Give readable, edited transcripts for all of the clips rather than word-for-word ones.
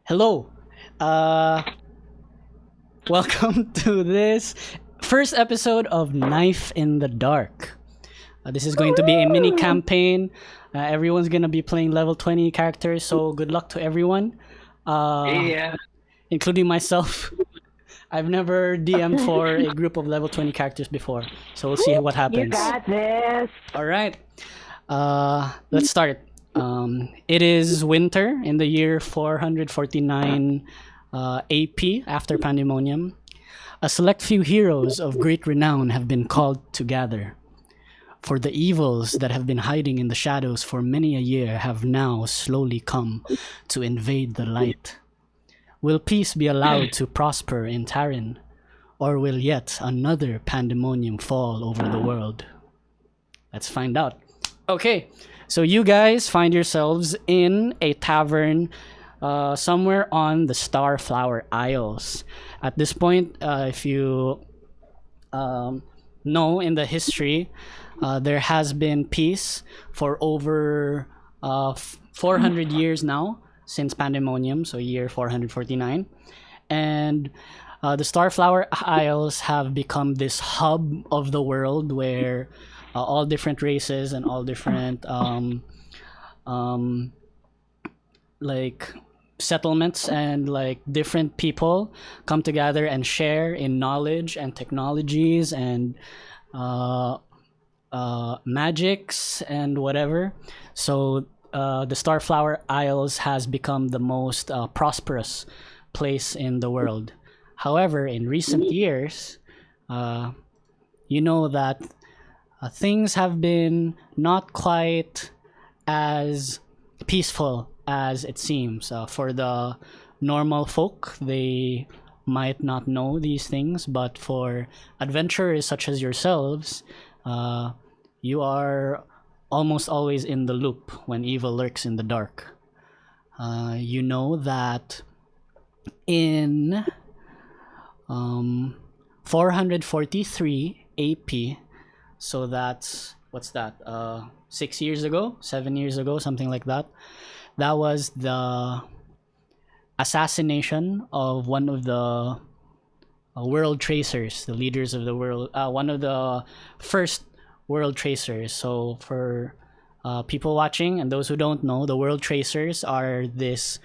Hello. Uh, Welcome to this first episode of Knife in the Dark. This is going to be a mini campaign. Everyone's going to be playing level 20 characters, so good luck to everyone, Yeah. including myself. I've never DM'd for a group of level 20 characters before, so we'll see what You happens. got this. All right. Let's start. It is winter in the year 449 AP after Pandemonium. A select few heroes of great renown have been called to gather. For the evils that have been hiding in the shadows for many a year have now slowly come to invade the light. Will peace be allowed to prosper in Tarin? Or will yet another pandemonium fall over the world? Let's find out. Okay, so you guys find yourselves in a tavern somewhere on the Starflower Isles. At this point, if you know in the history, there has been peace for over 400 years now since Pandemonium, so year 449. And the Starflower Isles have become this hub of the world where all different races and all different like settlements and like different people come together and share in knowledge and technologies and magics and whatever. So the Starflower Isles has become the most prosperous place in the world. However, in recent years, you know that things have been not quite as peaceful as it seems. For the normal folk, they might not know these things, but for adventurers such as yourselves, you are almost always in the loop when evil lurks in the dark. You know that in 443 AP, so that's what's that? 6 years ago, 7 years ago, something like that. That was the assassination of one of the world tracers, the leaders of the world, one of the first world tracers. So for people watching and those who don't know, the world tracers are this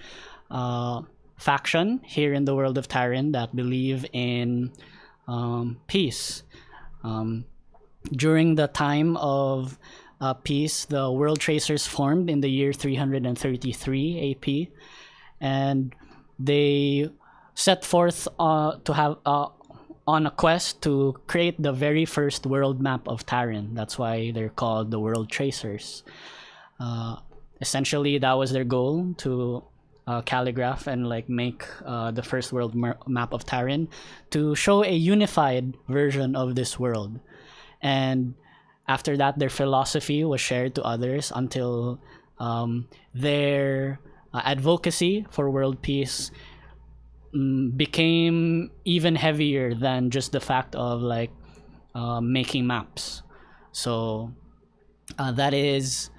faction here in the world of Tarin that believe in peace. During the time of peace, the world tracers formed in the year 333 AP, and they set forth to have on a quest to create the very first world map of Tarin. That's why they're called the world tracers. Essentially, that was their goal, to calligraph and like make the first world map of Tarin to show a unified version of this world. And after that, their philosophy was shared to others until their advocacy for world peace became even heavier than just the fact of like making maps. So that is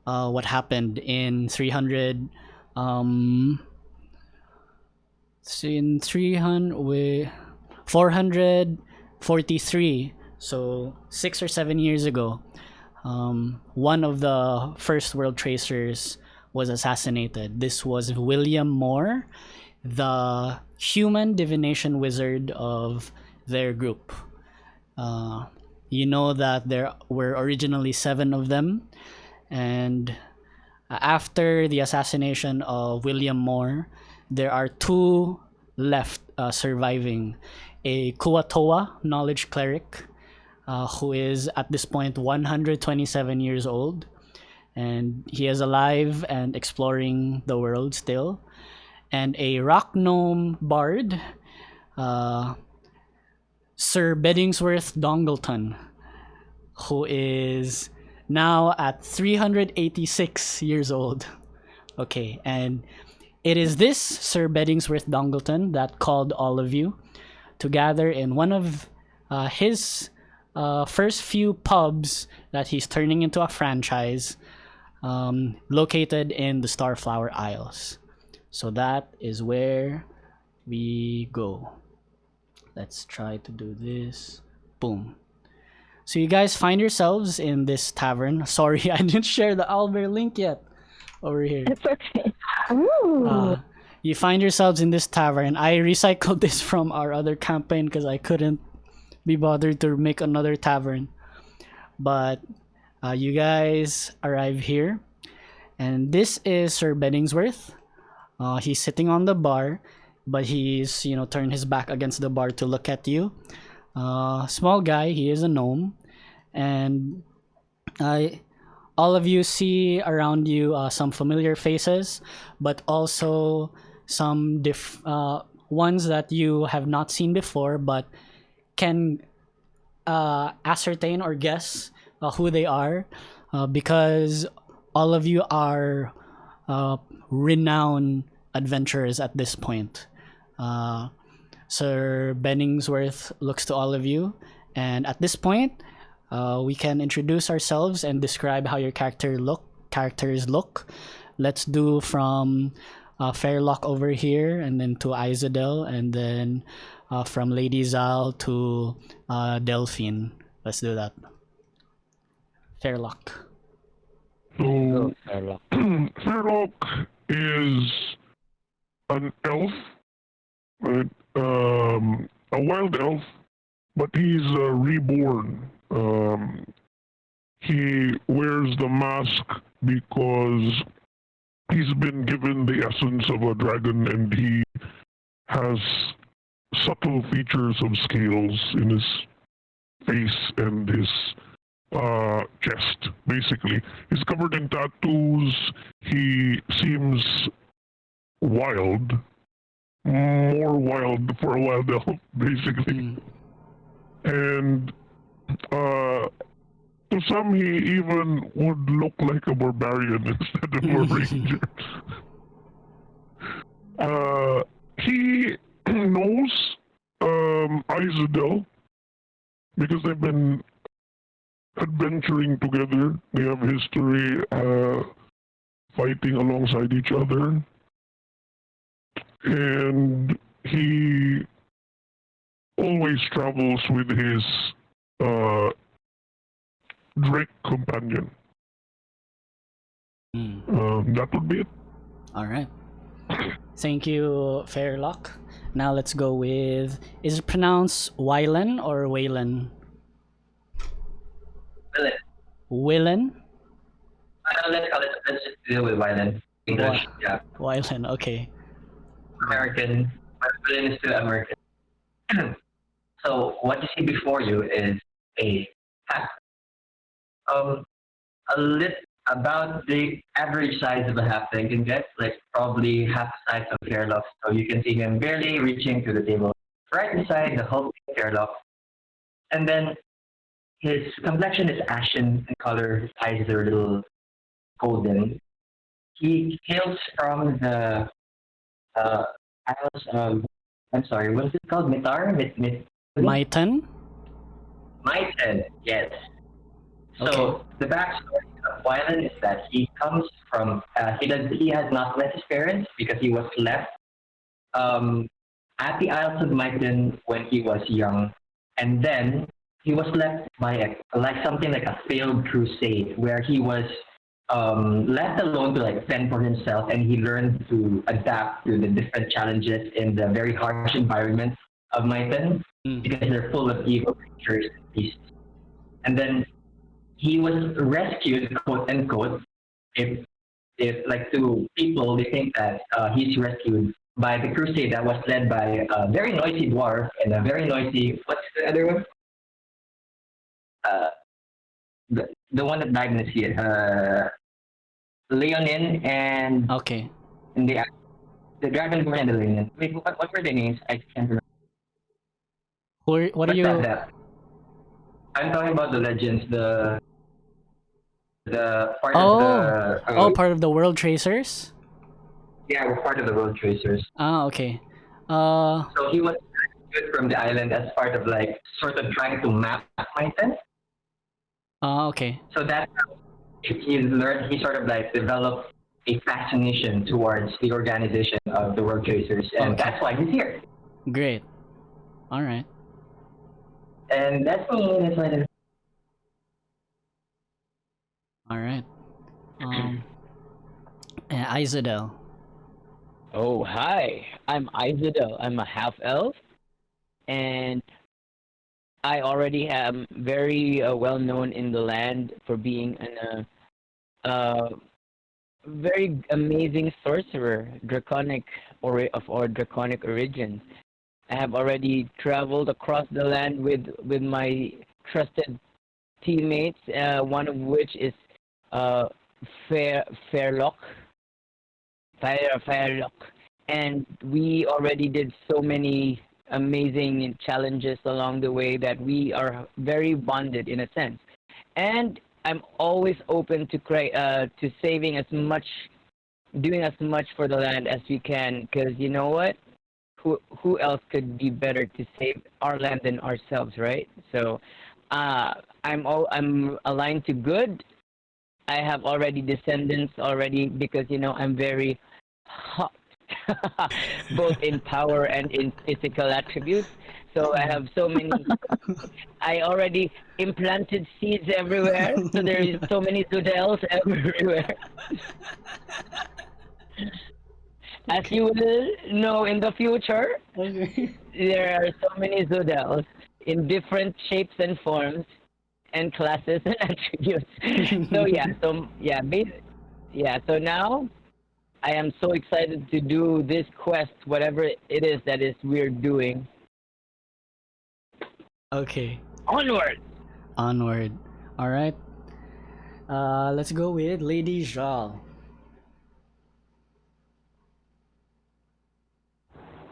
what happened in 300. In 300 443. So 6 or 7 years ago, one of the first world tracers was assassinated. This was William Moore, the human divination wizard of their group. You know that there were originally 7 of them, and after the assassination of William Moore, there are 2 left surviving. A Kuatoa knowledge cleric, who is at this point 127 years old, and he is alive and exploring the world still. And a rock gnome bard, Sir Beddingsworth Dongleton, who is now at 386 years old. Okay, and it is this Sir Beddingsworth Dongleton that called all of you to gather in one of his first few pubs that he's turning into a franchise, located in the Starflower Isles. So that is where we go. Let's try to do this. Boom. So you guys find yourselves in this tavern. Sorry, I didn't share the Albert link yet. Over here. It's okay. Ooh. You find yourselves in this tavern. I recycled this from our other campaign because I couldn't be bothered to make another tavern. But you guys arrive here. And this is Sir Beddingsworth. He's sitting on the bar, but he's, turned his back against the bar to look at you. Small guy, he is a gnome. And all of you see around you some familiar faces, but also some ones that you have not seen before, but can ascertain or guess who they are, because all of you are renowned adventurers at this point. Sir Beddingsworth looks to all of you, and at this point, we can introduce ourselves and describe how your characters look. Let's do from Fairlock over here, and then to Isadel, and then from Lady Zal to Delphine. Let's do that. Fairlock. So, Fairlock is an elf, right? A wild elf, but he's reborn. He wears the mask because he's been given the essence of a dragon, and he has subtle features of scales in his face and his chest, basically. He's covered in tattoos. He seems wild, more wild for a wild elf, basically. And to some, he even would look like a barbarian instead of a ranger. He knows Isadel because they've been adventuring together. They have history fighting alongside each other. And he always travels with his Drake companion. That would be it. All right. Thank you, Fairlock. Now let's go with, is it pronounced Wylan or Waylan? Wylan? Let's just deal with Wylan. English, yeah. Wylan, okay. American, but Wylan is still American. So what you see before you is a half, a lit about the average size of a halfling can get, like probably half the size of Fairlock. So you can see him barely reaching to the table, right beside the hulking Fairlock. And then his complexion is ashen in color. His eyes are a little golden. He hails from the Isles of, I'm sorry, what is it called? Mitar? Myton? Myton, yes. So Okay. the backstory of Wylan is that he comes from, he has not met his parents because he was left at the Isles of Myton when he was young. And then he was left by something like a failed crusade where he was left alone to fend for himself, and he learned to adapt to the different challenges in the very harsh environment of Myton because they're full of evil creatures and beasts. And then he was rescued, quote unquote, if to people they think that he's rescued by the crusade that was led by a very noisy dwarf and a very noisy, what's the other one? The one that died in the sea, Leonin and Okay. and the Dragonborn and the Leonin. Wait, what were their names? I can't remember. What are What's you? that? I'm talking about the legends, the part of the part of the World Tracers? yeah, we're part of the Road Tracers. Ah, okay. So he was rescued from the island as part of sort of trying to map Myton. Okay. So that's how he learned. He sort of developed a fascination towards the organization of the World Tracers, and Okay. that's why he's here. Great. All right. And that's me. That's why. All right. And Isadel. Oh, hi. I'm Isadel. I'm a half elf, and I already am very well known in the land for being an very amazing sorcerer, draconic or draconic origins. I have already traveled across the land with my trusted teammates. One of which is Fairlock. Fairlock, and we already did so many amazing challenges along the way that we are very bonded in a sense. And I'm always open to saving as much, doing as much for the land as we can, because you know what? Who else could be better to save our land than ourselves, right? So, I'm aligned to good. I have already descendants already because I'm very hot, both in power and in physical attributes. So I have so many. I already implanted seeds everywhere, so there is so many Zudels everywhere. As you will know in the future, there are so many Zudels in different shapes and forms, and classes and attributes. So now I am so excited to do this quest, whatever it is that is we're doing. Okay. Onward! Onward. All right. Let's go with Lady Jal.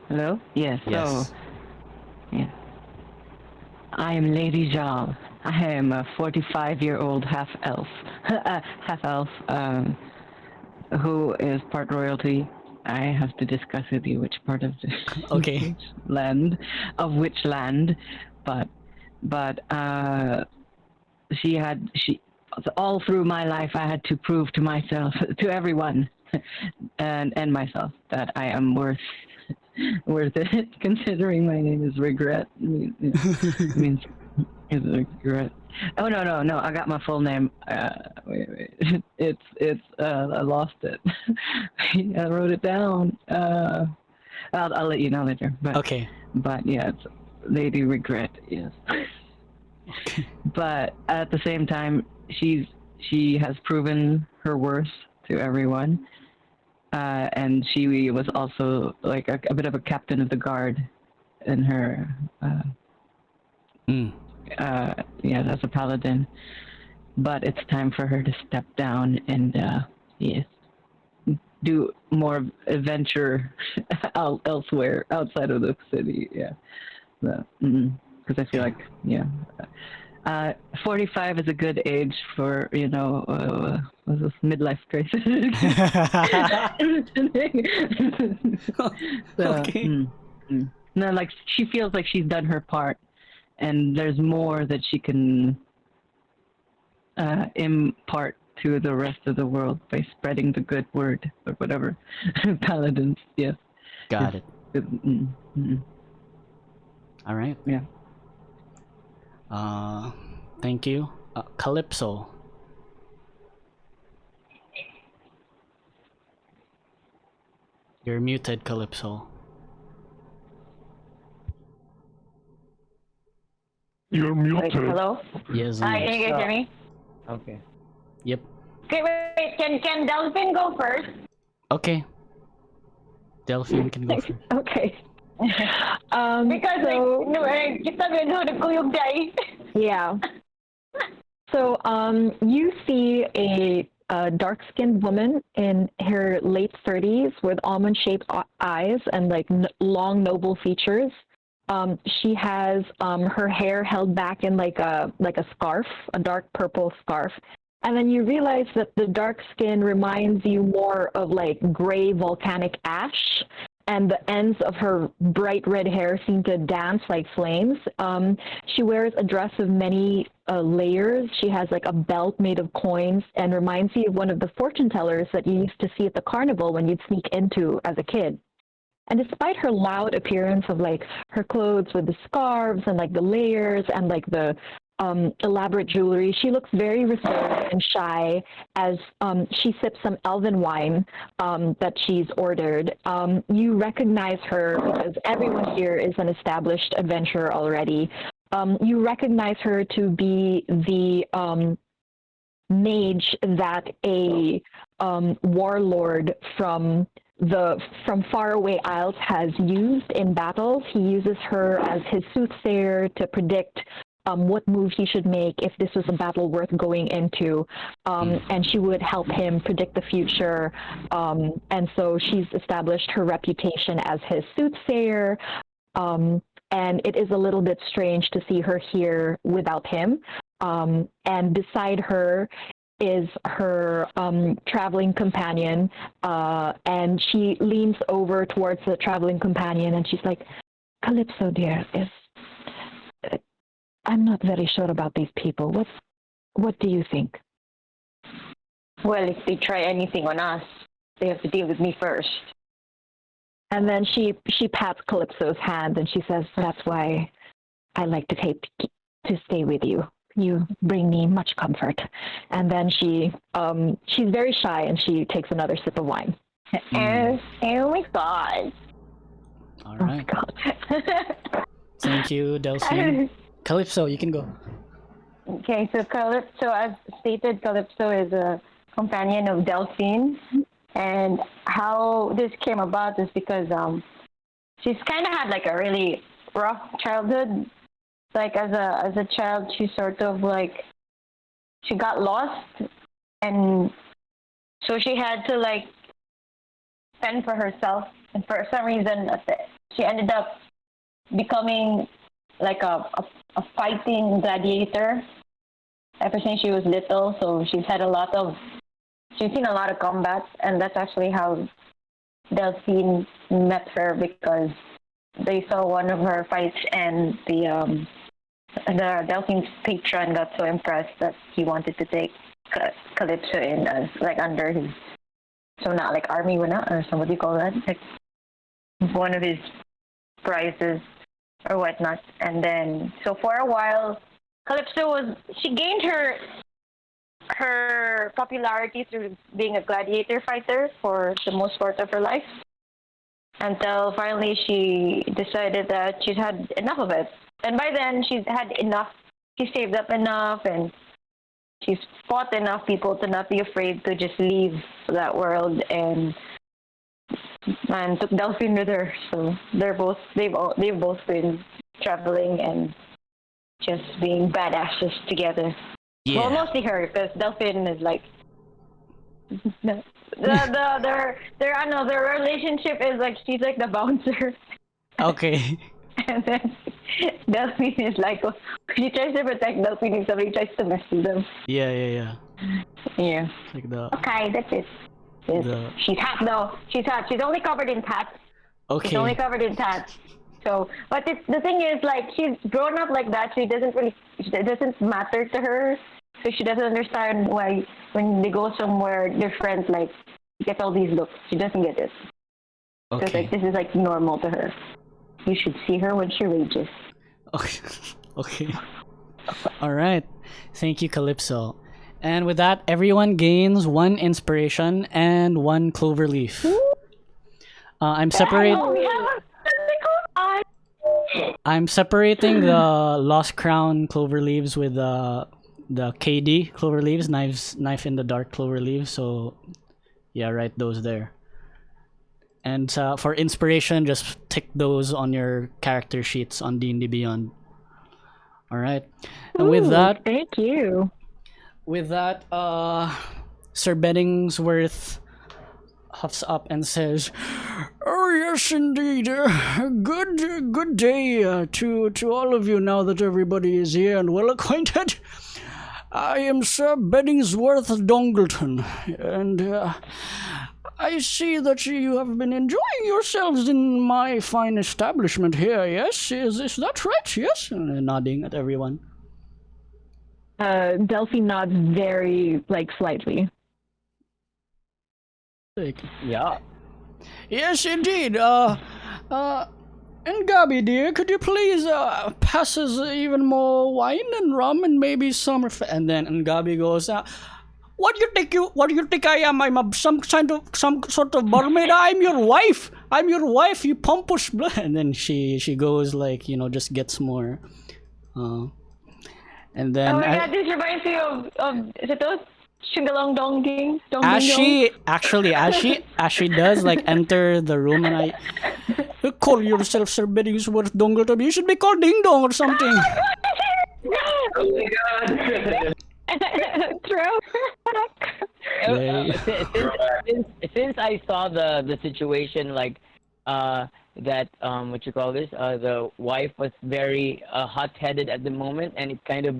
Hello? Yes. Yes. So, yeah. I am Lady Jal. I am a 45-year-old half-elf. Who is part royalty. I have to discuss with you which part of the Okay. which land, but she all through my life I had to prove to myself, to everyone, and myself that I am worth it. Considering my name is Regret, means is Regret. Oh no! I got my full name. Wait. It's I lost it. I wrote it down. I'll let you know later. But Okay. But yeah, it's Lady Regret. Yes. Okay. But at the same time, she has proven her worth to everyone, and she was also like a bit of a captain of the guard in her. As a paladin, but it's time for her to step down and do more adventure elsewhere outside of the city. Yeah, because I feel like 45 is a good age for what's this, midlife crisis. Okay. No, like she feels like she's done her part. And there's more that she can impart to the rest of the world by spreading the good word or whatever. Paladins, yes. Got it. All right. Yeah. Thank you. Kalypso. You're muted, Kalypso. You're muted. Hello? Yes. Hi, can you guys hear me? Okay. Yep. Okay, wait. Can Delphine go first? Okay. Delphine can go first. Okay. Because kita nanonood ko yung day. Yeah. So you see a dark-skinned woman in her late 30s with almond-shaped eyes and like long, noble features. She has her hair held back in like a scarf, a dark purple scarf. And then you realize that the dark skin reminds you more of like gray volcanic ash. and the ends of her bright red hair seem to dance like flames. She wears a dress of many layers. She has like a belt made of coins and reminds you of one of the fortune tellers that you used to see at the carnival when you'd sneak into as a kid. And despite her loud appearance of like her clothes with the scarves and like the layers and like the elaborate jewelry, she looks very reserved and shy as she sips some elven wine that she's ordered. You recognize her because everyone here is an established adventurer already. You recognize her to be the mage that a warlord from faraway isles has used in battles. He uses her as his soothsayer to predict what move he should make if this was a battle worth going into, and she would help him predict the future. And so she's established her reputation as his soothsayer, and it is a little bit strange to see her here without him. And beside her is her traveling companion, and she leans over towards the traveling companion and she's like, Kalypso, dear, I'm not very sure about these people. What do you think? Well, if they try anything on us, they have to deal with me first. And then she pats Kalypso's hand and she says, that's why I like to stay with you. You bring me much comfort. And then she's very shy and she takes another sip of wine. Oh my god. All right. Oh my god. Thank you, Delphine. Kalypso, you can go. Okay, so Kalypso, as stated, Kalypso is a companion of Delphine. And how this came about is because she's kind of had like a really rough childhood. Like as a child, she sort of like, she got lost, and so she had to like fend for herself. And for some reason, she ended up becoming like a fighting gladiator ever since she was little. So she's seen a lot of combat, and that's actually how Delphine met her, because they saw one of her fights, and the Delphine's patron got so impressed that he wanted to take Kalypso in as like under his, so not like army or what do you call that? Like one of his prizes or whatnot. And then, so for a while, Kalypso she gained her popularity through being a gladiator fighter for the most part of her life, until finally she decided that she's had enough of it. And by then, she's had enough. She saved up enough, and she's fought enough people to not be afraid to just leave that world and took Delphine with her. So they've both been traveling and just being badasses together. Yeah. Well, mostly her, because Delphine is like their relationship is like she's like the bouncer. Okay. And then Delphine is like, she tries to protect Delphine if somebody tries to mess with them. Yeah. Yeah. Like the. Okay, that's it. She's hot though. She's hot. She's only covered in tats. Okay. She's only covered in tats. So, but the thing is, like, she's grown up like that, so it doesn't matter to her. So she doesn't understand why when they go somewhere different, like, get all these looks. She doesn't get it. Okay. So, like, this is, like, normal to her. You should see her when she rages. Okay. All right. Thank you, Kalypso. And with that, everyone gains 1 inspiration and 1 clover leaf. I'm separating the Lost Crown clover leaves with the KD clover leaves, knife in the dark clover leaves. So yeah, write those there. And for inspiration, just tick those on your character sheets on D&D Beyond. All right. And with that, thank you. With that, Sir Beddingsworth huffs up and says, "Oh yes, indeed. Good day to all of you. Now that everybody is here and well acquainted, I am Sir Beddingsworth Dongleton, and I see that you have been enjoying yourselves in my fine establishment here, yes? Is that right? Yes? And nodding at everyone. Delphine nods very, slightly. Yeah. Yes, indeed. And Gabby, dear, could you please pass us even more wine and rum and maybe some... And then Gabi goes, what do you think I am? I'm some sort of mermaid. I'm your wife, you pompous. And then she goes just gets more. And then... Oh my god, this reminds me of is it those? Shingalong Dong Ding? As she does enter the room, and you call yourself Sir Beddingsworth Dongleton, you should be called Ding Dong or something. Oh my god. Since I saw the situation that what you call this, the wife was very hot-headed at the moment, and it kind of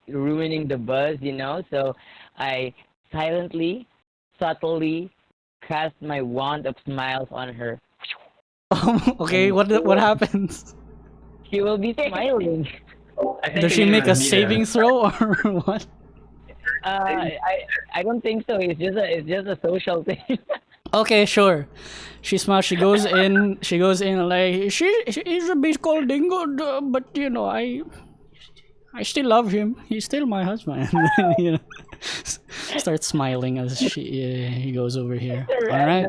ruining the buzz, so I silently, subtly cast my wand of smiles on her. Okay, what happens? She will be smiling. Does she make a saving throw or what? I don't think so. It's just a social thing. Okay, sure. She smiles. She goes in like she's a bit called Dingo, but I still love him. He's still my husband. And then, starts smiling as he goes over here. All right.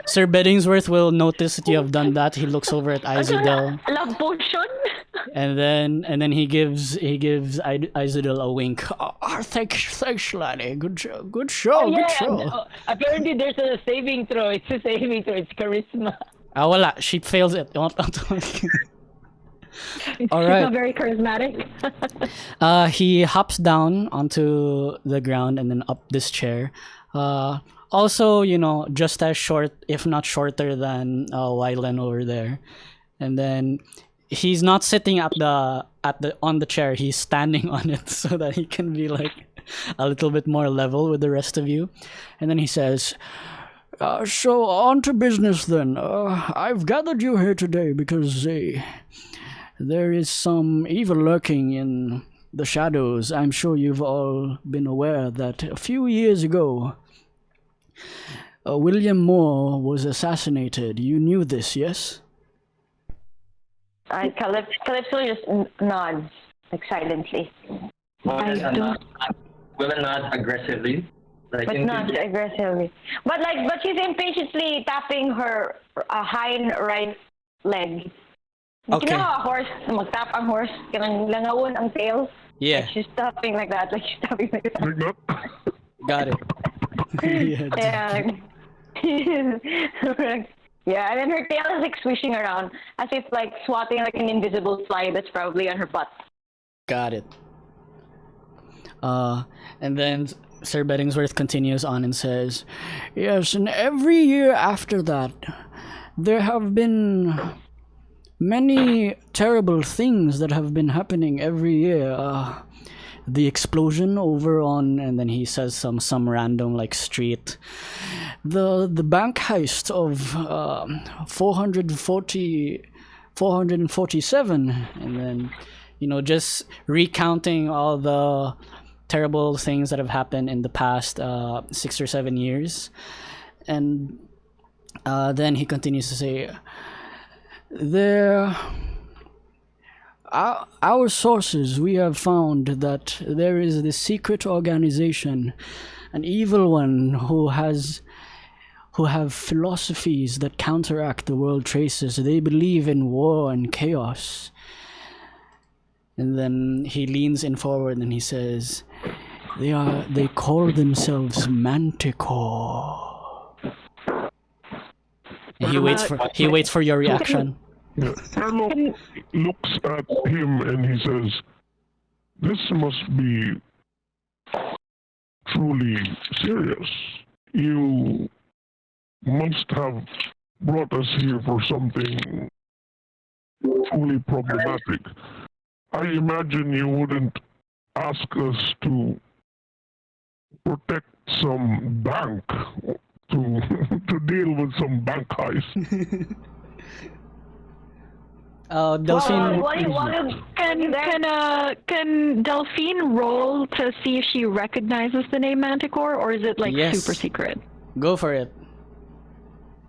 Sir Beddingsworth will notice that you have done that. He looks over at Izadel. Love potion. And then he gives Izadel a wink. Thanks, laddie. Good show. Apparently, there's a saving throw. It's a saving throw. It's charisma. Wala. She fails it. All right. She's not very charismatic. He hops down onto the ground and then up this chair. Also, just as short, if not shorter than Wylan over there. And then he's not sitting on the chair. He's standing on it so that he can be a little bit more level with the rest of you. And then he says, so on to business then. I've gathered you here today because there is some evil lurking in the shadows. I'm sure you've all been aware that a few years ago, William Moore was assassinated. You knew this, yes? Kalypso just nods, silently. Will not aggressively. But not aggressively. But she's impatiently tapping her hind right leg. Okay. A horse, mag-tap ang horse, kanang langawon ang tail. Yeah. She's tapping like that, she's tapping like that. Like that? Got it. Yeah. Yeah, and then her tail is swishing around as if swatting an invisible fly that's probably on her butt. Got it. And then Sir Beddingsworth continues on and says, yes, and every year after that, there have been many terrible things that have been happening every year. The explosion over on, and then he says some random street. The bank heist of 447, and then just recounting all the terrible things that have happened in the past 6 or 7 years. And then he continues to say, our sources, we have found that there is this secret organization, an evil one who have philosophies that counteract the world traces. They believe in war and chaos. And then he leans in forward and he says, they call themselves Manticore. And he waits for your reaction. Herlock looks at him and he says, this must be truly serious. You must have brought us here for something truly problematic. I imagine you wouldn't ask us to protect some bank to to deal with some bank heist. Delphine, Can Delphine roll to see if she recognizes the name Manticore, or is it like Yes. super secret? go for it.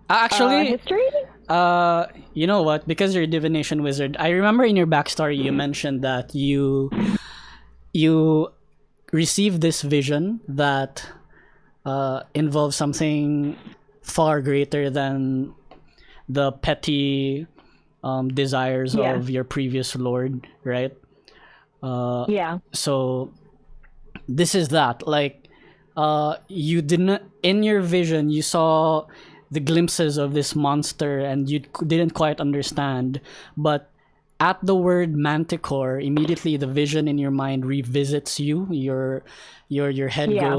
Actually, History? you know what? Because you're a divination wizard, I remember in your backstory you mentioned that you received this vision that involves something far greater than the petty desires Yeah. of your previous lord, right? Yeah. So this is that. Like, you didn't, in your vision you saw the glimpses of this monster and you didn't quite understand, but at the word Manticore, immediately the vision in your mind revisits you. Your head Yeah.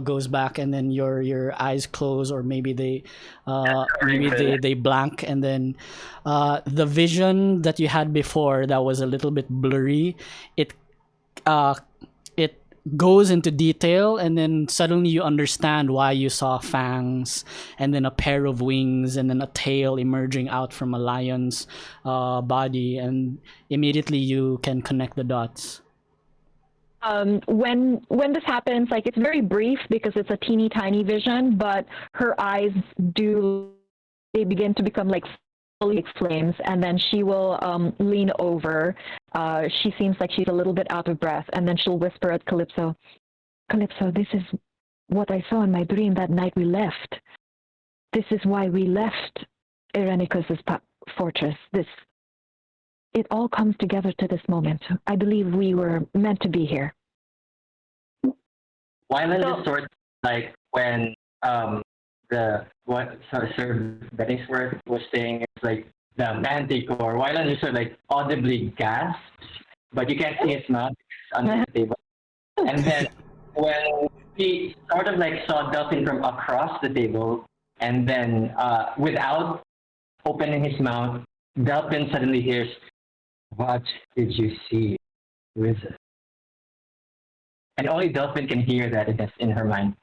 goes back, and then your eyes close, or maybe they blank, and then the vision that you had before that was a little bit blurry, it it goes into detail, and then suddenly you understand why you saw fangs, and then a pair of wings, and then a tail emerging out from a lion's body, and immediately you can connect the dots. When this happens, like, it's very brief because it's a teeny tiny vision, but her eyes they begin to become like fully flames, and then she will lean over. She seems like she's a little bit out of breath, and then she'll whisper at Kalypso, "Kalypso, this is what I saw in my dream that night we left. This is why we left Irenicus's fortress. It all comes together to this moment. I believe we were meant to be here." Wylan is sort of like when Sir Beddingsworth was saying, it's like the Manticore. Wylan just sort of like audibly gasps, but you can't see his mouth under the table. And then when he sort of like saw Delphine from across the table, and then without opening his mouth, Delphine suddenly hears, "What did you see, wizard?" And only Delphine can hear that in her mind.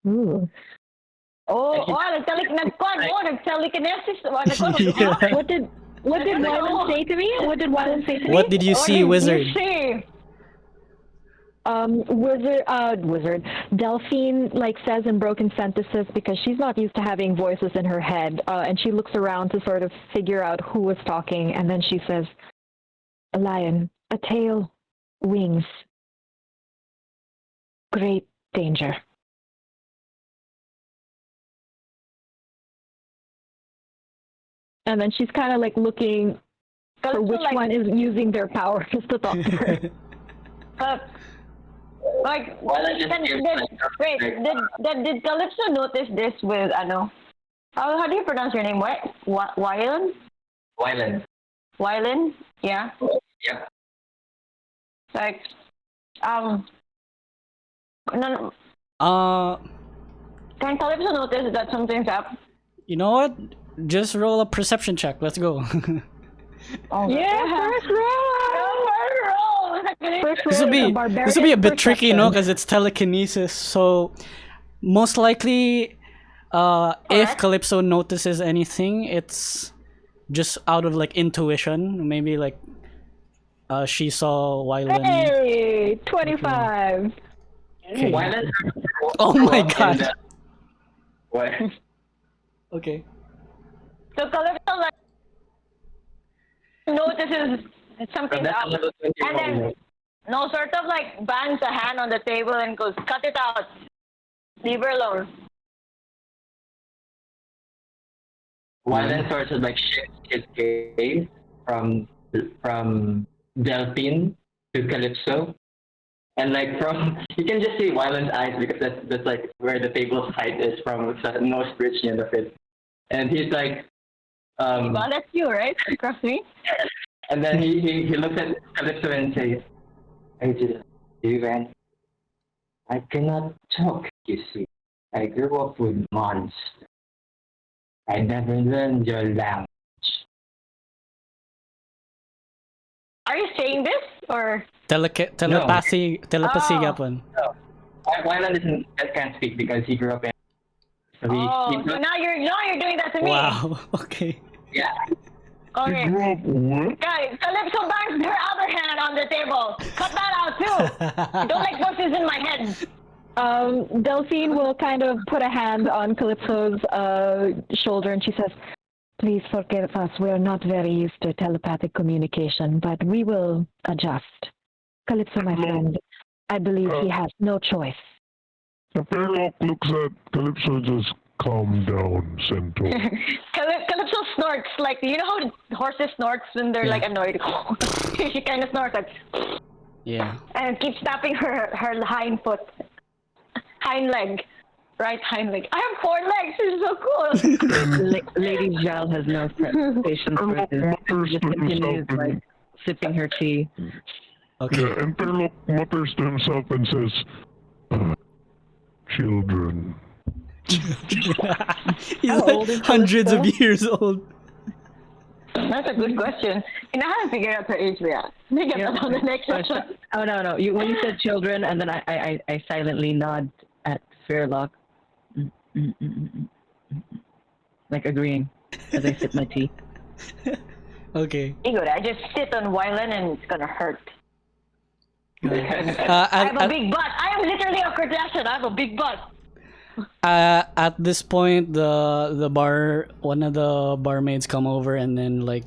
Ooh. Nagtelekinesis. Yeah. What did Wylan say to me? What did Wylan say to me? What did you see, wizard? Wizard. Delphine like says in broken sentences because she's not used to having voices in her head, and she looks around to sort of figure out who was talking, and then she says, "A lion, a tail, wings, great danger." And then she's kind of like looking for which one is using their powers to talk to her. Like, Wylan just hears, like, did Kalypso notice this with, how do you pronounce your name? Wylan? Wylan? Yeah. Yeah. Like, can Kalypso notice that something's up? You know what? Just roll a perception check. Let's go. Oh, Yeah, first roll. This will be a bit tricky, you know, because it's telekinesis. So most likely, if Kalypso notices anything, it's just out of like intuition. Maybe like she saw Wylan. Hey, 25. Okay. Wylan. Oh my god. What? Okay. So Kalypso like notices something up, and then sort of like bangs a hand on the table and goes, "Cut it out, leave her alone." Wylan sort of like shifts his gaze from Delphine to Kalypso, and like you can just see Wylan's eyes because that's like where the table's height is from the nose bridge end of it, and he's like, Well, that's you, right? Across me. And then he looks at Kalypso and says, "I didn't do anything. I cannot talk, you see. I grew up with monsters. I never learned your language." Are you saying this? or Telepathy Oh. yapon. Wylan can't speak because he grew up in. So so now you're doing that to me. Wow. Okay. yeah. Okay. Grew up what? Guys, Kalypso bangs her other hand on the table. Cut that out too. I don't like voices in my head. Delphine will kind of put a hand on Calypso's shoulder and she says, "Please forgive us. We're not very used to telepathic communication, but we will adjust. Calypso, my friend, I believe he has no choice." The Fairlock looks at Kalypso, just calm down, Centaur. Calypso snorts like, you know how horses snorts when they're like annoyed. She kind of snorts like, Yeah. and keeps tapping her hind leg, right hind leg. I have 4 legs. This is so cool. Lady Jal has no patience for this. She just continues like sipping her tea. Okay. Yeah, and Fairlock mutters to himself and says, children. He's like hundreds of years old. That's a good question. And I haven't figured out her age yet. Maybe get that on the next one. Oh no! When you said children, and then I silently nod at Fairlock, like agreeing as I sip my tea. Okay. Good. I just sit on Wylan and it's gonna hurt. I I have a big butt. I am literally a Kardashian. I have a big butt. At this point, one of the barmaids come over and then like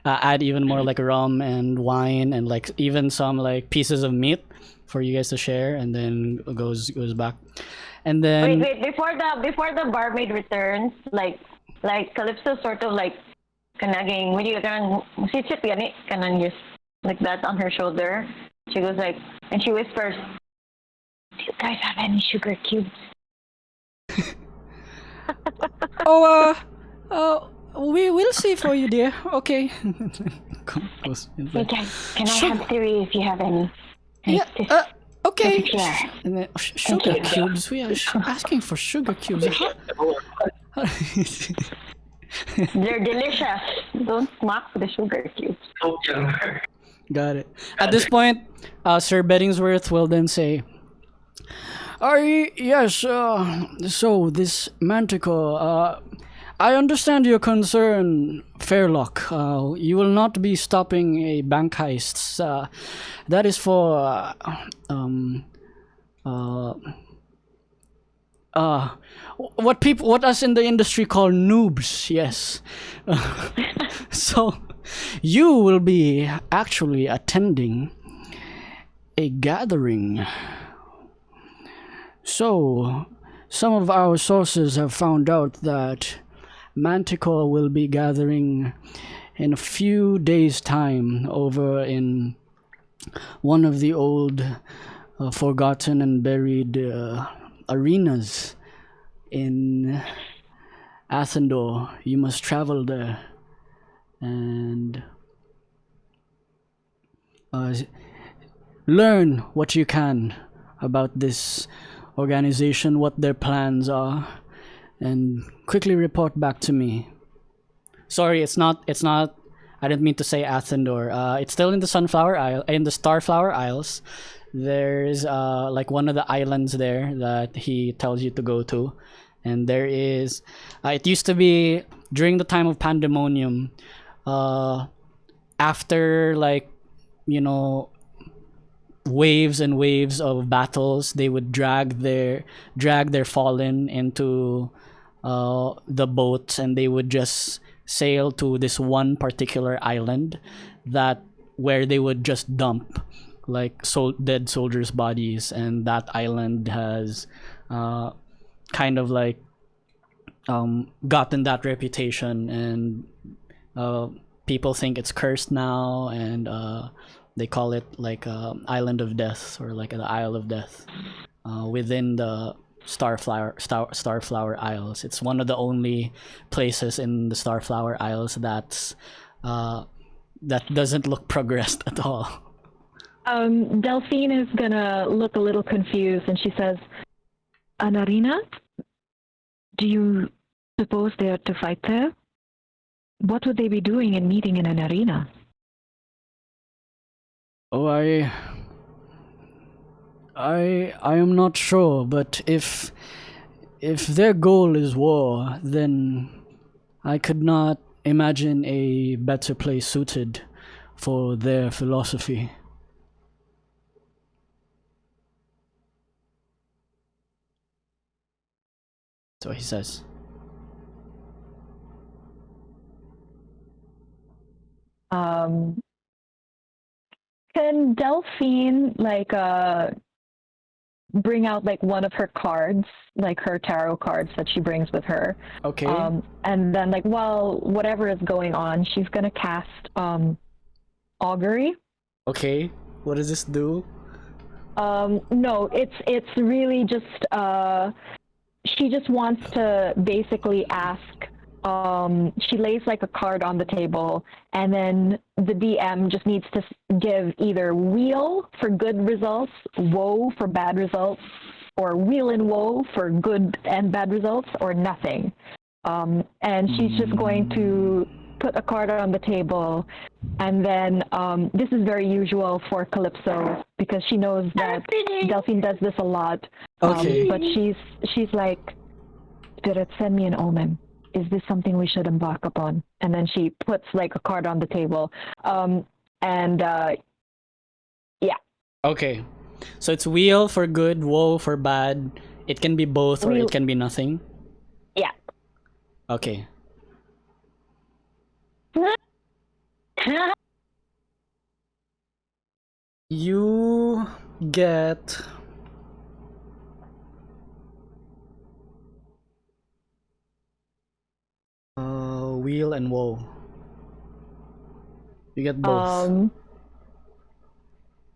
add even more like rum and wine and like even some like pieces of meat for you guys to share, and then goes back, and then Wait. Before the barmaid returns, like Kalypso sort of like kanaging. When you sit gani kanan just like that on her shoulder. She goes like, and she whispers, "Do you guys have any sugar cubes?" We will see for you, dear. Okay. Goes inside. Can I have 3 if you have any? Yeah. Okay. Yeah. And then, sugar cubes. We are asking for sugar cubes. They're delicious. Don't smack the sugar cubes. Got it. At this point, Sir Beddingsworth will then say, yes, so this Manticore, I understand your concern, Fairlock. You will not be stopping a bank heist. That is for, what us in the industry call noobs, yes. So, you will be actually attending a gathering. So, some of our sources have found out that Manticore will be gathering in a few days' time over in one of the old forgotten and buried arenas in Athendor. You must travel there and learn what you can about this organization, what their plans are, and quickly report back to me. Sorry, it's not I didn't mean to say Athendor. It's still in the Starflower Isles. There's like one of the islands there that he tells you to go to, and there is it used to be during the time of Pandemonium, after like, you know, waves and waves of battles, they would drag their fallen into the boats, and they would just sail to this one particular island where they would just dump like dead soldiers' bodies, and that island has kind of like gotten that reputation, and people think it's cursed now, and they call it like Island of Death, or like the Isle of Death, within the Starflower Isles. It's one of the only places in the Starflower Isles that doesn't look progressed at all. Delphine is gonna look a little confused, and she says, "An arena? Do you suppose they are to fight there? What would they be doing in meeting in an arena?" Oh, I am not sure, but if their goal is war, then I could not imagine a better place suited for their philosophy. So he says. Can Delphine bring out like one of her cards, like her tarot cards that she brings with her? Okay. And then like while whatever is going on, she's gonna cast augury. Okay. What does this do? No, it's really just she just wants to basically ask. She lays like a card on the table, and then the DM just needs to give either wheel for good results, woe for bad results, or wheel and woe for good and bad results, or nothing. And she's just going to put a card on the table, and then this is very usual for Kalypso because she knows that Delphine does this a lot. Okay. But she's like, Spirit, send me an omen. Is this something we should embark upon? And then she puts like a card on the table. Yeah. Okay. So it's wheel for good, woe for bad. It can be both or it can be nothing. Yeah. Okay. You get wheel and woe. You get both.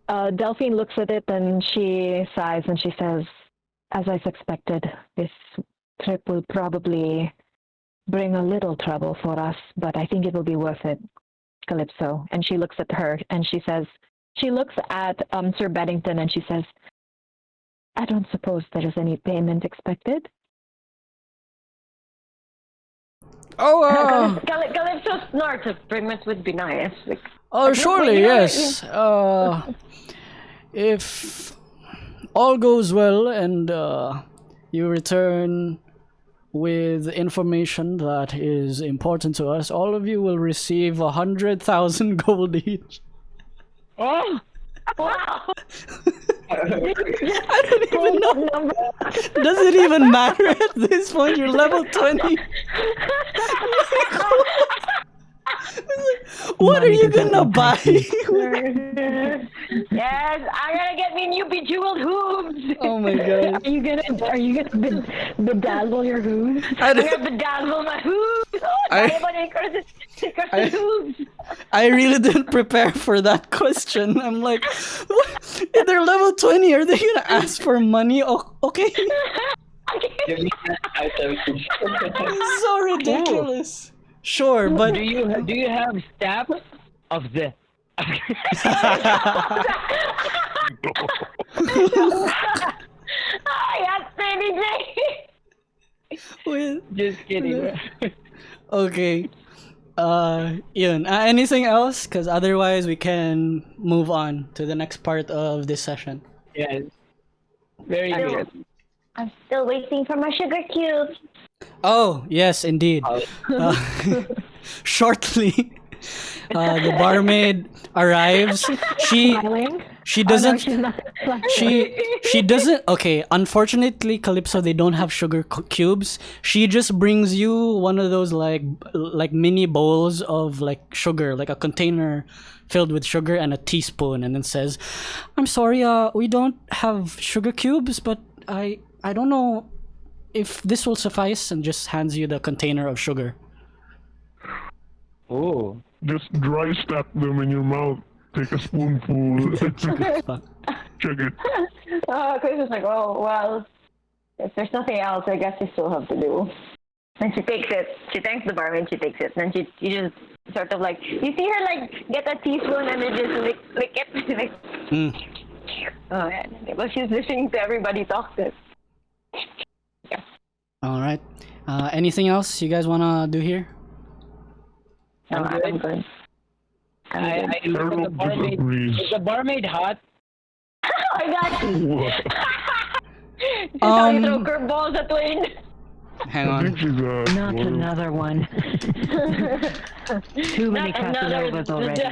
Delphine looks at it and she sighs and she says, as I suspected, this trip will probably bring a little trouble for us, but I think it will be worth it, Kalypso. And she looks at her and she says, she looks at Sir Beddington and she says, I don't suppose there is any payment expected. Oh, Kalypso snorts. A payment would be nice. Like, oh, surely, yes. If all goes well and you return with information that is important to us, all of you will receive 100,000 gold each. oh, wow. I don't even know. Does it even matter at this point? You're level 20. What are you gonna buy? Yes, I'm gonna get me new bejeweled hooves. Oh my god. Are you gonna bedazzle your hooves? I'm gonna bedazzle my hooves. Oh, diamond encrusted hooves. I really didn't prepare for that question. I'm like, what? If they're level 20, are they gonna ask for money? Oh, okay. Give me that item. It's so ridiculous. Sure, but Do you have staff of the? That's anything. Just kidding. Okay. Ian, anything else? Because otherwise we can move on to the next part of this session. Yes. Very good. I'm still waiting for my sugar cubes. Oh, yes, indeed. Shortly, the barmaid arrives. She doesn't. She doesn't. Okay, unfortunately, Kalypso, they don't have sugar cubes. She just brings you one of those like mini bowls of like sugar, like a container filled with sugar and a teaspoon, and then says, "I'm sorry, we don't have sugar cubes, but I don't know if this will suffice," and just hands you the container of sugar. Oh. Just dry stack them in your mouth. Take a spoonful. Check it. Chris was like, oh, well, if there's nothing else, I guess you still have to do. And she takes it. She thanks the barmaid, she takes it. And she just sort of like, you see her like get a teaspoon and then just lick it. Oh, yeah. Well, she's listening to everybody talk this. Yeah. All right. Anything else you guys wanna do here? No, I'm good. I look at the Harold barmaid. disagrees. Is the barmaid hot? Oh my god! What? This is how you throw Um, curveballs at Wayne. hang I on. think she's Not another one. Too many Not another Casanovas already.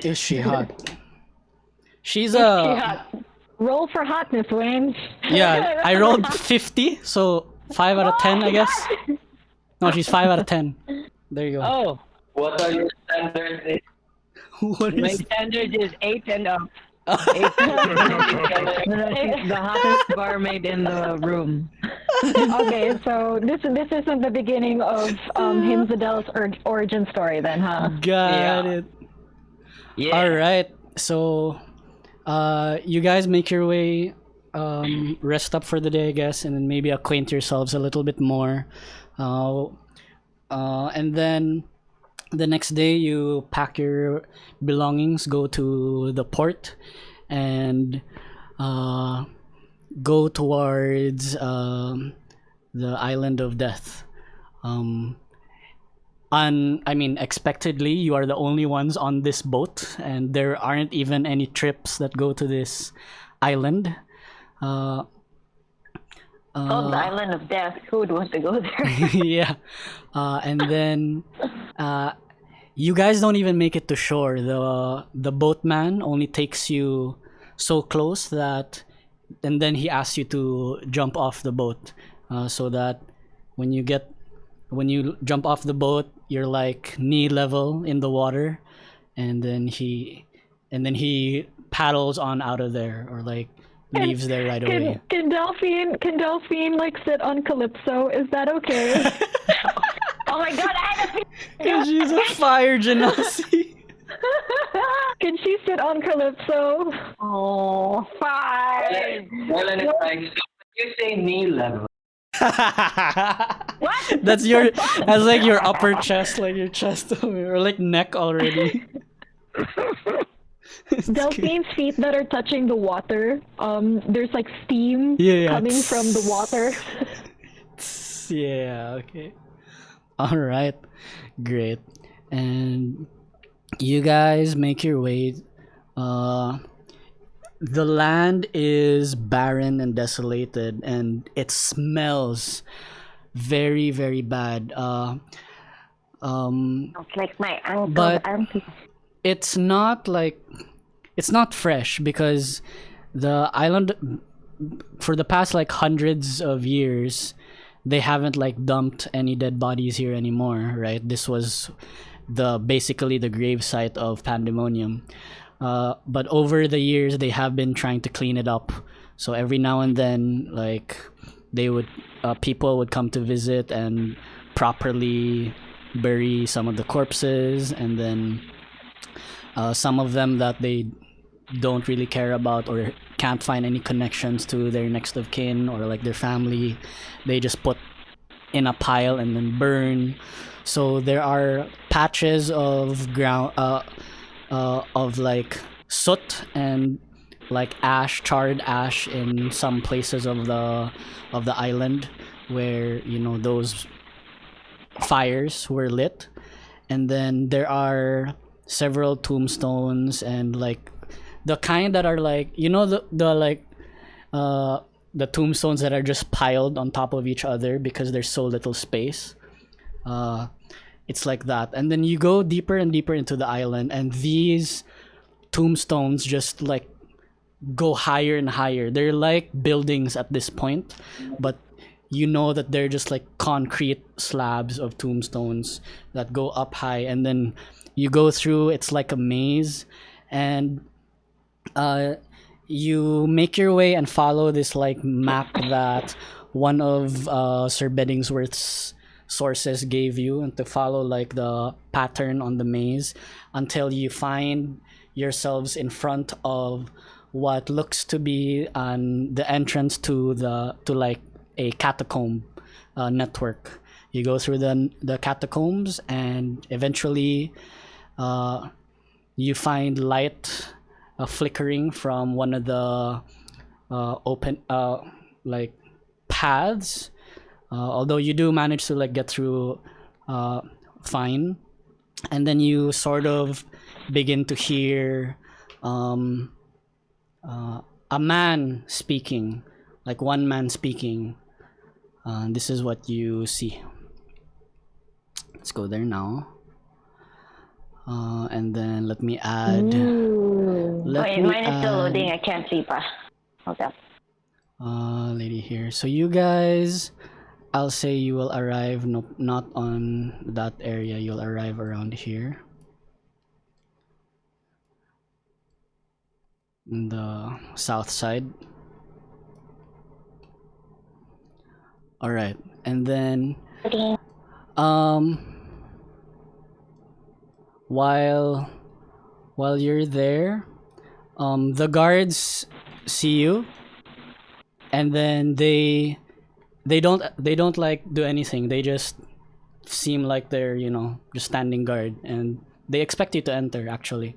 Is she hot? She's She a hot. Roll for hotness, Wayne. yeah. I rolled 50, so 5 out of 10, I guess. No, she's 5 out of 10. There you go. Oh, What are your standards? What my is? standard is 8 and up. No, she's the hottest barmaid in the room. Okay, so this isn't the beginning of Himzadel's origin story then, huh? Got it. Yeah. All right. So, you guys make your way, rest up for the day, I guess, and then maybe acquaint yourselves a little bit more. And then the next day, you pack your belongings, go to the port, and go towards the island of death. Unexpectedly, you are the only ones on this boat, and there aren't even any trips that go to this island. Called the Island of Death. Who would want to go there? Yeah. And then you guys don't even make it to shore. The boatman only takes you so close that, and then he asks you to jump off the boat, so that when you jump off the boat, you're like knee level in the water, and then he paddles on out of there, or like leaves there right away. Can Delphine like sit on Kalypso? Is that okay? Oh my god, I had a She's a fire genasi. Can she sit on Kalypso? Oh, fine. Wylan is like, so you say knee level. What? That's like your upper chest, like your chest, or like neck already. Delphine's feet that are touching the water, there's like steam Yeah. coming from the water. Yeah, okay. All right. Great. And you guys make your way. The land is barren and desolated, and it smells very, very bad. It's like my uncle's But- auntie. It's not fresh, because the island, for the past like hundreds of years, they haven't like dumped any dead bodies here anymore, right? This was basically the grave site of Pandemonium. But over the years, they have been trying to clean it up. So every now and then, like people would come to visit and properly bury some of the corpses, and then some of them that they don't really care about or can't find any connections to their next of kin or like their family, they just put in a pile and then burn. So there are patches of ground of like soot and like charred ash in some places of the island where those fires were lit. And then there are several tombstones, and like the kind that are like the tombstones that are just piled on top of each other because there's so little space. It's like that. And then you go deeper and deeper into the island, and these tombstones just like go higher and higher. They're like buildings at this point, but that they're just like concrete slabs of tombstones that go up high. And then you go through, it's like a maze, and you make your way and follow this like map that one of Sir Beddingsworth's sources gave you, and to follow like the pattern on the maze until you find yourselves in front of what looks to be the entrance to like a catacomb network. You go through the catacombs, and eventually you find light flickering from one of the open like paths. Although you do manage to like get through fine, and then you sort of begin to hear a man speaking, like one man speaking. This is what you see. Let's go there now. And then let me add. Wait, mine is still loading. I can't see pa. Hold up. Lady here. So you guys, I'll say you will arrive not on that area. You'll arrive around here. In the south side. All right. And then while you're there, the guards see you, and then they don't like do anything. They just seem like they're, you know, just standing guard, and they expect you to enter actually.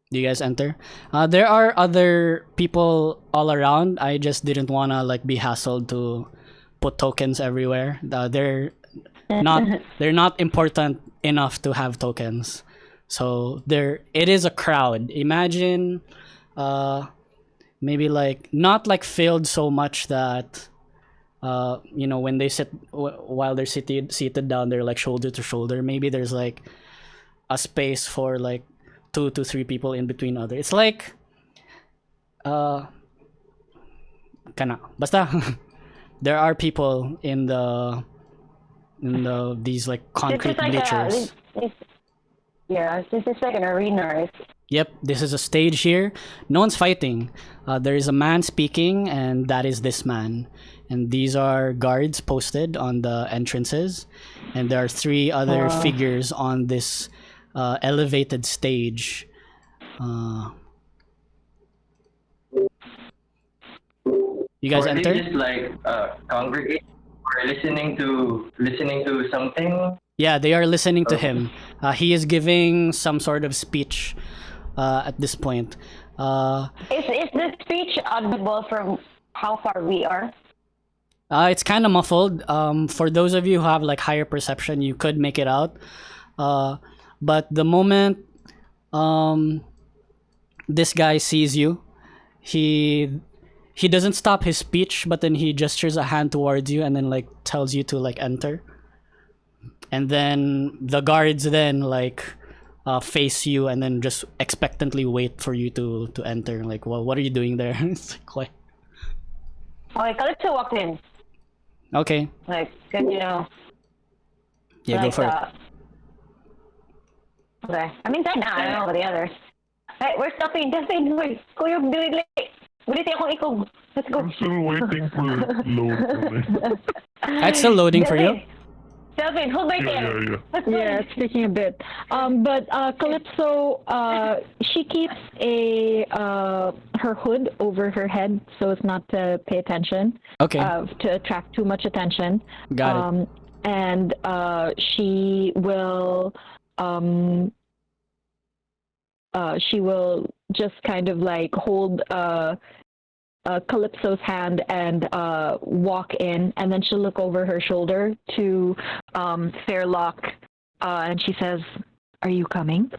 Do you guys enter? There are other people all around. I just didn't wanna like be hassled to put tokens everywhere. They're not important enough to have tokens. So it is a crowd. Imagine maybe like not like filled so much that you know, when they while they're seated down, they're like shoulder to shoulder. Maybe there's like a space for like 2 to 3 people in between other. It's like basta there are people in these like concrete bleachers. Yeah, this is like an arena, right? Yep, this is a stage here. No one's fighting. There is a man speaking, and that is this man. And these are guards posted on the entrances. And there are 3 other figures on this elevated stage. You guys enter? They just like congregate or listening to something. Yeah, they are listening to him. He is giving some sort of speech at this point. Is the speech audible from how far we are? It's kind of muffled. For those of you who have like higher perception, you could make it out. But the moment this guy sees you, he doesn't stop his speech, but then he gestures a hand towards you and then like tells you to like enter. And then the guards then like face you and then just expectantly wait for you to enter. Like, well, what are you doing there? It's like, Okay, Kalypso walked in. Okay. Like, good, you know. Yeah, like, go for it. Okay. I'm inside now. I don't know about the others. Hey, where's Delphine? Delphine, wait. Kuya, do it late. Ulit akong ikog. Let's go. I'm still waiting for load. It's still loading for you. Delphine, hold my Yeah, tail. yeah. Let's go. Yeah, it's taking a bit. But Kalypso, she keeps her hood over her head so as not to pay attention. Okay. To attract too much attention. Got it. And she will just kind of like hold Kalypso's hand and walk in, and then she'll look over her shoulder to Fairlock, and she says, "Are you coming?"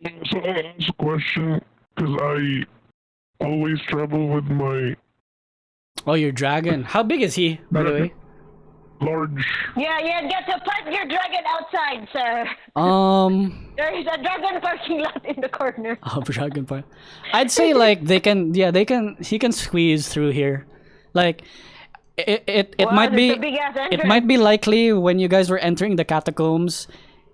So I ask a question because I always travel with my Oh, your dragon. How big is he, by the way? large. Yeah, you get to put your dragon outside, sir. There is a dragon parking lot in the corner. Oh, dragon part. I'd say like he can squeeze through here. Like it Wow, might there's be a big-ass it entrance. might be likely when you guys were entering the catacombs,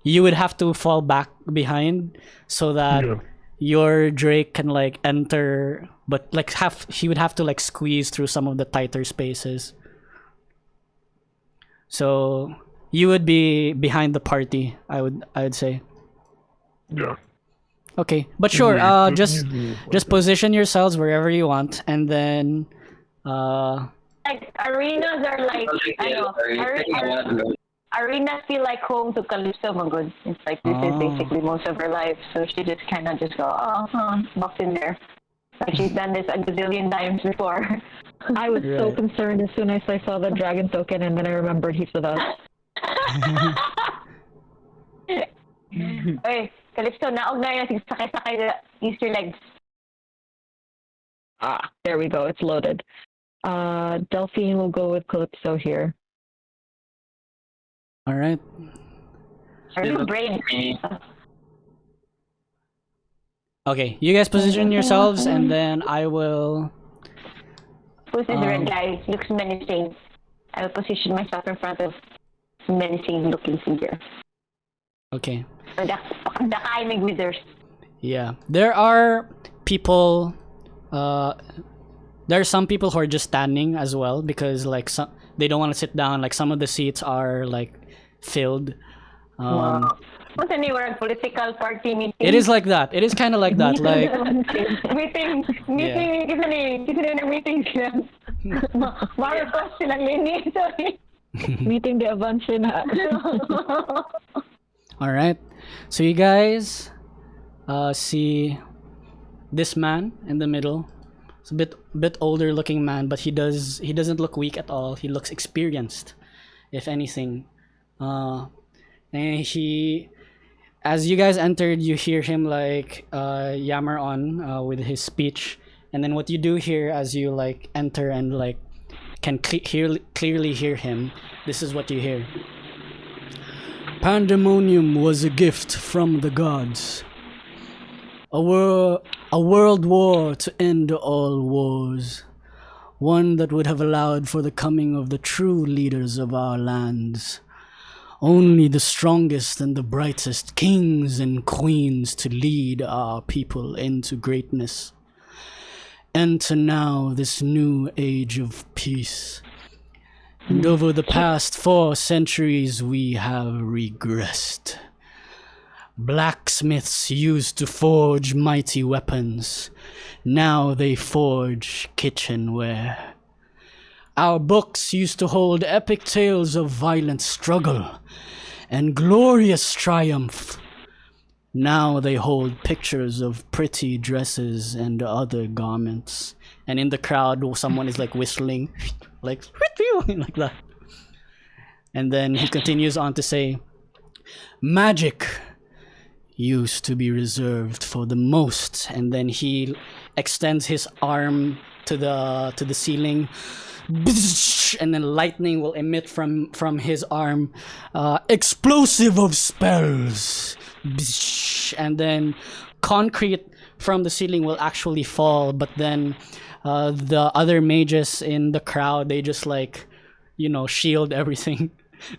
you would have to fall back behind so that Yeah. your Drake can like enter, but like he would have to like squeeze through some of the tighter spaces. So you would be behind the party, I would say. Yeah. Okay, but sure. Yeah, Just position yourselves wherever you want, and then Like, arenas are like, I know, arenas feel like home to Kalypso, my good. It's like this is basically most of her life, so she just kind of just go, walks in there. Like she's done this a gazillion times before. I was so concerned as soon as I saw the dragon token, and then I remembered he's with us. Oy, Kalypso, naog na yun. Sakay-sakay na. Use your legs. Ah, there we go. It's loaded. Delphine will go with Kalypso here. All right. Are you brave? Okay, you guys position yourselves, and then I will. Who's this red guy? Looks menacing. I will position myself in front of menacing-looking figure. Okay. The Kaimig withers. Yeah, there are people. There are some people who are just standing as well because like some they don't want to sit down. Like some of the seats are like filled. Wow. What's anywhere political party meeting? It is like that. It is kind of like that. Like meeting, kasi na meeting sila. Marcos silang lini, sorry. Meeting the advance na. all right, so you guys see this man in the middle. It's a bit older looking man, but he doesn't look weak at all. He looks experienced, if anything. And he, as you guys entered, you hear him like yammer on with his speech, and then what you do here as you like enter and like can clearly hear him, this is what you hear. Pandemonium was a gift from the gods. A world war to end all wars. One that would have allowed for the coming of the true leaders of our lands. Only the strongest and the brightest kings and queens to lead our people into greatness. Enter now this new age of peace. And over the past 4 centuries we have regressed. Blacksmiths used to forge mighty weapons. Now they forge kitchenware. Our books used to hold epic tales of violent struggle and glorious triumph. Now they hold pictures of pretty dresses and other garments. And in the crowd, someone is like whistling, like like that. And then he continues on to say, magic used to be reserved for the most. And then he extends his arm to the ceiling, and then lightning will emit from his arm, explosive of spells, and then concrete from the ceiling will actually fall. But then the other mages in the crowd, they just like, shield everything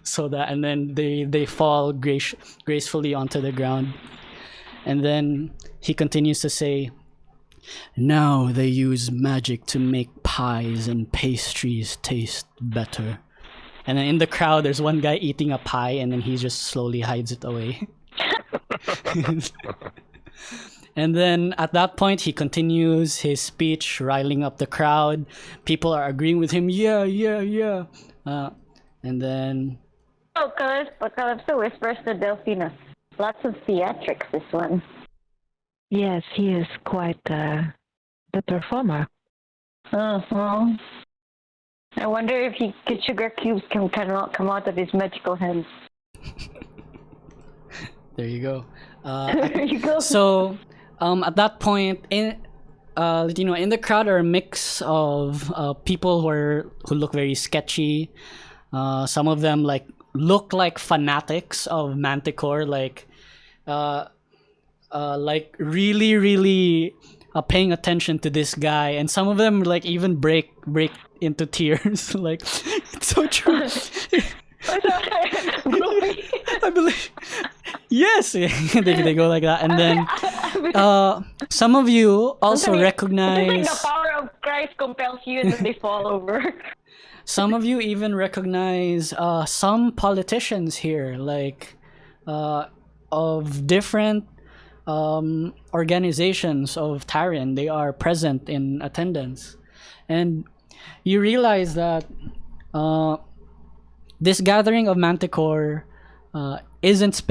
so that, and then they fall gracefully onto the ground. And then he continues to say, now they use magic to make pies and pastries taste better. And then in the crowd, there's one guy eating a pie, and then he just slowly hides it away. And then at that point, he continues his speech, riling up the crowd. People are agreeing with him. Yeah. And then... Oh, Kalypso whispers to Delphine. Lots of theatrics, this one. Yes, he is quite the performer. Uh-huh. I wonder if sugar cubes can come out of his magical hands. There you go. There you go. So, at that point, in the crowd are a mix of people who look very sketchy. Some of them look like fanatics of Manticore, like really, really paying attention to this guy, and some of them even break into tears. Like, it's so true. I believe. Yes, they go like that, and then some of you also recognize. The power of Christ compels you, and then they fall over. Some of you even recognize some politicians here, of different organizations of Tarin. They are present in attendance, and you realize that this gathering of Manticore isn't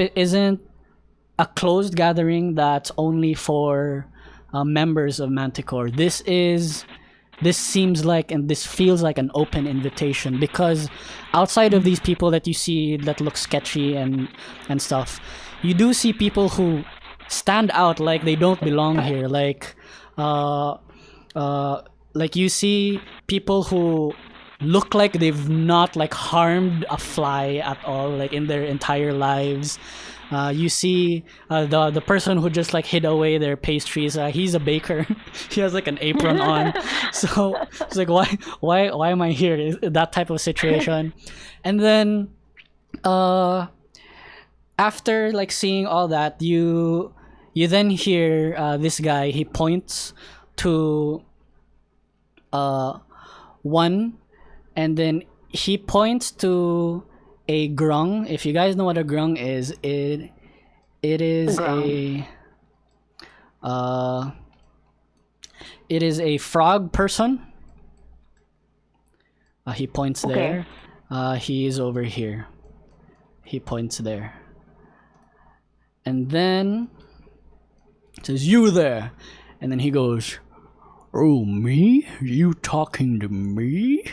a closed gathering that's only for members of Manticore. This is this seems like and this feels like an open invitation, because outside of these people that you see that look sketchy and stuff, you do see people who stand out like they don't belong here. Like you see people who look like they've not like harmed a fly at all, like in their entire lives. You see the person who just like hid away their pastries. He's a baker. He has like an apron on. So it's like, why am I here? That type of situation. And then after like seeing all that, you then hear this guy. He points to one, and then he points to a grung. If you guys know what a grung is, it is it is a frog person. He points there. He is over here. He points there. And then says, "You there." And then he goes, "Oh, me? You talking to me?"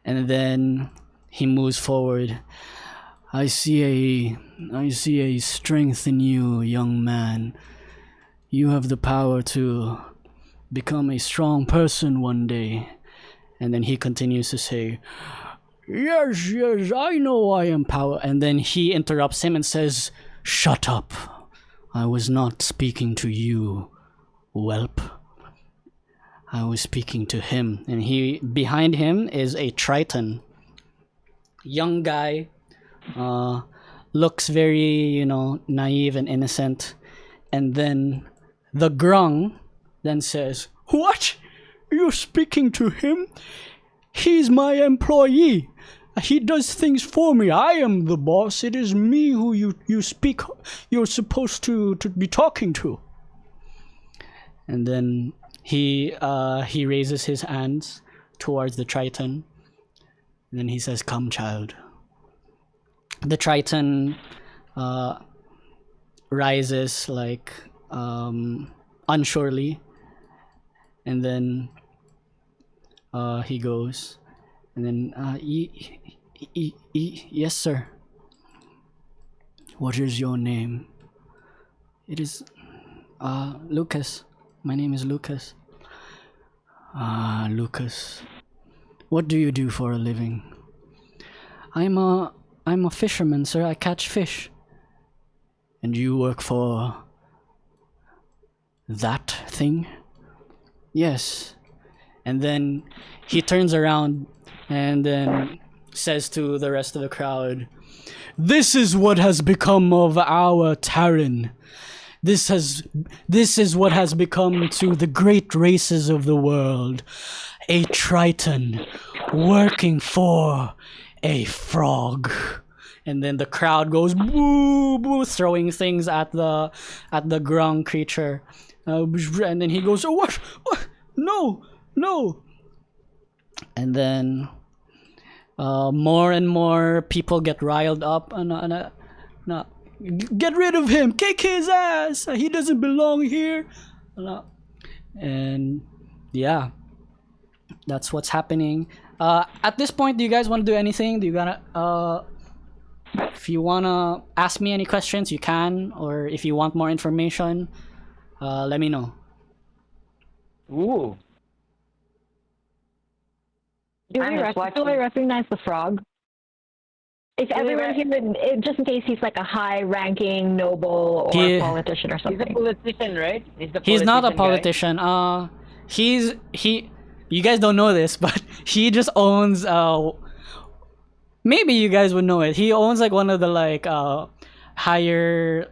And then he moves forward. I see a strength in you, young man. You have the power to become a strong person one day." And then he continues to say, yes, I know I am power. And then he interrupts him and says, "Shut up. I was not speaking to you, whelp. I was speaking to him." And behind him is a Triton. Young guy, looks very, naive and innocent. And then the grung then says, "What? You're speaking to him? He's my employee. He does things for me. I am the boss. It is me who you're supposed to be talking to." And then he raises his hands towards the Triton. And then he says, "Come, child." The Triton rises like unsurely. And then he goes. And then, yes, sir. What is your name? It is Lucas. My name is Lucas. Lucas. What do you do for a living? I'm a fisherman, sir. I catch fish. And you work for that thing? Yes. And then he turns around and then says to the rest of the crowd, "This is what has become of our Tarin. This is what has become to the great races of the world. A Triton working for a frog." And then the crowd goes boo boo, throwing things at the grung creature. And then he goes, "Oh, what? No." And then more and more people get riled up. "Get rid of him! Kick his ass! He doesn't belong here!" And yeah, that's what's happening. At this point, do you guys want to do anything? If you wanna ask me any questions, you can, or if you want more information, let me know. Ooh. Do I recognize the frog? Is everyone here, just in case he's like a high-ranking noble or politician or He's something? a politician, right? He's not a guy. politician. You guys don't know this, but he just owns. Maybe you guys would know it. He owns like one of the like higher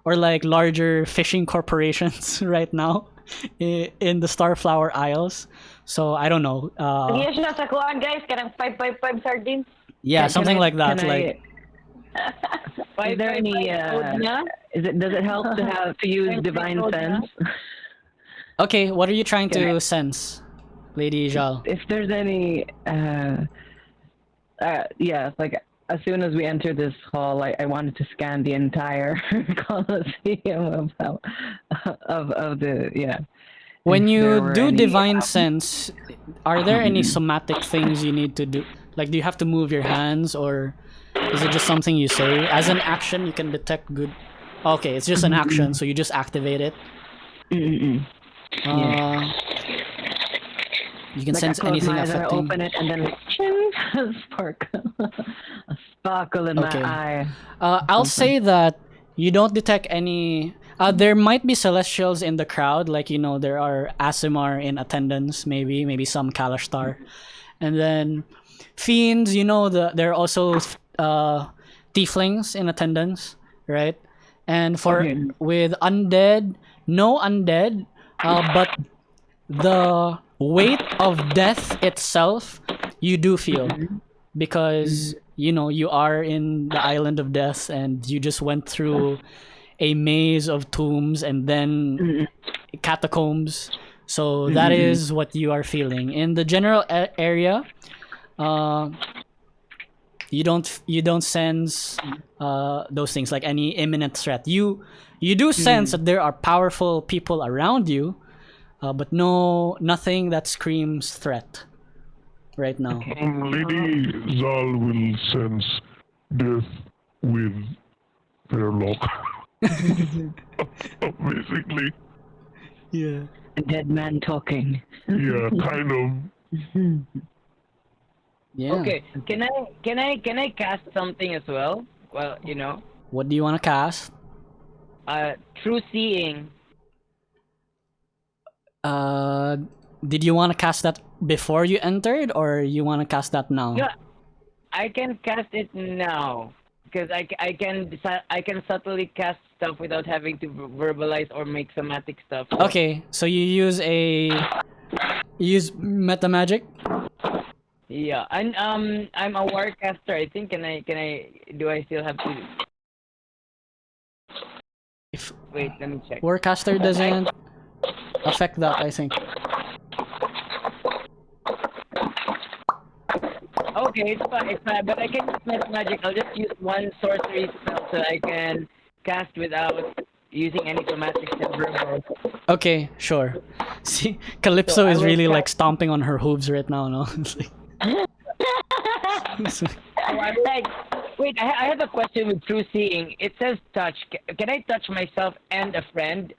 or like larger fishing corporations right now in the Starflower Isles. So I don't know. Yes, nasa kuan, guys. Kanang 555 sardines. Yeah, something like that. Is there any? Does it help to use divine sense? Okay, what are you trying to sense, Lady Jal? If there's any, like as soon as we enter this hall, I wanted to scan the entire Colosseum of the When If there you were do any, divine sense, are there any somatic things you need to do? Like, do you have to move your hands, or is it just something you say? As an action, you can detect good. Okay, it's just an action, so you just activate it. Uh, you can like sense I close anything my eyes and I affecting. open it, and then like, ching, a sparkle, a sparkle in Okay. my eye. I'll say that you don't detect any. There might be celestials in the crowd, like there are Asimar in attendance, maybe some Kalashtar, and then fiends. There are also tieflings in attendance, right? And with undead, no undead, but the weight of death itself, you do feel, because you are in the island of death, and you just went through a maze of tombs and then catacombs. So that is what you are feeling in the general area. You don't sense those things, like any imminent threat. You do sense that there are powerful people around you, but nothing that screams threat right now. Lady Zal will sense death with their lock. Basically, Yeah. A dead man talking. yeah, kind of. Yeah. Okay, can I cast something as well? Well, What do you want to cast? True seeing. Did you want to cast that before you entered, or you want to cast that now? Yeah, I can cast it now because I can subtly cast stuff without having to verbalize or make somatic stuff. Okay, so you use meta magic. Yeah, and I'm a warcaster. I think do I still have to? Wait, let me check. Warcaster doesn't affect that, I think. Okay, it's fine, but I can use meta magic. I'll just use one sorcery spell so I can cast without using any somatic verbal. Okay, sure. See, Kalypso So I is will really cast- like stomping on her hooves right now, no? It's like- Oh, I'm like, wait, I have a question with true seeing. It says touch. Can I touch myself and a friend?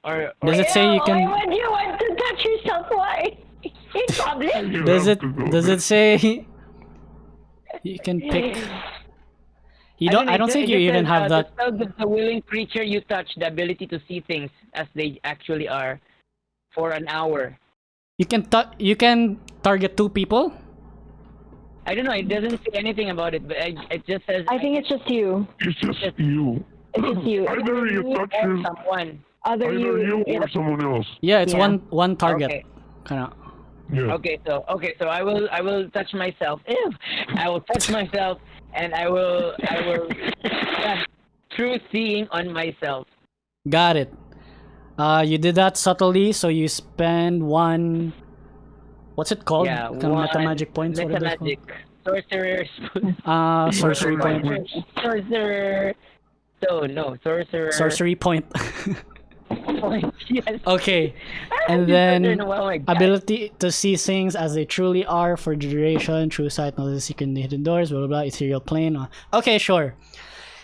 Or Does it say you Why can? would you want to touch yourself? Why? In public? You Does have it? to go Does there. it say you can pick? You don't. I don't think you even have that. The willing creature you touch, the ability to see things as they actually are, for an hour. You can You can target 2 people. I don't know. It doesn't say anything about it, but it just says. I think it's just you. It's just you. It's just you. Either you touch your, someone. Either either you or someone else. Yeah, it's Yeah. one target. Okay. Kind of. Yeah. Okay, so I will touch myself. Ew. I will touch myself, and I will true seeing on myself. Got it. You did that subtly, so you spend 1. What's it called? Yeah, Kind of meta magic points. What are Meta those magic. Sorcerer. called? Sorcery point. Sorcerer. So no, sorcerer. Sorcery point. Point. Yes. Okay, and then ability to see things as they truly are for duration, true sight, knowledge of secret and hidden doors, blah blah blah, ethereal plane. Okay, sure.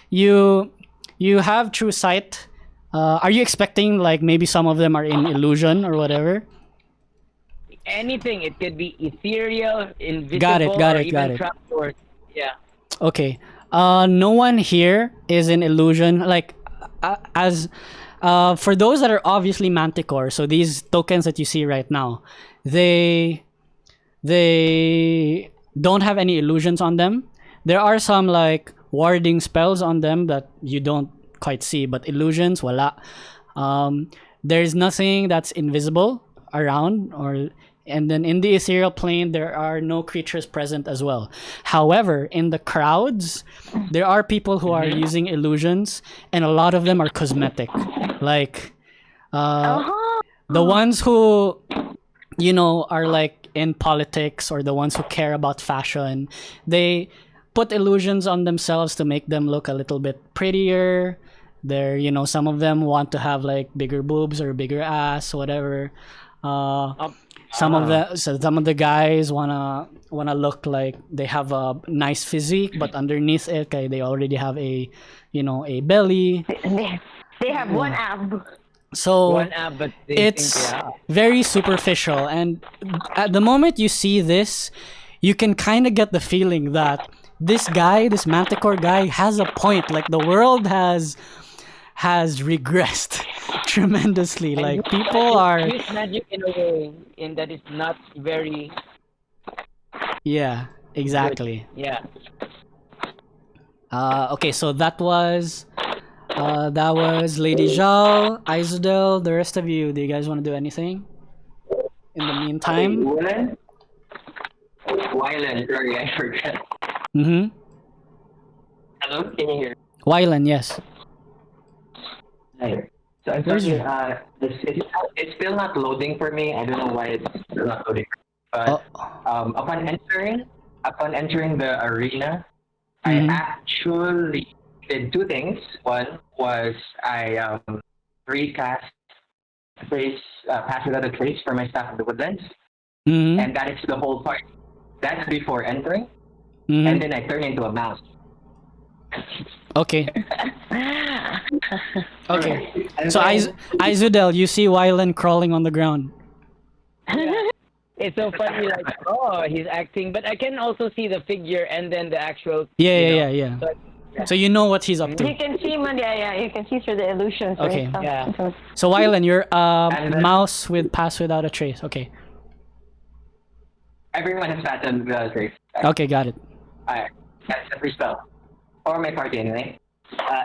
You have true sight. Are you expecting like maybe some of them are in illusion or whatever? Anything. It could be ethereal, invisible, Got it. or even it. trapdoors. Yeah. Okay. No one here is in illusion. Like, as for those that are obviously Manticore, so these tokens that you see right now, they don't have any illusions on them. There are some like warding spells on them that you don't quite see, but illusions, voila. There's nothing that's invisible around, and then in the ethereal plane there are no creatures present as well. However, in the crowds there are people who are using illusions, and a lot of them are cosmetic, like the ones who are like in politics, or the ones who care about fashion. They put illusions on themselves to make them look a little bit prettier, They're, you know, some of them want to have like bigger boobs or bigger ass, whatever. Some of the guys wanna look like they have a nice physique, but underneath it, okay, they already have a, you know, a belly. They have one ab. So One app, but they it's think, yeah. very superficial, and at the moment you see this, you can kind of get the feeling that this guy, this Manticore guy, has a point. Like the world has regressed tremendously. And Like use people magic- are, use magic in a way in that it's not very yeah, exactly. yeah. Okay, so that was Lady Zhao, Izudel, the rest of you. Do you guys want to do anything in the meantime? Wylan? Wylan, sorry, I forgot. Mm-hmm. Hello, can you hear? Wylan, yes. Hi. So I'm Where's sorry, your- it's still not loading for me. I don't know why it's still not loading. But upon entering the arena, Mhm. I actually did two things. One was I recast Pass Without a Trace for my staff of the Woodlands, Mm-hmm. and that is the whole part. That's before entering, Mm-hmm. and then I turn into a mouse. Okay. Okay. And So then- Izudel, you see Wylan crawling on the ground. It's so funny, like, oh, he's acting, but I can also see the figure and then the actual. Yeah. So, So you know what he's up You to. can see him, you can see through the illusions. Okay. And stuff. Yeah. So, So Wylan, you're And then- mouse with Pass Without a Trace. Okay. Everyone has Pass Without a Trace. Okay, got it. Alright, that's the free spell. Or my party anyway.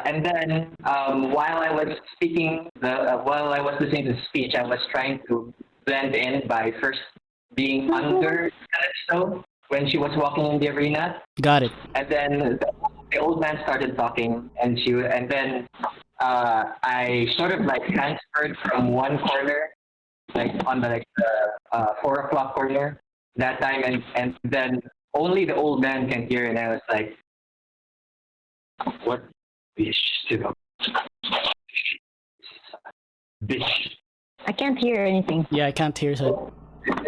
And then while I was speaking, while I was listening to the speech, I was trying to blend in by first being under Kalypso when she was walking in the arena, Got it. and then the old man started talking, and then I sort of like transferred from one corner, like on the 4 o'clock corner that time, and then only the old man can hear, and I was like, what wish to go? Bish. I can't hear anything. Yeah, I can't hear so.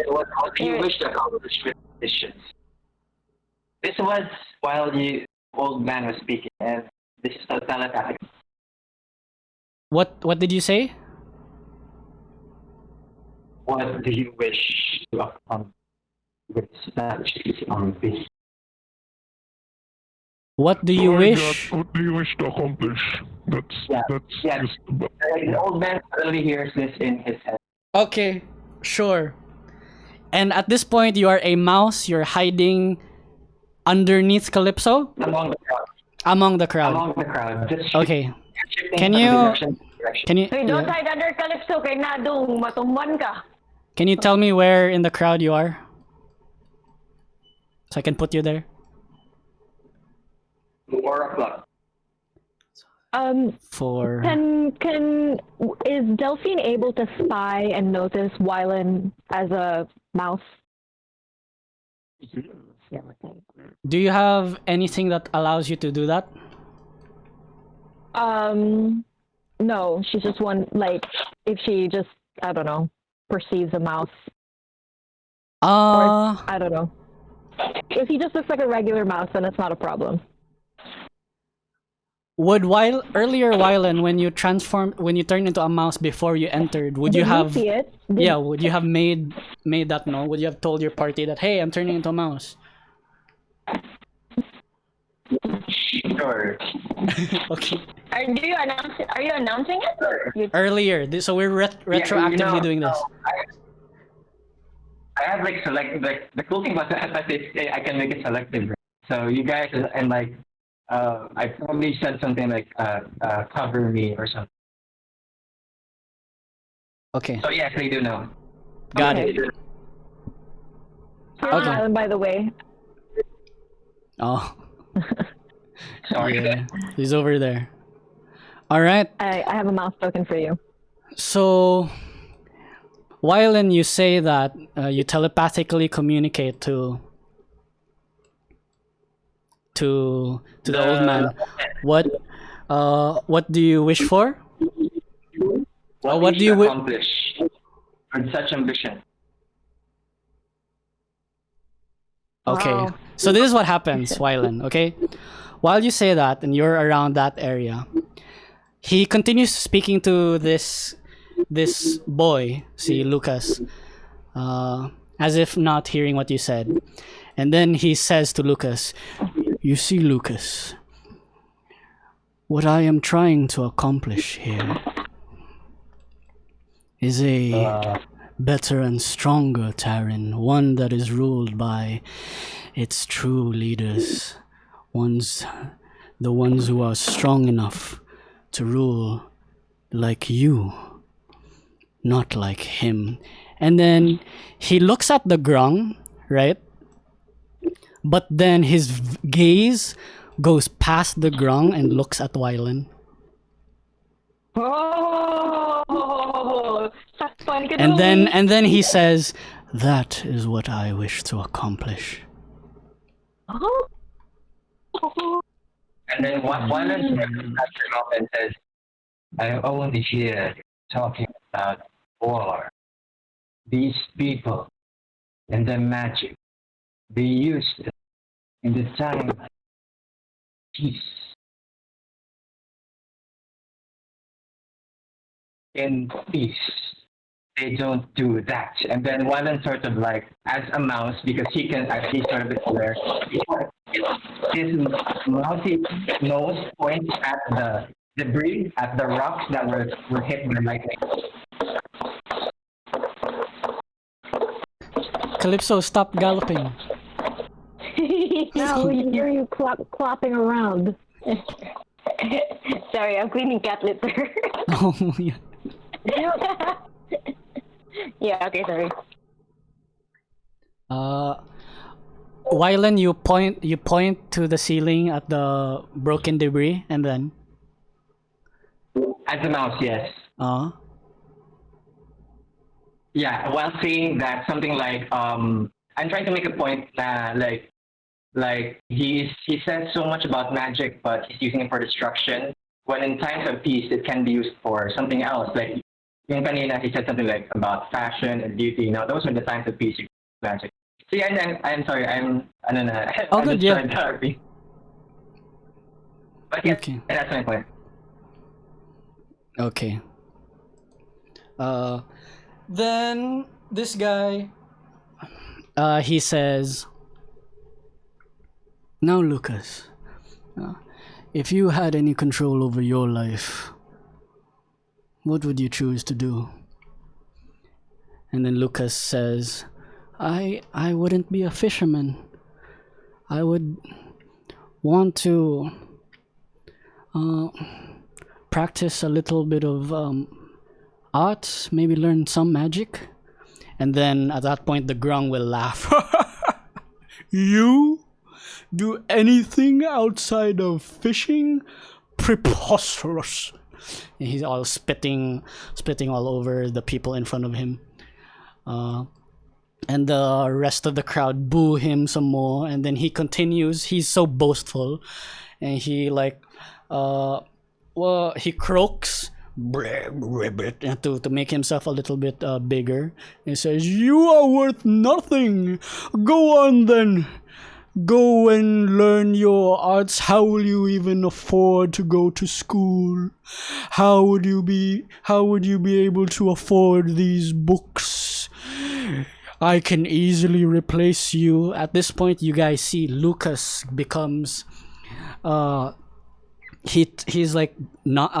What you wish to accomplish with missions? This was while the old man was speaking, and this is the telepathic. What did you say? What do you wish to accomplish with such ambition? What do you Sorry, wish? What do you wish to accomplish? That's Yeah. just about. Like, the old man suddenly hears this in his head. Okay, sure. And at this point, you are a mouse. You're hiding underneath Kalypso Among the crowd. among the crowd. Among the crowd. Just Okay. shifting Can from you- direction to direction. Can you Hey, don't yeah. hide under Kalypso kay nadong matumban ka. Can you tell me where in the crowd you are, so I can put you there? 4 o'clock. For Is Delphine able to spy and notice Wylan as a mouse? do you have anything that allows you to do that? No, she's just one, like, if she just, I don't know, perceives a mouse. I don't know. If he just looks like a regular mouse, then it's not a problem. Would earlier Wylan, when you turned into a mouse before you entered, would you Did have see it? yeah, would you have made that known? Would you have told your party that, hey, I'm turning into a mouse? Sure. Okay. Are you announcing it? Sure. Earlier, so we're retroactively Yeah, you know, doing this. I have like the cool thing about that is I can make it selective. So you guys and like I probably said something like cover me or something. Okay, So yes, they do know. got Okay. it. Here's Okay. Wylan, by the way. Oh, Sorry. yeah, he's over there. All right. I have a mouse token for you. So, Wylan, you say that you telepathically communicate to the old man. What do you wish for? What do you accomplish with such ambition? Okay, Wow. so this is what happens, Wylan, okay? While you say that and you're around that area, he continues speaking to this boy, see Lucas, as if not hearing what you said. And then he says to Lucas, "You see, Lucas, what I am trying to accomplish here is a better and stronger Tarin, one that is ruled by its true leaders, the ones who are strong enough to rule like you, not like him." And then he looks at the grung, right? But then his gaze goes past the grung and looks at Wylan. Oh, And then he says, "That is what I wish to accomplish." And then Wylan cuts him off and says, "I only hear talking about war. These people and their magic, they used it in the time of peace. In peace, they don't do that." And then Wylan sort of like, as a mouse, because he can actually sort of aware, his mousy nose points at the debris, at the rocks that were hit by lightning. Kalypso, stop galloping. Now we hear you clapping around. Sorry, I'm cleaning cat litter. Oh, yeah. Yeah, okay, sorry. Wylan, you point to the ceiling at the broken debris, and then As a mouse, yes. Yeah, while saying that, something like, I'm trying to make a point that, like he says so much about magic, but he's using it for destruction. When in times of peace, it can be used for something else. Like, yung kanina, he said something like about fashion and beauty. Now, those are the times of peace you use magic. See, I'm sorry, I don't know. Oh, good, yeah. But yeah, Okay. that's my point. Okay. Then this guy, he says, "Now, Lucas, if you had any control over your life, what would you choose to do?" And then Lucas says, I wouldn't be a fisherman. I would want to practice a little bit of art, maybe learn some magic." And then at that point the grung will laugh. "You do anything outside of fishing? Preposterous." And he's all spitting all over the people in front of him. And the rest of the crowd boo him some more, and then he continues. He's so boastful, and he like he croaks to make himself a little bit bigger. He says, "You are worth nothing. Go on then. Go and learn your arts. How will you even afford to go to school? How would you be able to afford these books? I can easily replace you." At this point, you guys see Lucas becomes he's like not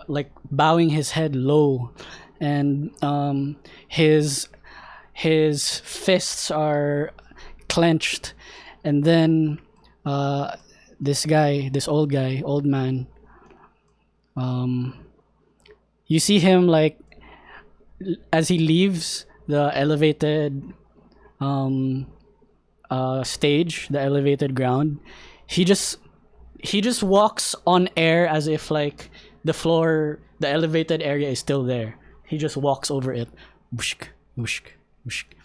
like bowing his head low, and his fists are clenched. And then this old man, you see him like as he leaves the elevated stage, the elevated ground, he just walks on air as if like the floor, the elevated area is still there. He just walks over it, whooshk, whooshk, whooshk.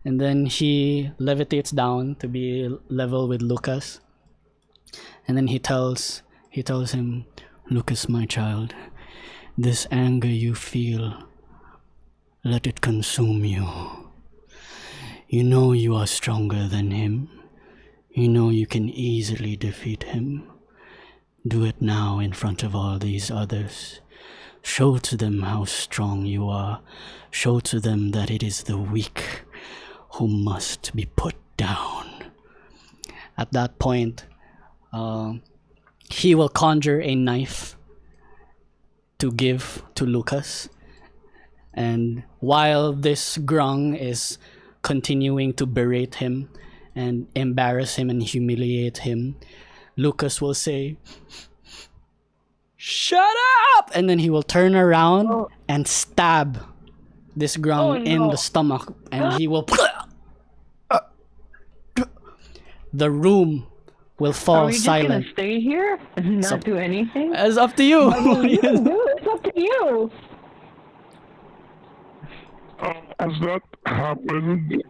And then he levitates down to be level with Lucas. And then he tells him, Lucas, my child, this anger you feel, let it consume you. You know you are stronger than him. You know you can easily defeat him. Do it now in front of all these others. Show to them how strong you are. Show to them that it is the weak who must be put down. At that point, he will conjure a knife to give to Lucas. And while this grung is continuing to berate him and embarrass him and humiliate him, Lucas will say, "Shut up!" And then he will turn around and stab this grung in the stomach, and he will the room will fall Are we just silent. gonna stay here and not do anything? It's up to you. You can do it. It's up to you. As that happened,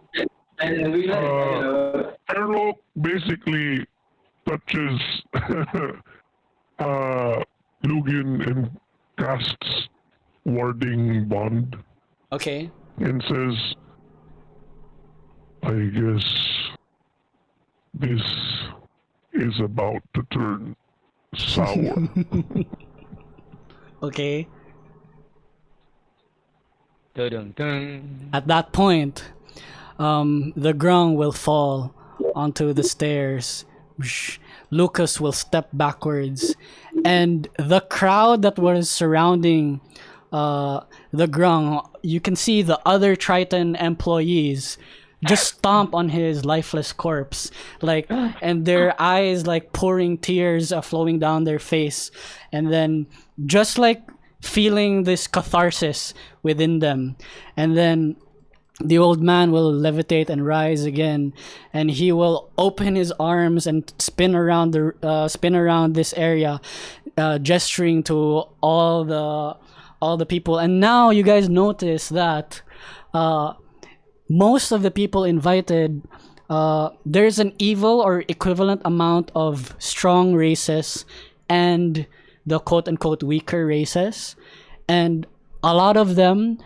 And we Airlock basically touches Lugin and casts warding bond Okay. and says, I guess this is about to turn sour. Okay. Dun-dun-dun. At that point, the grung will fall onto the stairs. Lucas will step backwards, and the crowd that was surrounding the grung, you can see the other Triton employees just stomp on his lifeless corpse, like, and their eyes like pouring tears flowing down their face, and then just like feeling this catharsis within them. And then the old man will levitate and rise again, and he will open his arms and spin around this area, gesturing to all the people. And now you guys notice that most of the people invited, there's an evil or equivalent amount of strong races and the quote-unquote weaker races, and a lot of them,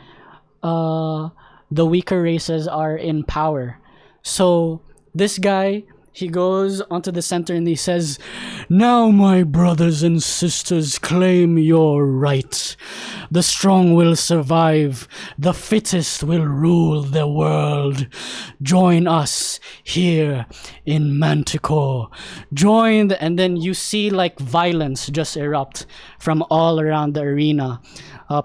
the weaker races are in power. So this guy, he goes onto the center and he says, "Now, my brothers and sisters, claim your right. The strong will survive. The fittest will rule the world. Join us here in Manticore. Join." And then you see like violence just erupt from all around the arena.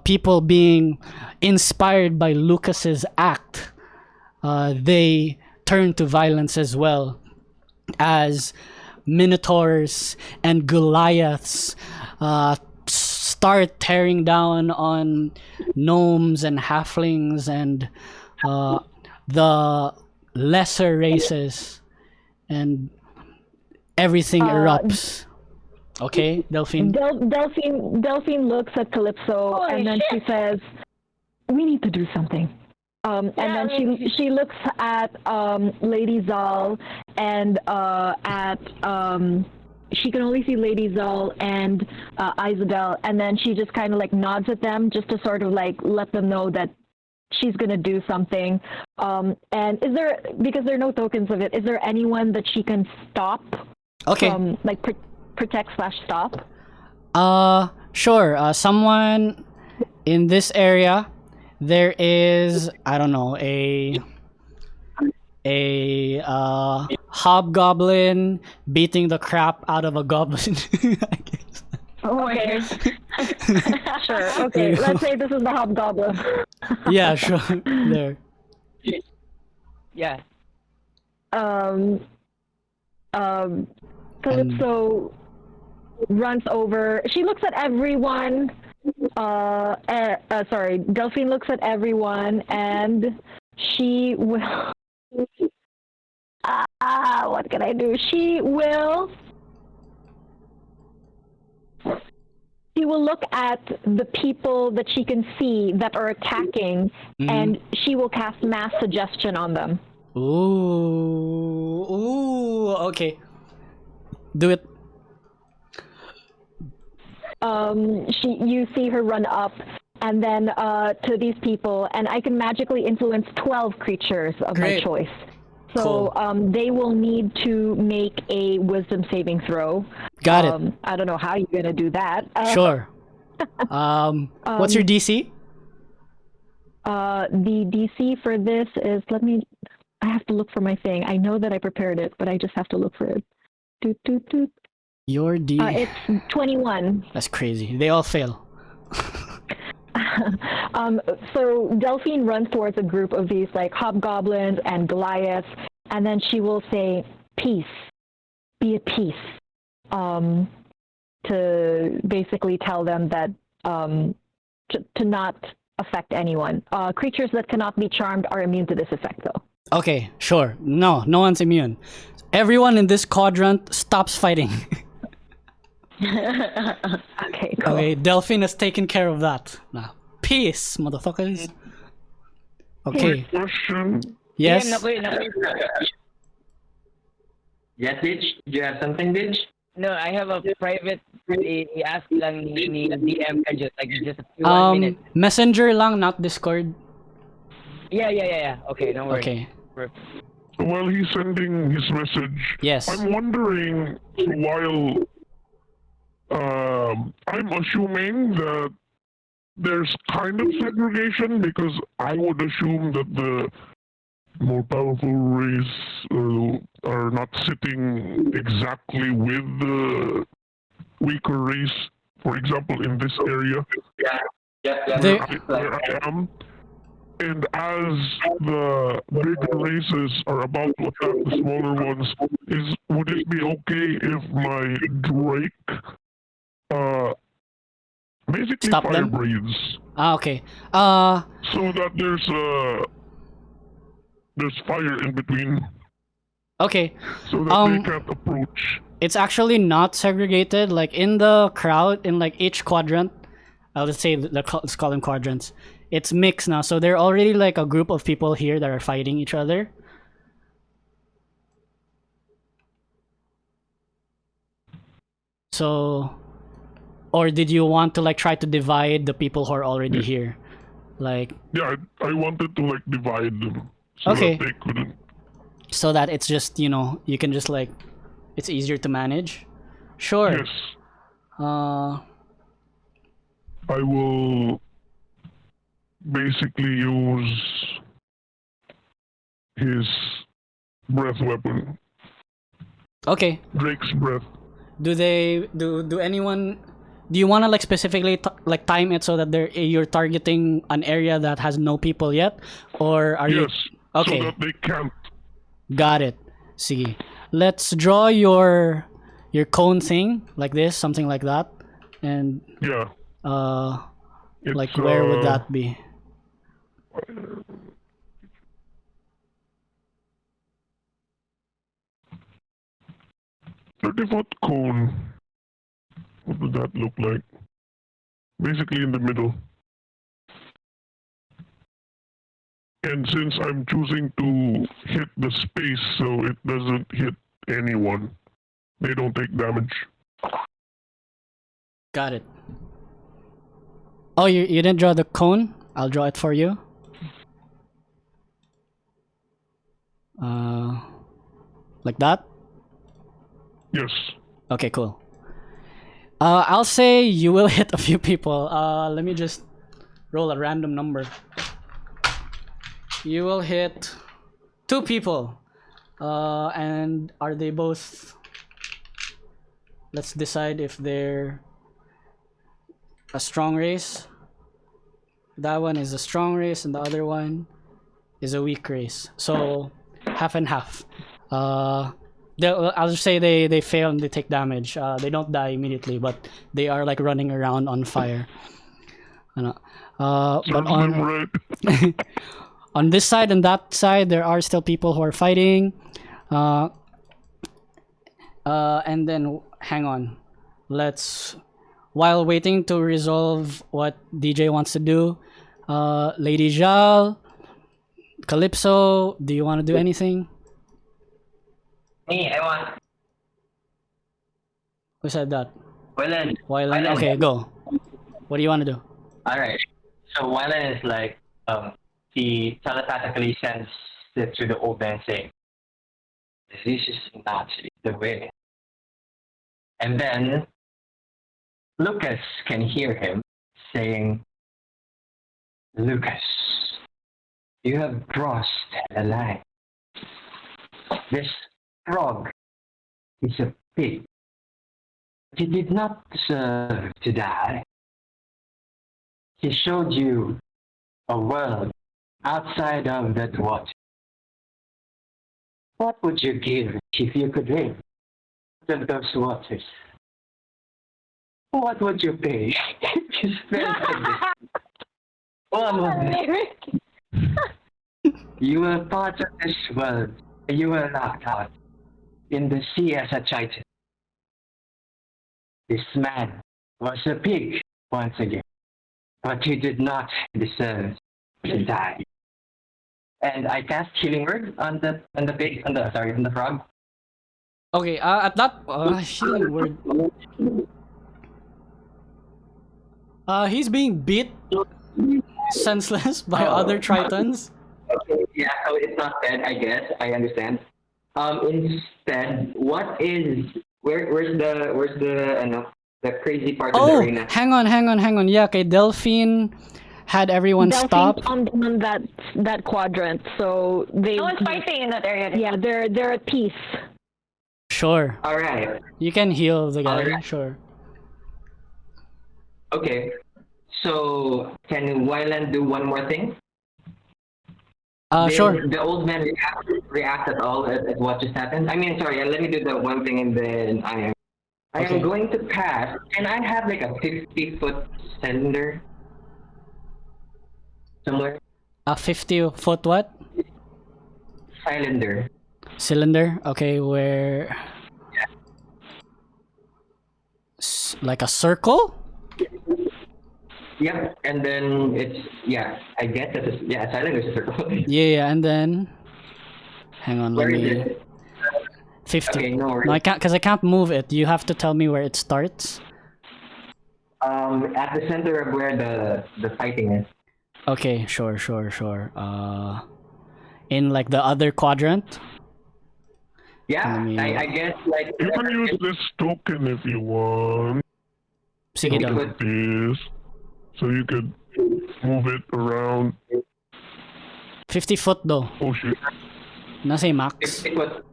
People being inspired by Lucas's act, they turn to violence as well, as minotaurs and Goliaths start tearing down on gnomes and halflings and the lesser races, and everything erupts. Okay, Delphine? Delphine looks at Kalypso and then she says, "We need to do something." And then she looks at Lady Zal and she can only see Lady Zal and Isabel, and then she just kind of like nods at them just to sort of like let them know that she's gonna do something. And is there, because there are no tokens of it, is there anyone that she can stop? Okay. Like protect / stop? Sure. Someone in this area. There is, I don't know, a hobgoblin beating the crap out of a goblin. I guess. Okay. Sure. Okay. Let's say this is the hobgoblin. Yeah, sure. There. Yeah. Kalypso runs over. She looks at everyone. Sorry, Delphine looks at everyone, and she will. What can I do? She will look at the people that she can see that are attacking, and she will cast mass suggestion on them. Ooh, okay. Do it. You see her run up, and then to these people, and I can magically influence 12 creatures of my Great. choice. So Cool. they will need to make a wisdom saving throw. Got it. I don't know how you're gonna do that. Sure. What's your DC? The DC for this is, I have to look for my thing. I know that I prepared it, but I just have to look for it. Doot, doot, doot. Your D. It's 21. That's crazy. They all fail. So Delphine runs towards a group of these like hobgoblins and Goliaths, and then she will say, "Peace, be at peace," to basically tell them that to not affect anyone. Creatures that cannot be charmed are immune to this effect, though. Okay, sure. No one's immune. Everyone in this quadrant stops fighting. Okay, cool. Okay, Delphine has taken care of that. Now, peace, motherfuckers. Okay. Question. Yes. Yes, Bitch? Do you have something, Bitch? No, I have a private i-ask lang ni DM ka just a few 1 minute. Messenger lang, not Discord. Yeah. Okay, don't worry. Okay. While he's sending his message, Yes. I'm wondering, while I'm assuming that there's kind of segregation, because I would assume that the more powerful race are not sitting exactly with the weaker race. For example, in this area They- where I am. And as the bigger races are about to attack the smaller ones, would it be okay if my Drake basically Stop fire them? breathes, Okay. so that there's fire in between, Okay. so that they can't approach. It's actually not segregated. Like in the crowd, in like each quadrant, I'll just say let's call them quadrants. It's mixed now, so they're already like a group of people here that are fighting each other. So, or did you want to like try to divide the people who are already here? Like, Yeah, I wanted to like divide them so Okay. that they couldn't. so that it's just, you can just like, it's easier to manage. Sure. Yes, Uh, I will basically use his breath weapon, okay. Drake's breath. Do anyone, do you want to like specifically like time it so that you're targeting an area that has no people yet, or are you Yes, okay? so that they can't. Got it. See, let's draw your cone thing like this, something like that, and Yeah, it's, like where would that be? 30-foot cone. What would that look like? Basically in the middle. And since I'm choosing to hit the space so it doesn't hit anyone, they don't take damage. Got it. Oh, you didn't draw the cone? I'll draw it for you. Like that? Yes. Okay, cool. I'll say you will hit a few people. Let me just roll a random number. You will hit 2 people. And are they both... Let's decide if they're a strong race. That one is a strong race and the other one is a weak race. So half and half. I'll just say they fail and they take damage. They don't die immediately, but they are like running around on fire. But Serves them right. on this side and that side, there are still people who are fighting. And then hang on. While waiting to resolve what DJ wants to do, Lady Jal, Kalypso, do you want to do anything? Me, I want. Who said that? Wylan. Wylan. Okay, go. What do you want to do? All right. So Wylan is like, he telepathically sends it to the old man saying, "This is not the way." And then Lucas can hear him saying, "Lucas, you have crossed a line. This frog is a pig. He did not deserve to die. He showed you a world outside of that water. What would you give if you could live in those waters? What would you pay if you spent this? One moment. You were part of this world. You were knocked out in the sea as a Titan. This man was a pig once again, but he did not deserve to die." And I cast Healing Word on the pig, on the frog. Okay, at that healing word. He's being beat senseless by other Tritons. Okay, yeah, so it's not dead, I guess. I understand. Instead, where's the crazy part of the Oh, arena? hang on. Yeah, okay, Delphine had everyone stop. Delphine's on that quadrant, so they. No one's fighting in that area. Yeah, they're at peace. Sure. All right. You can heal the guy. Alright. Sure. Okay. So can Wyland do one more thing? Sure. The old man react at all at what just happened? I mean, sorry, let me do the one thing and then I Okay. am going to pass, and I have like a 50-foot cylinder somewhere. A 50-foot what? Cylinder. Cylinder. Okay, where? Like a circle? Yep, and then it's, I guess that's a cylinder is a circle. Yeah, and then. Hang on, let Where is me. it? 50. Okay, no worries. No, I can't, because I can't move it. You have to tell me where it starts. At the center of where the fighting is. Okay, sure. In like the other quadrant. Yeah, Let me- I guess like You can use this token if you want. Sige daw. Like this. So you could move it around. 50 foot though. Oh shit. Nasa yung max. 50 foot.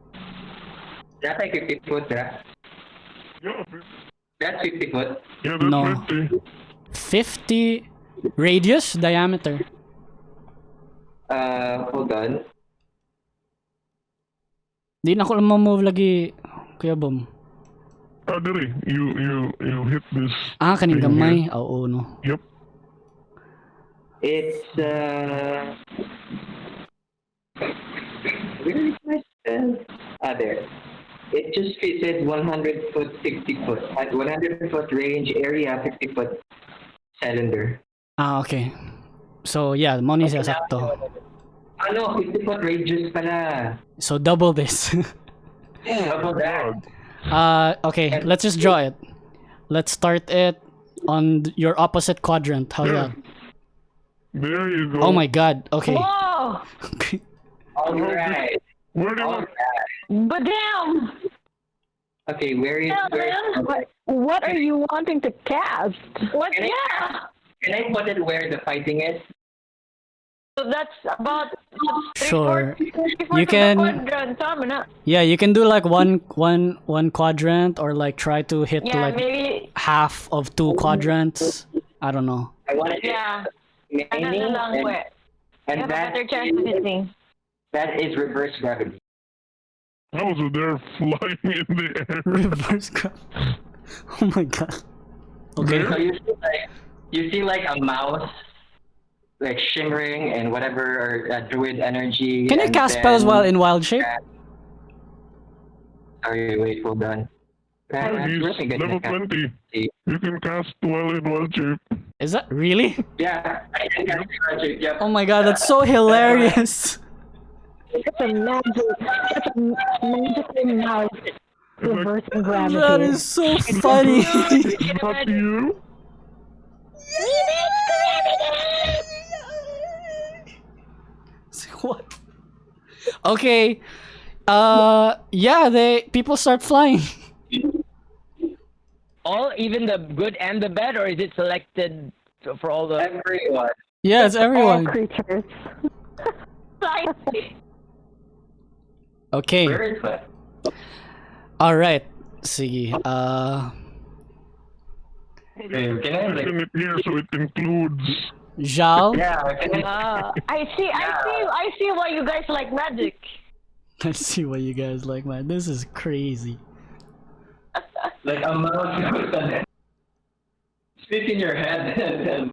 That's like 50 foot, yeah. Yeah, That's 50 foot. yeah, that's No. 50. 50 radius diameter. Hold on. Di na ko move lagi, Kuya Bom. Diri, you hit this. Kaning thing gamay. here. Oo, no. Yep. It's where is my spell? There. It just says 100 foot, 60 foot. At 100 foot range area, 50 foot cylinder. Okay. So yeah, money is sakto. Ano, 50 foot radius pala. So double this. Double that. Okay, let's just draw it. Let's start it on your opposite quadrant. How's that? There you go. Oh my god. Okay. Whoa! Okay. All right. Where do you All want? right. But damn! Okay, where is What are you wanting to cast? What? Can I- Yeah! Can I put it where the fighting is? So that's about Sure. three-fourths You can- of the quadrant. Tama na. Yeah, you can do like one quadrant or like try to hit Yeah, like maybe. half of two quadrants. I don't know. I want it Yeah. mainly, Ano na lang, we. and You have a that better chance of hitting. is reverse gravity. How was it there flying in the air? Reverse grab. Oh my god. Okay. So you see like a mouse, like shimmering and whatever druid energy. Can you and cast then- spells while in wild shape? Sorry, wait, hold on. I'm He's really good level at casting. 20. You can cast while in wild shape. Is that really? Yeah, I can cast magic. Yep. Oh my god, that's so hilarious. It's a magical mouse. reversing gravity. That is so funny. Fuck you. What? Okay. Yeah, people start flying. All, even the good and the bad, or is it selected for all the? Everyone. Yeah, it's All everyone. creatures. Okay. Where is it? All right. Sige. Can I like? Mention it here so it includes. Zhao. Yeah, can I? I see why you guys like magic. Let's see what you guys like, man. This is crazy. Like a mouse and stick in your head and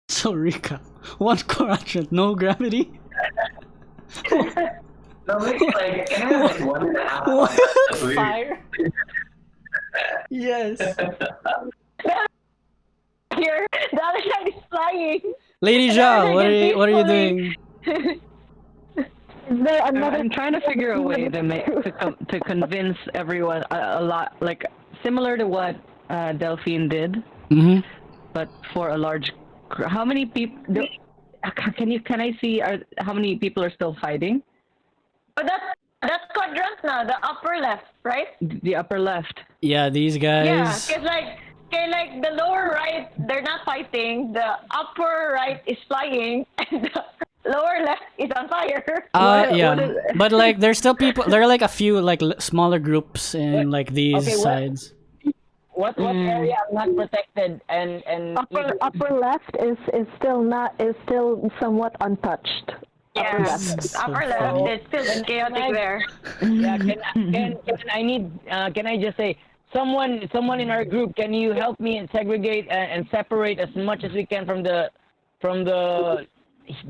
So Rika, one quadrant, no gravity. no, maybe like can I have like 1.5? What? That's weird. Fire. Yes. Here, the other side is flying. Lady Zhao, what are you doing? Is there another? I'm trying to figure a way to convince everyone a lot, like similar to what Delphine did, Mm-hmm. but for a large. How many people? Can I see? How many people are still fighting? But that's quadrant now, the upper left, right? The upper left. Yeah, these Yeah, guys. because like the lower right, they're not fighting. The upper right is flying, and the lower left is on fire. Yeah, but like there's still people. There are like a few like smaller groups in like these Okay, what- sides. What area are not protected and Upper left is still somewhat untouched. Yeah, Yes. upper So left, funny. it's still chaotic there. Yeah, can I just say, someone in our group, can you help me and segregate and separate as much as we can from the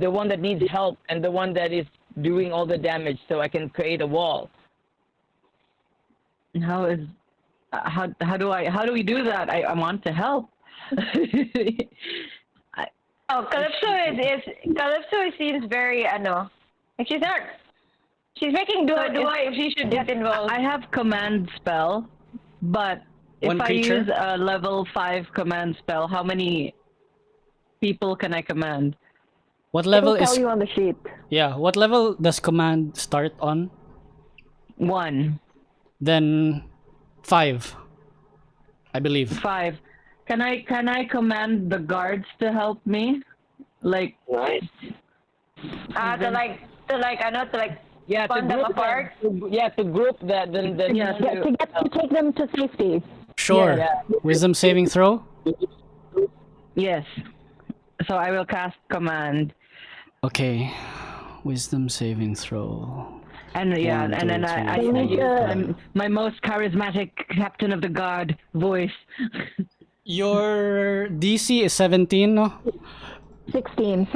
one that needs help and the one that is doing all the damage, so I can create a wall? How do we do that? I want to help. Oh, Kalypso seems very like she's making do if she should get involved. I have command spell, but One if creature? I use a level 5 command spell, how many people can I command? What level It'll is? tell you on the sheet. Yeah, what level does command start on? 1, Then 5, I believe. 5. Can I command the guards to help me? Like Nice. to Yeah, to spun them group apart. to group that the Yeah, To take them to safety. Sure. Yeah. Wisdom saving throw. yes. So I will cast command, Okay. Wisdom saving throw. and yeah, One, and two, then three, I four, use my most charismatic captain of the guard voice. Your DC is 17, no? 16.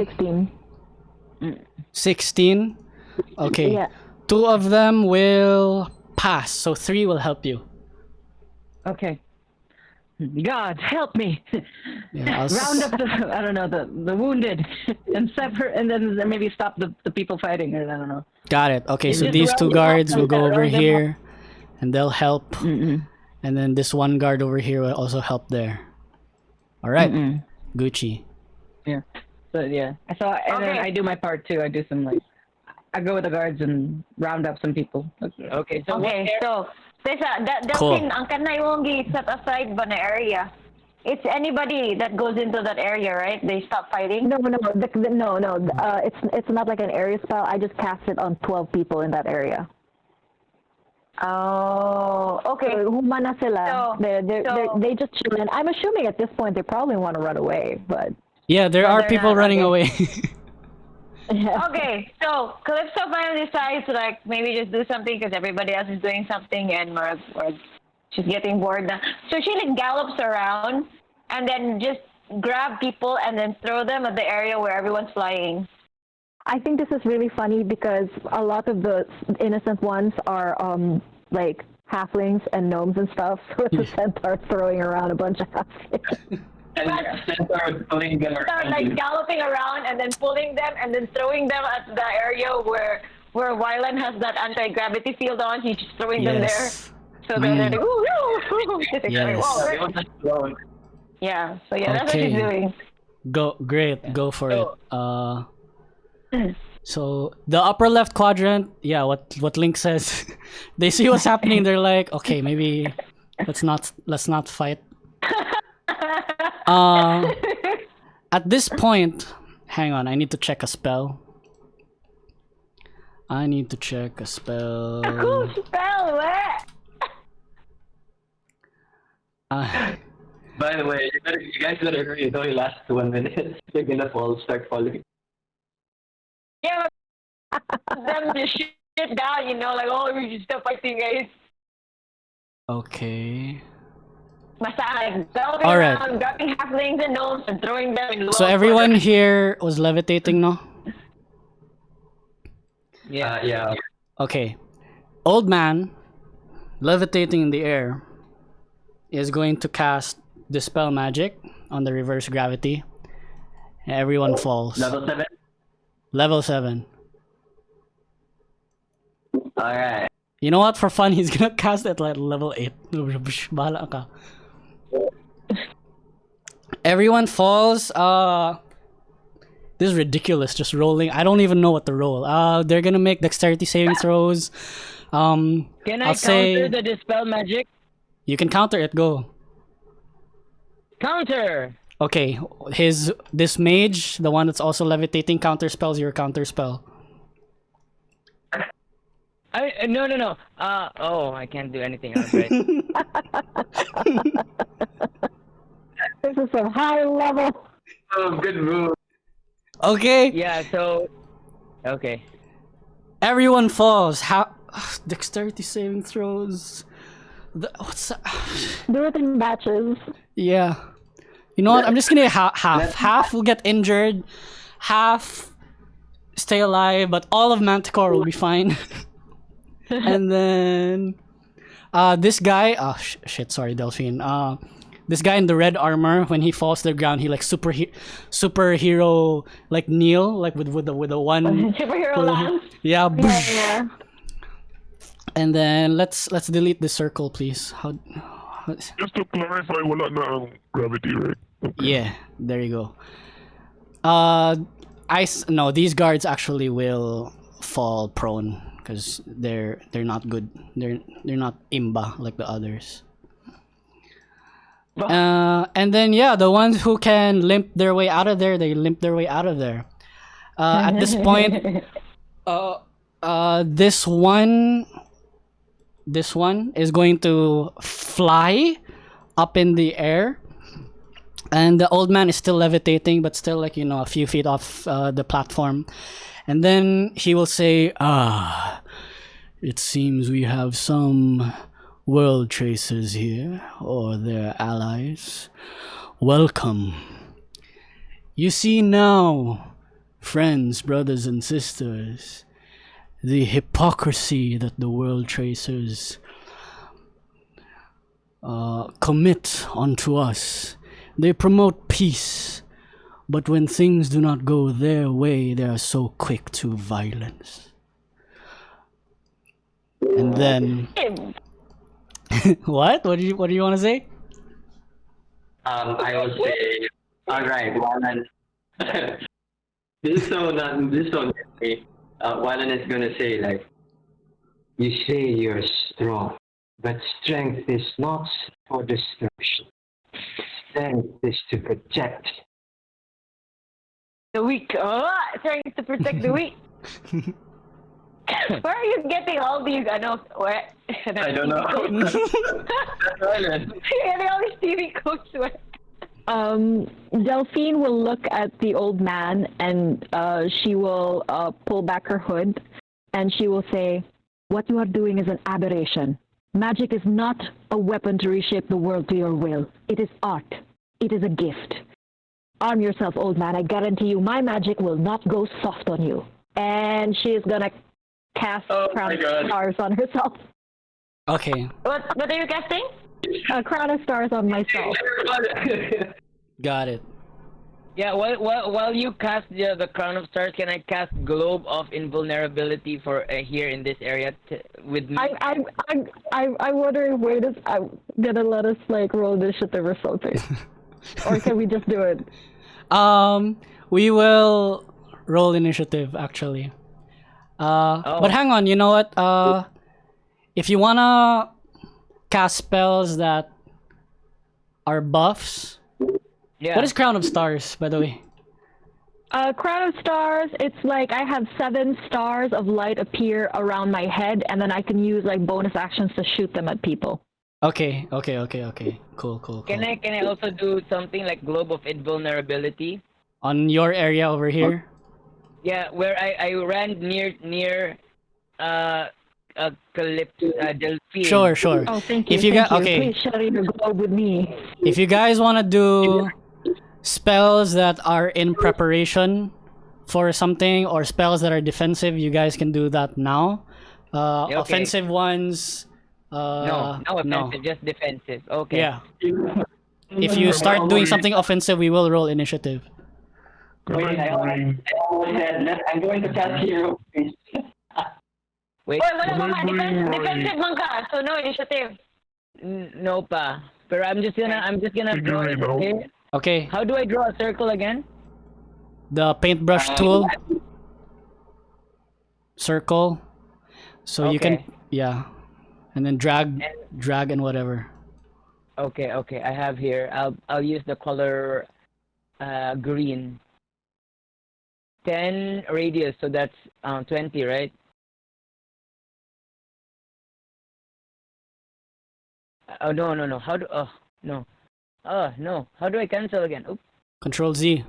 16. Okay. Yeah. 2 of them will pass, so 3 will help you. Okay. God, help me! Yeah, I'll Round up the wounded, and separate, and then maybe stop the people fighting, or I don't know. Got it. Okay, so Just these round 2 them up, guards will go round over them up. here, and they'll help. Mm-mm. And then this one guard over here will also help there. All right, Mm-mm. Gucci. Yeah. So yeah. So and then Okay. I do my part too. I do some I go with the guards and round up some people. Okay, so what Okay, area- so Cool. Delphine, ang kanay mong set aside ba na area? It's anybody that goes into that area, right? They stop fighting. No. It's not like an area spell. I just cast it on 12 people in that area. Oh, okay. So, humana sila. So- They just chill. And I'm assuming at this point they probably want to run away, but Yeah, there But are they're people not, running okay. away. Okay, so Kalypso finally decides to maybe just do something because everybody else is doing something and or she's getting bored now. So she gallops around and then just grab people and then throw them at the area where everyone's flying. I think this is really funny because a lot of the innocent ones are like halflings and gnomes and stuff. So it's a centaur throwing around a bunch of halflings. And Centaur pulling them Start around you. galloping around and then pulling them and then throwing them at the area where where Wylan has that anti-gravity field on. He's just throwing them there. Yes. So they're like, ooh, ooh. Yes. Whoa, yeah. So yeah, that's what Okay. he's doing. Great, go for it. So the upper left quadrant, yeah, what Link says, they see what's happening. They're like, okay, maybe let's not fight. At this point, hang on, I need to check a spell. Cool spell, what? By the way, you guys better hurry. It only lasts 1 minute. They're gonna start falling. Yeah, them just shit down, you know, like, oh, we're just still fighting, guys. Okay. Basta like going All right. around, grabbing halflings and gnomes and throwing them in the So lower everyone quadrant. here was levitating, no? Yeah. Okay. Old man, levitating in the air, is going to cast Dispel Magic on the reverse gravity. And everyone falls. Level 7. Level 7. Alright. You know what? For fun, he's gonna cast it like level 8. Bahala ka. Everyone falls. This is ridiculous. Just rolling. I don't even know what to roll. They're gonna make dexterity saving throws. Can I I'll say counter the dispel magic? you can counter it. Go. Counter. Okay. This mage, the one that's also levitating, counter spells your counter spell. No. I can't do anything else, right? This is a high level. Oh, good move. Okay. Yeah. So. Okay. Everyone falls. Dexterity saving throws. What's that? Do it in batches. Yeah. You know what? I'm just gonna half. Half will get injured. Half stay alive, but all of Manticore will be fine. And then this guy, shit, sorry, Delphine. This guy in the red armor, when he falls to the ground, he like superhero like kneel, like with the one Superhero lance. yeah, Yeah. and then let's delete the circle, please. Just to clarify, wala na ang gravity, right? Okay. Yeah, there you go. No, these guards actually will fall prone because they're not good. They're not imba like the others. And then yeah, the ones who can limp their way out of there, they limp their way out of there. At this point, this one is going to fly up in the air. And the old man is still levitating, but still like, you know, a few feet off the platform. And then he will say, it seems we have some world tracers here, or their allies. Welcome. You see now, friends, brothers and sisters, the hypocrisy that the world tracers commit onto us. They promote peace, but when things do not go their way, they are so quick to violence. And then, what? What do you want to say? I will say, alright, Wylan. This is so nasty. Wylan is gonna say like, you say you're strong, but strength is not for destruction. Strength is to protect. The weak. Trying to protect the weak. Where are you getting all these? I don't know. That's Wylan. You're getting all these TV quotes. Where? Delphine will look at the old man and she will pull back her hood and she will say, what you are doing is an aberration. Magic is not a weapon to reshape the world to your will. It is art. It is a gift. Arm yourself, old man. I guarantee you my magic will not go soft on you. And she is gonna cast Crown of Stars on herself. Okay, What are you casting? A Crown of Stars on myself. got it. Yeah, while you cast the Crown of Stars, can I cast Globe of Invulnerability for here in this area with me? I wonder if Wayne is gonna let us like roll initiative or something, or can we just do it? We will roll initiative actually. But hang on, you know what? If you wanna cast spells that are buffs, Yeah. what is Crown of Stars, by the way? Crown of Stars, it's like I have 7 stars of light appear around my head, and then I can use like bonus actions to shoot them at people. Okay. Cool. Can I also do something like Globe of Invulnerability? On your area over here? Yeah, where I ran near Kalypso, Delphine. Sure. Oh, thank you. If you thank got you. okay, Please share your globe with me. if you guys want to do spells that are in preparation for something or spells that are defensive, you guys can do that now. Okay. Offensive ones, No offensive, just defensive. Okay. yeah. If you start doing something offensive, we will roll initiative. Wait, I almost said, I'm going to cast Hero Priest. Wait. Wala mga defensive man ka, so no initiative. No pa. Pero I'm just gonna draw it. Figure it out. Okay. Okay, How do I draw a circle again? the paintbrush tool, circle. So you can, Okay. yeah, and then drag and whatever. Okay. I have here. I'll use the color green. 10 radius, so that's 20, right? Oh no. How do? Oh no. No. How do I cancel again? Oops. Control Z.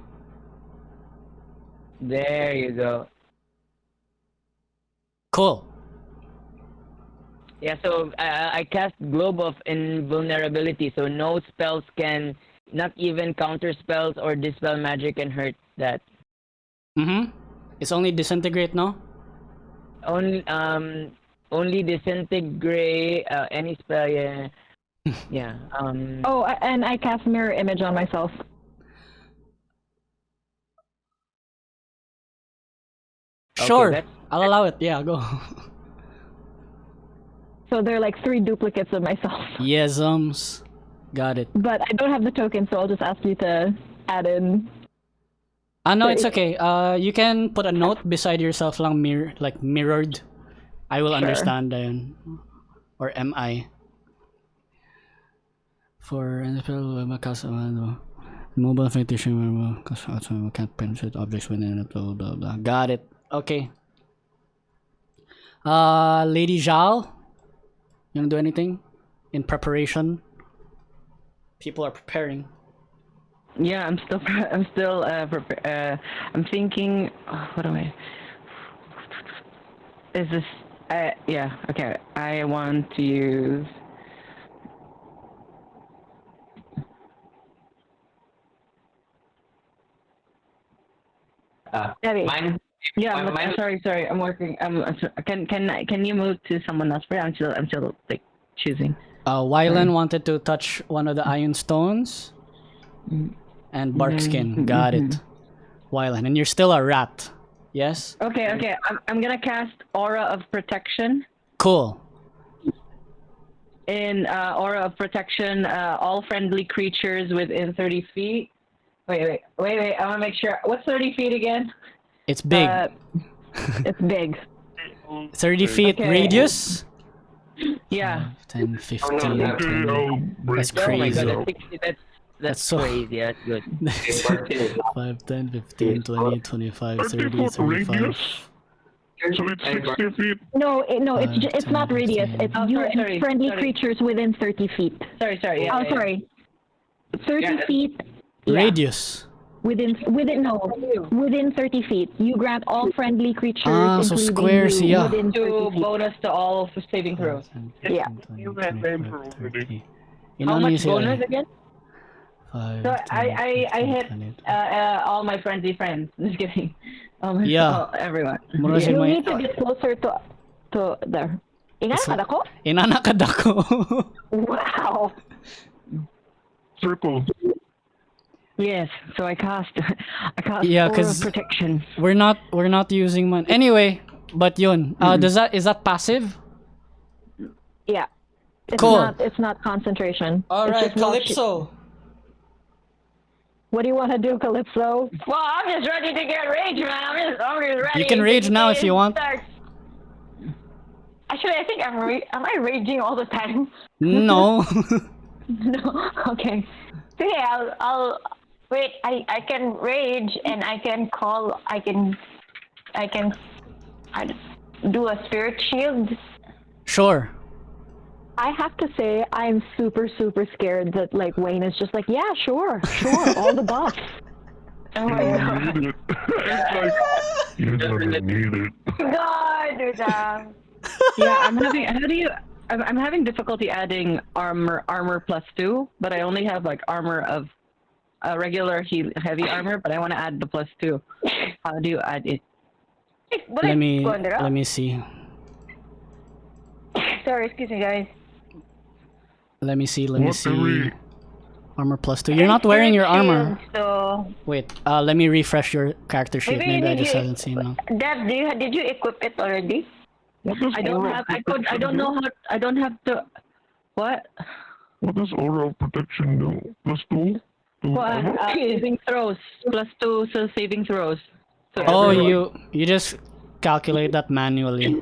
There you go. Cool. Yeah. So I cast Globe of Invulnerability, so no spells can, not even counter spells or dispel magic can hurt that. It's only disintegrate, no? Only disintegrate any spell. Yeah. Yeah. Oh, and I cast mirror image on myself. Sure, that's- I'll allow it. Yeah, go. So they're like 3 duplicates of myself. Yesums. Got it. But I don't have the token, so I'll just ask you to add in. No, it's okay. You can put a note beside yourself lang mirrored. I will understand then. Or am I? For mobile fictitious can't penetrate objects within it, blah blah blah. Got it. Okay. Lady Zhao, you wanna do anything in preparation? People are preparing. Yeah, I'm still I'm thinking, what am I? Is this? Yeah. Okay. I want to use. Mine. Yeah. Mine. Sorry. I'm working. Can you move to someone else? I'm still like choosing. Wylan wanted to touch one of the iron stones and barkskin. Got it. Wylan, and you're still a rat. Yes? Okay. I'm gonna cast Aura of Protection. Cool. In Aura of Protection, all friendly creatures within 30 feet. Wait. I want to make sure. What's 30 feet again? It's big. It's big. 30 feet okay. radius? Yeah. 10, 15, Okay, 20. I'll break That's Oh my crazy. god, that's so- crazy. That's good. 5, 10, 15, 20, 25, 30 30, foot 35. radius? So it's 60 feet? No, it's not radius. It's Oh, you sorry, and friendly sorry. creatures within 30 feet. Sorry. Yeah, Oh, yeah. sorry. 30 Yeah, feet. Yeah. Radius. Within 30 feet. You grant all friendly creatures, So including squares, you, yeah. within 30 2 feet. bonus to all saving throws. 10, Yeah. 15, You 20, have name 25, for 30. How much Inano bonus yun? again? 5, So 10, I 15, hit 20. all my friendly friends. Just kidding. Yeah. Everyone. Mura si You may need to get closer to there. Ingat ako? inanakad ako. Wow. Circle. Yes. So I cast. I cast Yeah, Aura of 'cause- Protection. We're not using man. Anyway, but yun. Is that passive? Yeah. It's Cool. It's not concentration. All It's right, just watch- Kalypso. What do you want to do, Kalypso? Well, I'm just ready to get rage, man. I'm just ready. You can rage now if you want. Actually, I think am I raging all the time? No. No. Okay. So yeah, I'll wait. I can rage and I can call. I can do a spirit shield. Sure. I have to say, I'm super, super scared that like Wayne is just like, yeah, sure, all the buffs. Oh my god. Need it. It's like, you're gonna need it. God, dude. Yeah, I'm having difficulty adding armor +2, but I only have like armor of regular heavy armor, but I want to add the +2. How do you add it? Let me see. Sorry, excuse me, guys. Let me see. What do we- Armor +2. You're not wearing your armor. So, Wait. Let me refresh your character sheet. maybe Maybe I did just you- haven't seen them. Dev, did you equip it already? What does I don't aura have. of I don't know how. I don't have to. What? What does aura of protection do? +2? To What? armor? Saving throws +2, so saving throws. So Oh, everyone- you just calculate that manually.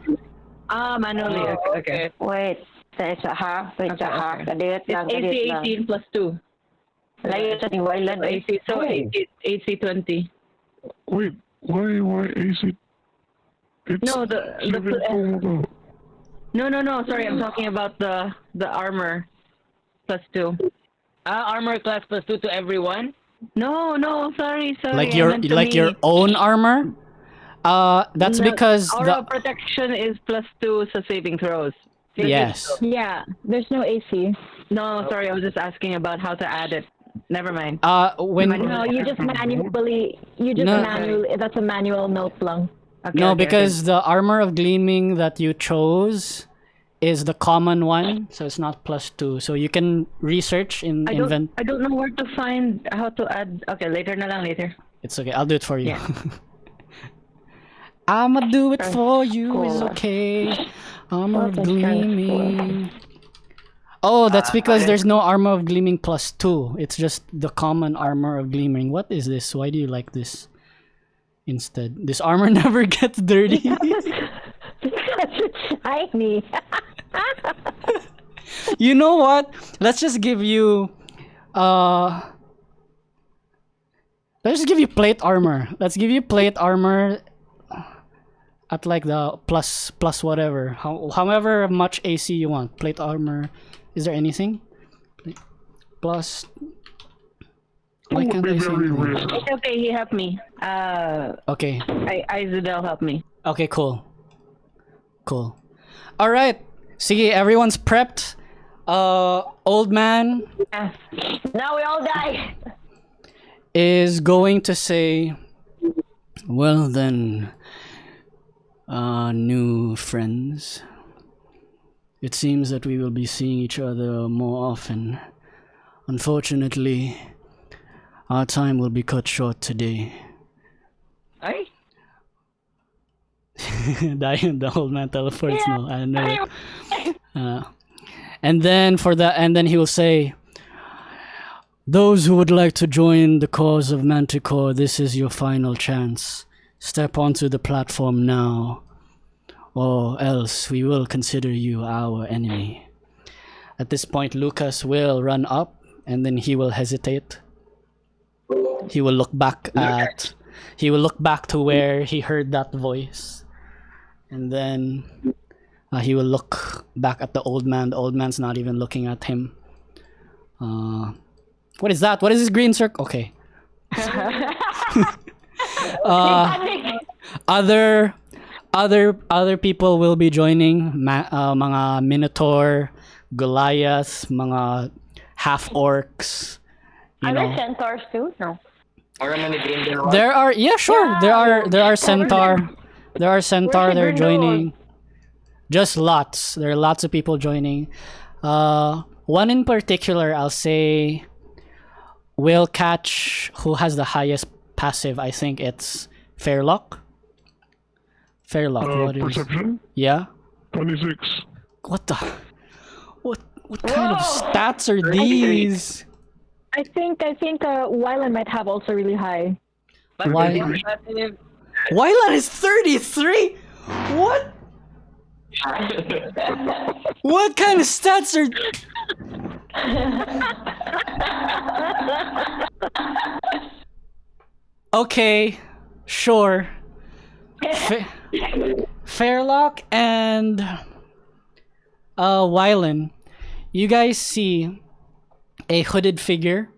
Manually. Okay. Wait, it's a half. It's a half. Kadit lang, It's kadit AC lang. 18 +2. Layo sa ni Wylan. AC, so Oh. AC 20. Wait, why AC? It's No, No. Sorry, I'm talking about the armor +2. Armor class +2 to everyone. No. Sorry. Like I your meant to like me. your own armor. That's No, because aura of protection is +2 so saving throws. yes. Yeah, there's no AC. No, sorry, I was just asking about how to add it. Never mind. When No, you just manually. No. That's a manual note lang. Okay, no, okay, because the armor of gleaming that you chose is the common one, so it's not +2. So you can research in I invent. don't know where to find how to add. Okay, later na lang later. It's okay. I'll do it for you. Yeah. I'ma do it for you. It's okay. Armor of What's gleaming. Oh, that's because there's no armor of gleaming +2. It's just the common armor of gleaming. What is this? Why do you like this? Instead, this armor never gets dirty. Shiny. You know what? Let's just give you let's just give you plate armor. Let's give you plate armor at like the plus whatever. However much AC you want. Plate armor. Is there anything? Plus why It would can't be I see very anything? rare. It's okay. He helped me. Okay. Izadel helped me. Okay, cool. Cool. All right. Sige, everyone's prepped. Old man Now we all die. is going to say, well then, new friends, it seems that we will be seeing each other more often. Unfortunately, our time will be cut short today. Ay? The old man teleports. No, I know it. And then he will say, those who would like to join the cause of Manticore, this is your final chance. Step onto the platform now, or else we will consider you our enemy. At this point, Lucas will run up, and then he will hesitate. He will look back to where he heard that voice, and then he will look back at the old man. The old man's not even looking at him. What is that? What is this green circle? Okay. Other people will be joining. Mga Minotaur, Goliath, mga half orcs. Are there centaurs too? No. Or many green There are there are centaur. There are centaur. Where's the They're Grindelwald? joining. Just lots. There are lots of people joining. One in particular, I'll say. will catch who has the highest passive. I think it's Fairlock. Fairlock, what is? Perception, Yeah. 26. What the? What kind of stats are these? I think Wylan might have also really high. But Why- passive, Wylan is 33. What? What kind of stats are? Okay, sure. Fairlock and Wylan, you guys see a hooded figure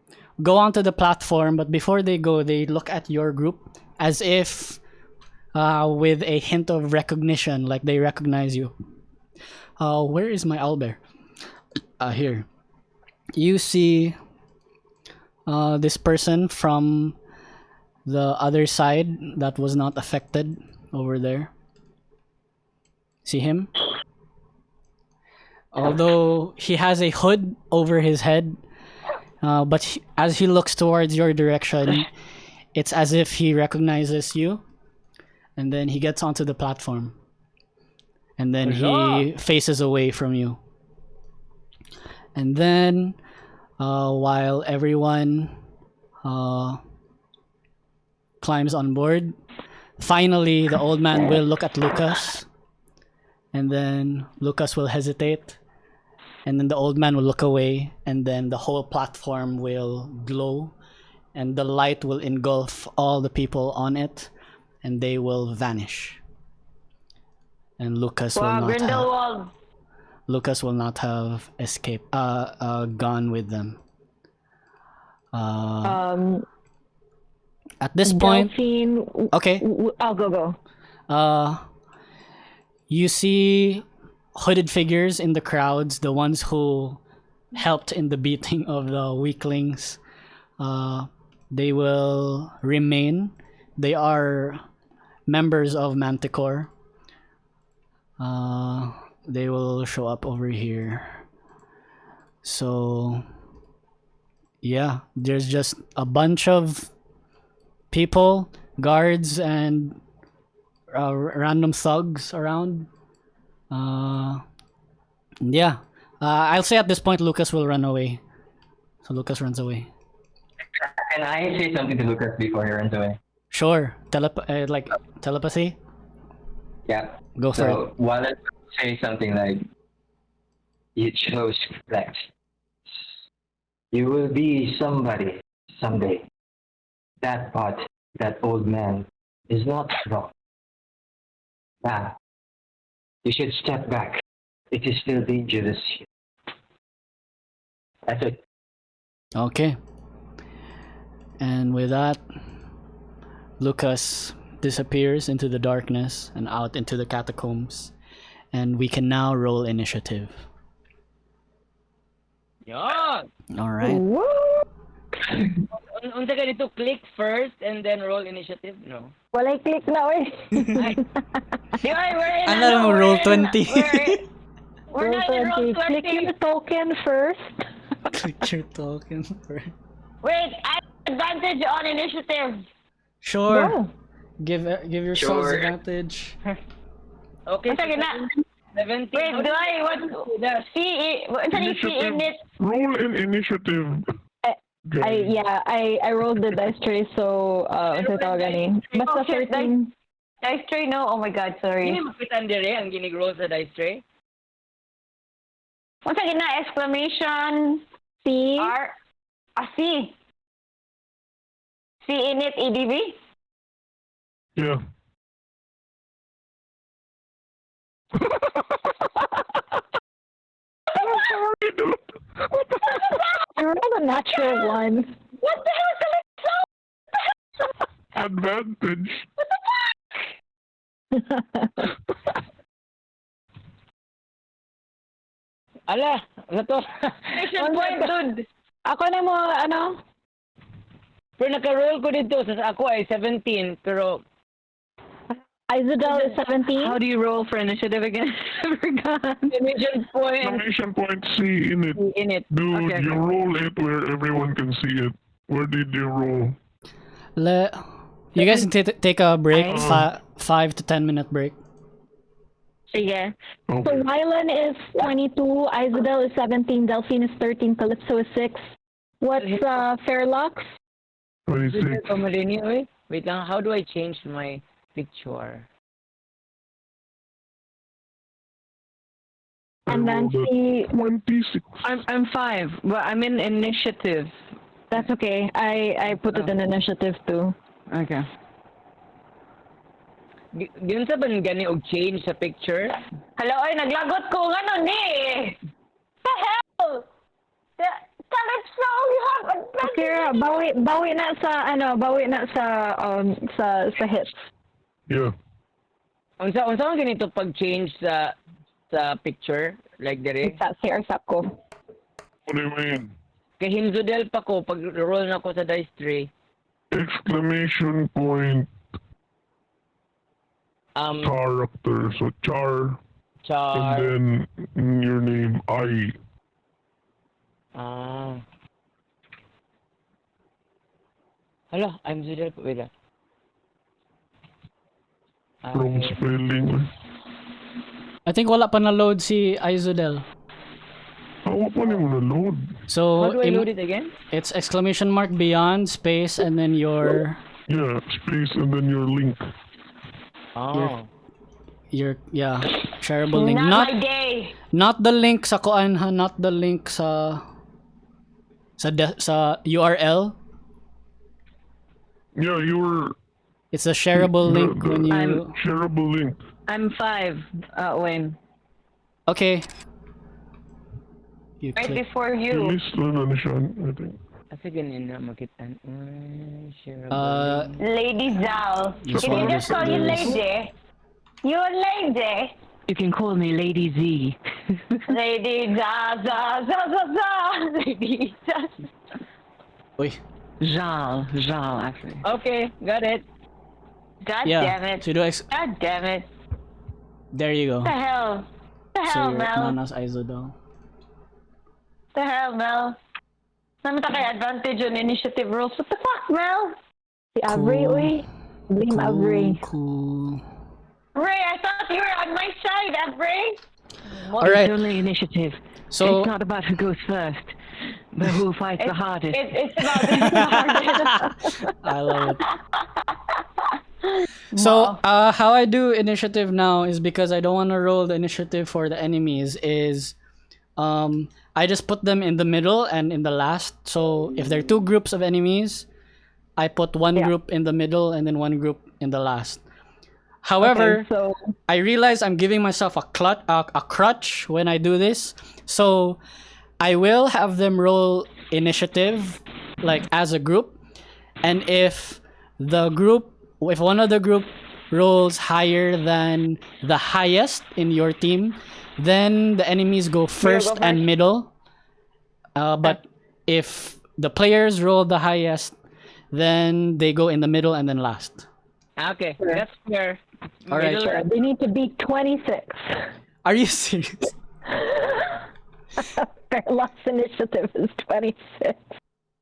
go onto the platform, but before they go, they look at your group as if with a hint of recognition, like they recognize you. Where is my owlbear? Here. You see this person from the other side that was not affected over there. See him? Although he has a hood over his head, but as he looks towards your direction, it's as if he recognizes you, and then he gets onto the platform, and then he faces away from you. And then, while everyone climbs on board, finally the old man will look at Lucas, and then Lucas will hesitate, and then the old man will look away, and then the whole platform will glow, and the light will engulf all the people on it, and they will vanish. And Lucas will not have escaped, gone with them. At this point, Delphine, okay. I'll go. You see hooded figures in the crowds, the ones who helped in the beating of the weaklings. They will remain. They are members of Manticore. They will show up over here. So, yeah, there's just a bunch of people, guards, and random thugs around. Yeah. I'll say at this point Lucas will run away. So Lucas runs away. Can I say something to Lucas before he runs away? Sure. Telepathy? Yeah. Go for it. So while I say something like, "You chose flex. You will be somebody someday." That part, that old man, is not wrong. Now, you should step back. It is still dangerous. That's it. Okay. And with that, Lucas disappears into the darkness and out into the catacombs. And we can now roll initiative. Yan! Alright. Unsa ganito, click first and then roll initiative? No. Walay click na, oy. Di ba, we're in Alam mo, roll 20. We're not in roll 20. Click your token first. Click your token first. Wait, I have advantage on initiative. Sure. Go. Give yourselves Sure. advantage. Okay, What's na? 17. Wait, do I what? See, what's Initiative. in it? Roll an initiative. I rolled the dice tray, so unsa tawag ni? Basta Oh, shit, 13. Dice tray? No. Oh my God, sorry. Hindi makitan dire ang ginig-roll sa dice tray. What's na? Exclamation C. R. C. C in it. EDV. Yeah. I rolled a natural one. What the hell, Kalypso? Advantage. Ala, ano to? Exclamation point, dude. Ako na mo, ano? Pero naka-roll ko dito. Sa ako ay 17. Pero Isabel is 17. How do you roll for initiative again? I forgot. division point Exclamation point C in it. in it. Dude, Okay. you roll it where everyone can see it. Where did you roll? You guys can take a break, I- 5 to 10 minute break. Yeah. So Okay. Wylan is 22, Isabel is 17, Delphine is 13, Kalypso is 6. What's Fairlock's? 26. Wait lang, how do I change my picture? And then she... 26. I'm 5, but I'm in initiative. That's okay. I put it in initiative too. Okay. Yun sa ba gani og change sa picture? Hello, ay, naglagot ko. Ano ni? The hell? Kalypso, you have a Kira, bawi na sa hits. Yeah. Unsa man ganito pag change sa picture like dere? Sa CR ko. What do you mean? Kay Hinzudel pa ko pag roll na ko sa dice tray. Exclamation point character. So char, Char. and then your name I. Hala, I'm Zudel. Wait lang. Wrong spelling. I think wala pa na-load si Izudel. How pa niyo na load? So, How do I load it again? it's exclamation mark beyond, space, and then your... Yeah, space and then your link. Oh. Yeah, shareable link. Not my day. Not the link sa kuan ha, not the link sa URL. Yeah, you were It's a shareable link when you... shareable link. I'm 5, Wayne. Okay. You Right click. before You you. list na siya, I think. Kasi ganyan na makitaan. Share Lady Zal. This Can you one just is call you this. lady? You a lady. You can call me Lady Z. Lady Zal, Zal, Zal, Zal, Zal. Lady Zal. Uy. Zal, actually. Okay, got it. God Yeah. damn it. So do God damn it. there you go. The hell? The So hell, you're Mel? Nanas Izudel. The hell, Mel? Naman ta kay advantage on initiative rules. What the fuck, Mel? Si Avery, Cool. uy. Blame Avery. Cool. Ray, I thought you were on my side, Avery. Alright. It's only initiative. So It's not about who goes first, but who fights the hardest. It's about the hardest. I love it. So how I do initiative now is because I don't want to roll the initiative for the enemies is I just put them in the middle and in the last. So if there are two groups of enemies, I put one group in the middle and then one group in the last. However, Okay, so I realize I'm giving myself a crutch when I do this. So I will have them roll initiative like as a group. And if one of the group rolls higher than the highest in your team, then the enemies go first and middle. But if the players roll the highest, then they go in the middle and then last. Okay, that's fair. All right. Middle- they need to beat 26. Are you serious? Fairlock's initiative is 26.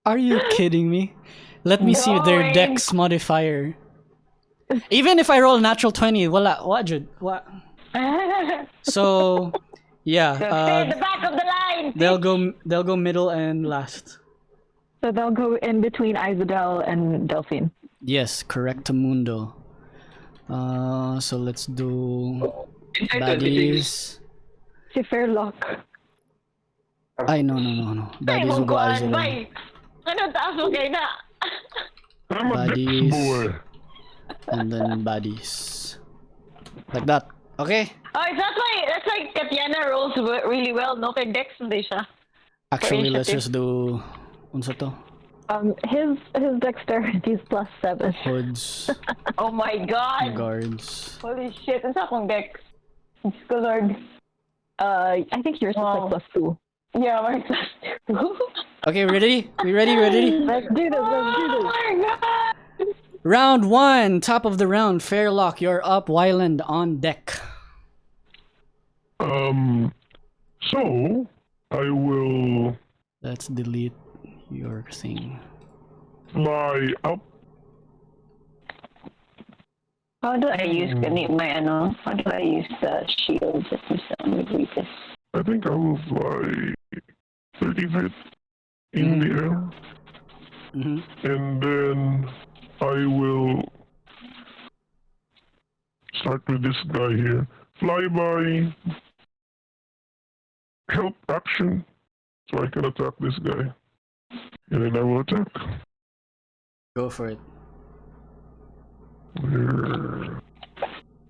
Are you kidding me? Let me see their dex modifier. Even if I roll natural 20, wala, what, Jude? What? So, yeah, Stay at the back of the line. they'll go middle and last. So they'll go in between Isabel and Delphine. Yes, correct mundo. So let's do baddies. Si Fairlock. Ay, no. Baddies will go Kuan, Isabel. bay. Ano taas mo kay na? I'm a dex Baddies. boy. And then baddies. Like that. Okay. Oh, that's why Tatiana rolls really well, no? Kay Dex hindi siya. Actually, let's initiative. just do... Unsa to? His dexterity is +7. Hoods. Oh my god. Guards. Holy shit. Ano sa akong Dex? Diyos ko, Lord. I think yours is Wow. like +2. Yeah, mine's +2. Okay, ready? We ready? Let's do this. Oh my god. Round 1, top of the round. Fairlock, you're up. Wyland on deck. So I will Let's delete your thing. fly up. How do I use How do I use the shield? Just let me read this. I think I will fly 30 feet in the air. And then I will start with this guy here. Fly by, help action, so I can attack this guy. And then I will attack. Go for it.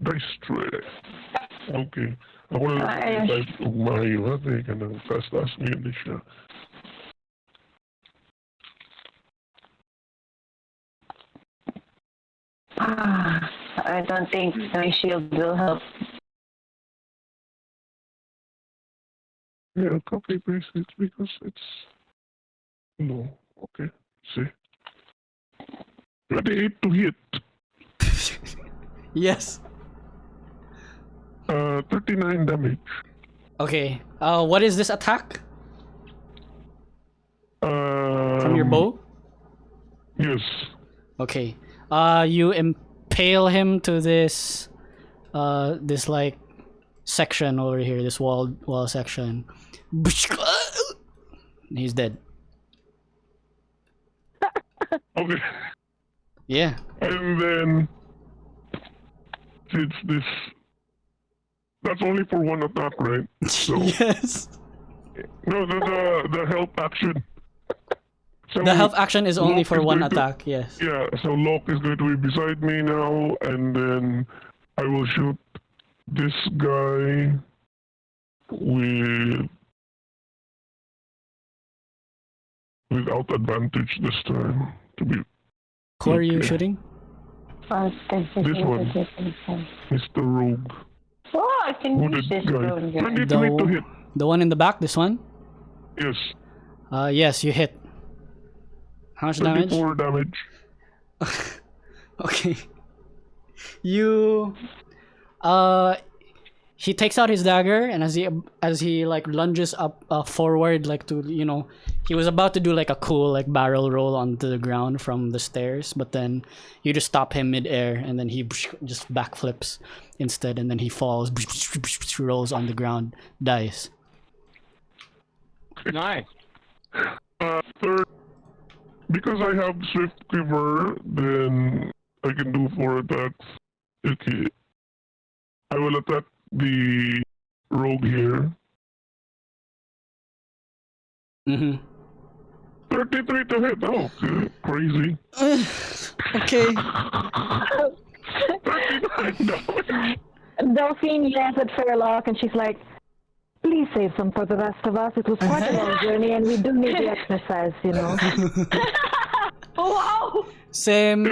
Dice tray. Okay. Ako na lang type kung mahiwa. Teka nang taas-taas mo yun siya. I don't think my shield will help. Yeah, copy paste it because it's no. Okay, see. 28 to hit. Yes. 39 damage. Okay. What is this attack? From your bow? Yes. Okay. You impale him to this this like section over here, this wall section. He's dead. Okay. Yeah. And then since this, that's only for one attack, right? So Yes. no, the help action. So The health action is only Locke for is one going to- attack, yes. Yeah, so Locke is going to be beside me now, and then I will shoot this guy without advantage this time. To be Who are you okay. shooting? This one. Mr. Rogue. Oh, I can Who use did this guy? drone guy. 23 to hit. The one in the back, this one? Yes. Yes, you hit. How much damage? 24 damage. Okay. You he takes out his dagger, and as he like lunges up forward, like to, you know, he was about to do like a cool like barrel roll onto the ground from the stairs, but then you just stop him mid-air, and then he just backflips instead, and then he falls, rolls on the ground, dies. Nice. Third, because I have Swift Quiver, then I can do 4 attacks. Okay. I will attack the rogue here. 33 to hit. Oh, okay. Crazy. Okay. 39 damage. Delphine yells at Fairlock, and she's like, "Please save some for the rest of us. It was quite a long journey, and we do need the exercise, you know." Wow! Same.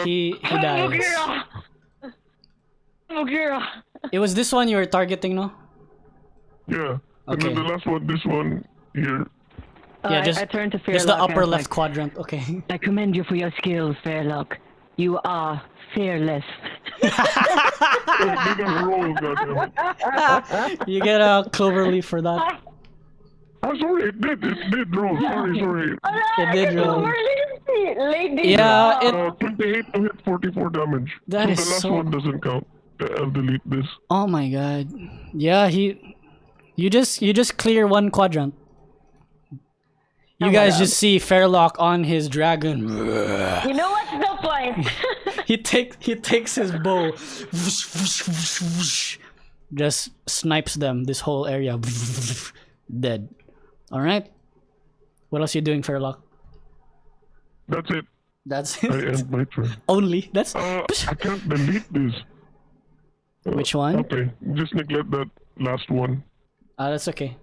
He dies. It was this one you were targeting, no? Yeah. And Okay. then the last one, this one here. Yeah, just I turn to Fairlock. just the and I upper was left like, quadrant. Okay. I commend you for your skills, Fairlock. You are fearless. Bigger roll, goddamn. You get a clover leaf for that. Oh, sorry, it did roll. Sorry. It did roll. Lady. Yeah, it. 28 to hit, 44 damage. That so is the last so- one doesn't count. I'll delete this. Oh my god. Yeah, you just clear one quadrant. You guys just see Fairlock on his dragon. You know what's the point? he takes his bow, just snipes them. This whole area, dead. All right. What else you doing, Fairlock? That's it. That's I it. end my turn. Only. That's I can't delete this. which one? Okay, just neglect that last one. That's okay.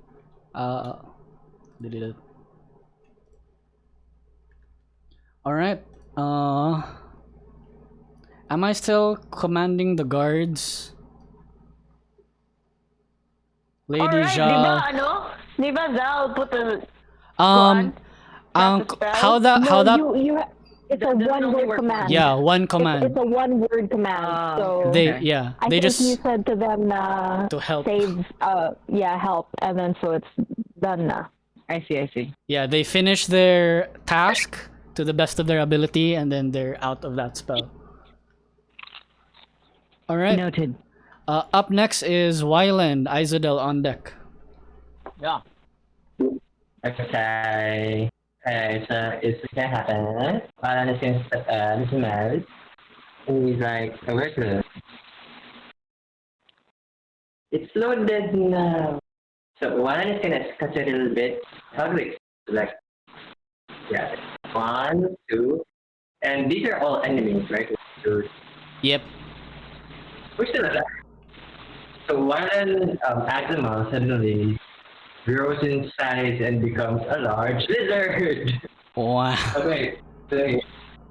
Delete it. All right. Am I still commanding the guards? Lady Alright, Zha. Di ba Zal put a Um, how that It's a one-word command. yeah, one command. It's a one-word command. So They yeah, I they think you just said to them, to help. save, help, and then so it's done now. I see. Yeah, they finish their task to the best of their ability, and then they're out of that spell. All right. Noted. Up next is Wylan, Izadel on deck. Yeah. Okay. It's gonna happen. Wylan is gonna step this mouse. And he's like, oh, where's the... It's loaded now. So Wylan is gonna cut it a little bit. How do we like? Yeah. 1, 2, and these are all enemies, right? So Yep. we're still alive. So Wylan, as a mouse, suddenly grows in size and becomes a large lizard. Wow. Okay, so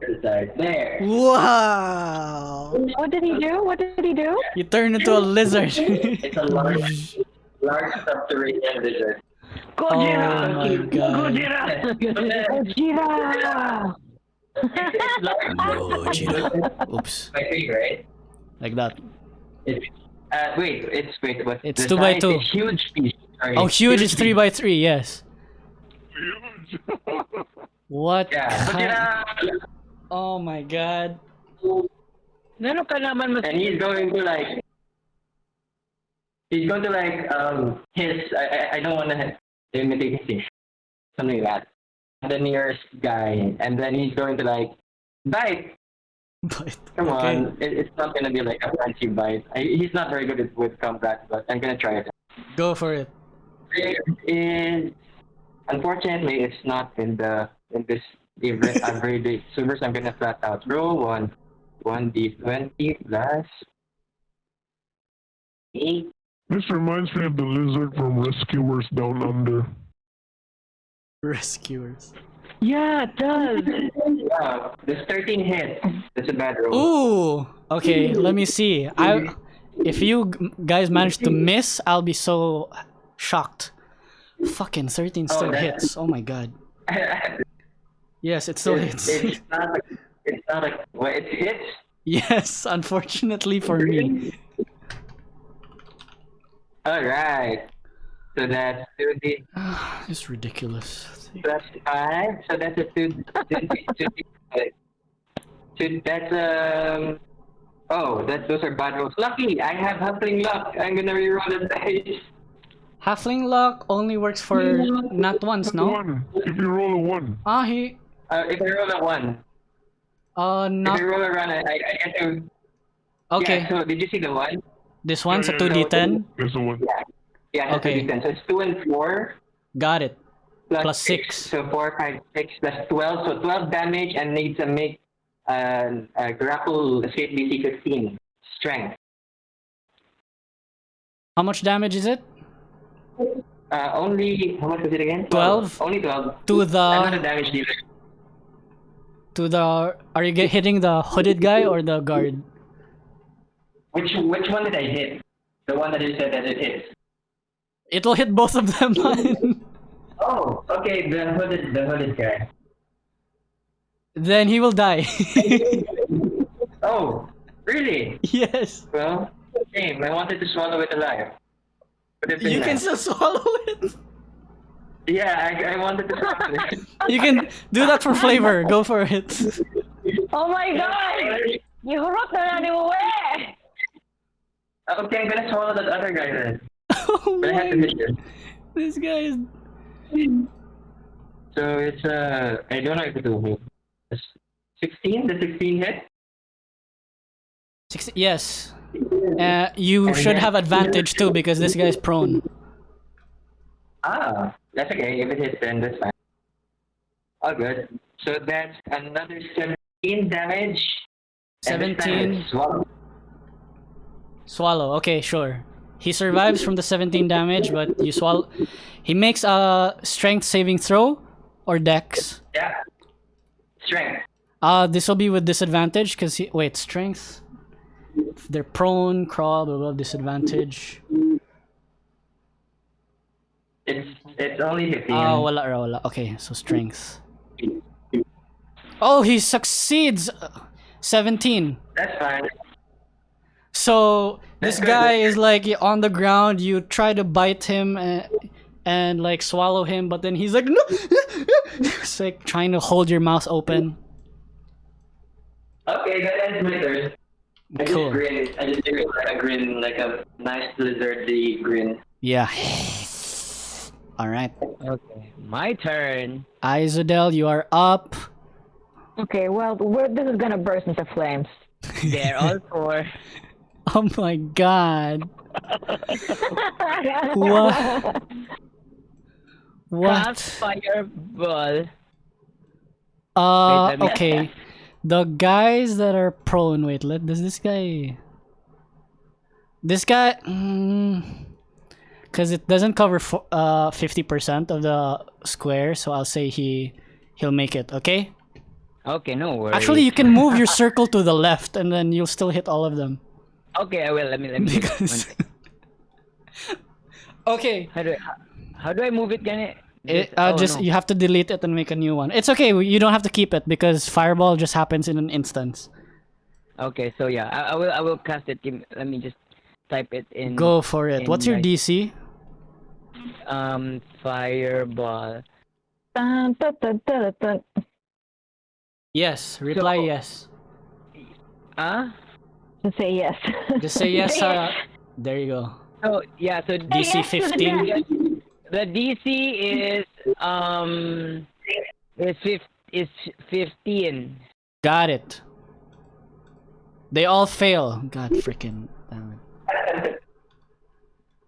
here's like there. Wow. What did he do? What did he do? You turn into a lizard. It's a large subterranean lizard. Oh my god. Gojira! It's large. Gojira. Oops. My favorite. Like that. It's wait, what? It's the 2 by size 2. is huge piece. Sorry, Oh, huge is 3 piece. by 3, yes. What? Yeah, Gojira! Oh my god. Meron ka naman mas... And he's going to like hiss. I don't want to imitate his something like that. The nearest guy, and then he's going to like bite. But, Come okay. on, it's not gonna be like a fancy bite. He's not very good with combat, but I'm gonna try it. Go for it. Unfortunately, it's not in this everyday. So first, I'm gonna flat out roll 1d20 plus 8. This reminds me of the lizard from Rescuers Down Under. Rescuers. Yeah, it does. Wow, there's 13 hits. That's a bad roll. Ooh. Okay, let me see. If you guys manage to miss, I'll be so shocked. Fucking 13 still hits. Oh my god. Yes, it still hits. It's not a. Well, it hits. Yes, unfortunately for me. All right. So that's 2d It's ridiculous. plus 5. So that's a 2. That's Oh, those are bad rolls. Lucky, I have Huffling Luck. I'm gonna reroll the dice. Halfling luck only works for not once, no? 1. If you roll a 1. If I roll a 1. If Not I roll a run, I get to. okay. Yeah, so did you see the 1? This one's a 2d10. There's a 1. Yeah, it's Okay. a 2d10. So it's 2 and 4. Got it. Plus Plus 6. So 4, 5, 6 plus 12. So 12 damage and needs to make a grapple escape DC 15. Strength. How much damage is it? Only, how much was it again? 12? Only 12. To I'm not a the damage dealer. are you hitting the hooded guy or the guard? Which one did I hit? The one that you said that it hits. It'll hit both of them. Oh, okay, the hooded guy. Then he will die. Oh, really? Yes. Well, shame. I wanted to swallow it alive. But it's You can still swallow it. Yeah, I wanted to swallow it. You can do that for flavor. Go for it. Oh my god! Ihurot na natin mo eh! Okay, I'm gonna swallow that other guy then. Oh But I have to my. hit it. This guy is. So it's I don't know if it will hit. 16? The 16 hit? Yes. You should have advantage too because this guy's prone. Ah, that's okay. If it hits, then that's fine. All good. So that's another 17 damage. And this time 17. it's swallow. Swallow. Okay, sure. He survives from the 17 damage, but you swallow. He makes a strength saving throw or dex. Yeah. Strength. This will be with disadvantage because wait, strength. They're prone, crawl, blah blah, disadvantage. It's only 15. Wala. Okay, so strength. Oh, he succeeds. 17. That's fine. So this That's good. guy is like on the ground. You try to bite him, and like swallow him, but then he's like, no! It's like trying to hold your mouth open. Okay, that ends my turn. I just Cool. grin. I just give it like a grin, like a nice lizardy grin. Yeah. All right. Okay, my turn. Izodel, you are up. Okay, well, this is gonna burst into flames. They're all four. Oh my god. What? What? Cast fireball. Wait, let me- Okay. The guys that are prone. Wait, does this guy? This guy, because it doesn't cover 50% of the square, so I'll say he'll make it. Okay. Okay, no worries. Actually, you can move your circle to the left, and then you'll still hit all of them. Okay, I will. Let me. Because. Okay. How do I move it? Can it? No. You have to delete it and make a new one. It's okay. You don't have to keep it because fireball just happens in an instance. Okay, so yeah, I will cast it. Let me just type it in. Go for it. What's your DC? Fireball. Dun, dun, dun, dun, dun. Yes. Reply So- yes. Huh? Just say yes. Just say yes, Sarah. There you go. So yeah, so DC yes to the 15. the DC is 15. Got it. They all fail. God freaking damn it.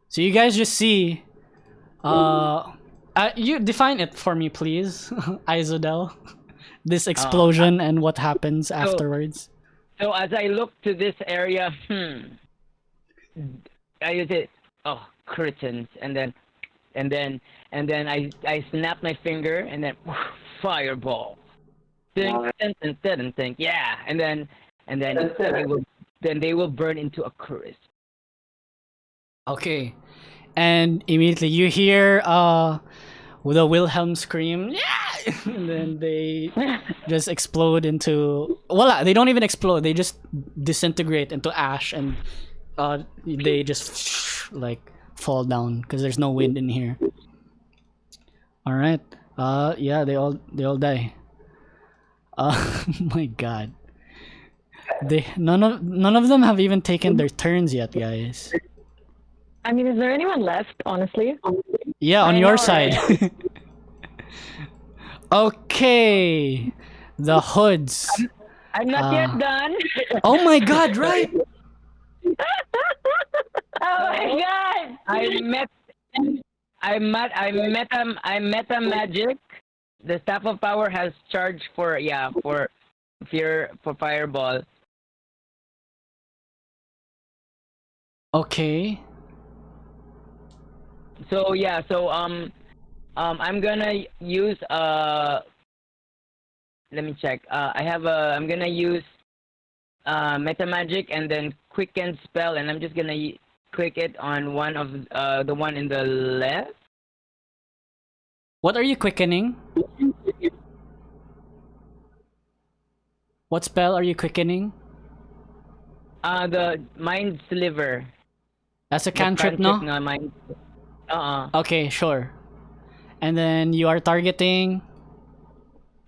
So you guys just see. You define it for me, please, Izodel. This explosion and what happens afterwards. So as I look to this area, I use it. Oh, curtains, and then I snap my finger, and then fireball. Ding, ding, ding, ding, ding. Yeah, and then they will burn into a crisp. Okay. And immediately you hear with a Wilhelm scream, yeah! And then they just explode into voila, they don't even explode, they just disintegrate into ash, and they just like fall down because there's no wind in here. All right. Yeah, they all die. My god. None of them have even taken their turns yet, guys. I mean, is there anyone left, honestly? Yeah, on I your know, side. Okay. The hoods. I'm not yet done. Oh my god, right? Oh my god! I meta magic. The staff of power has charge for fireball. Okay. So yeah, I'm gonna use let me check. I'm gonna use meta magic and then quicken spell, and I'm just gonna quick it on one of the one in the left. What are you quickening? What spell are you quickening? The mind sliver. That's a The cantrip, no? No, mind. Okay, sure. And then you are targeting.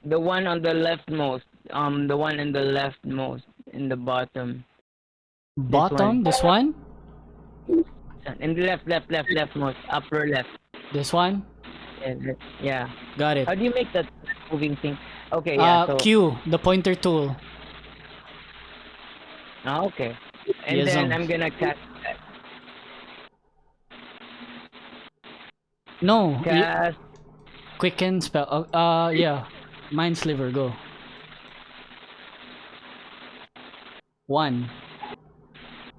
The one on the leftmost. The one in the leftmost, in the bottom. Bottom? This one? In the leftmost, upper left. This one? Yeah. Got it. How do you make that moving thing? Okay, yeah. So, Q, the pointer tool. Okay. And Yes, then I'm gonna cast. No. Cast. Quicken spell. Yeah. Mind sliver, go. 1.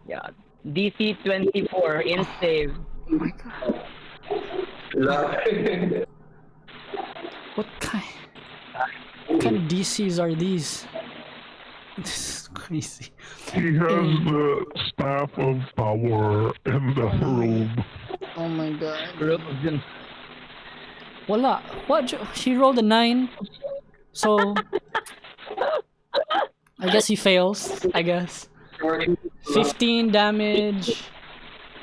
Yeah. DC 24 in save. What kind of DCs are these? This is crazy. He has the staff of power and the robe. Oh my god. Wala. What? He rolled a 9. So I guess he fails. I guess. 15 damage.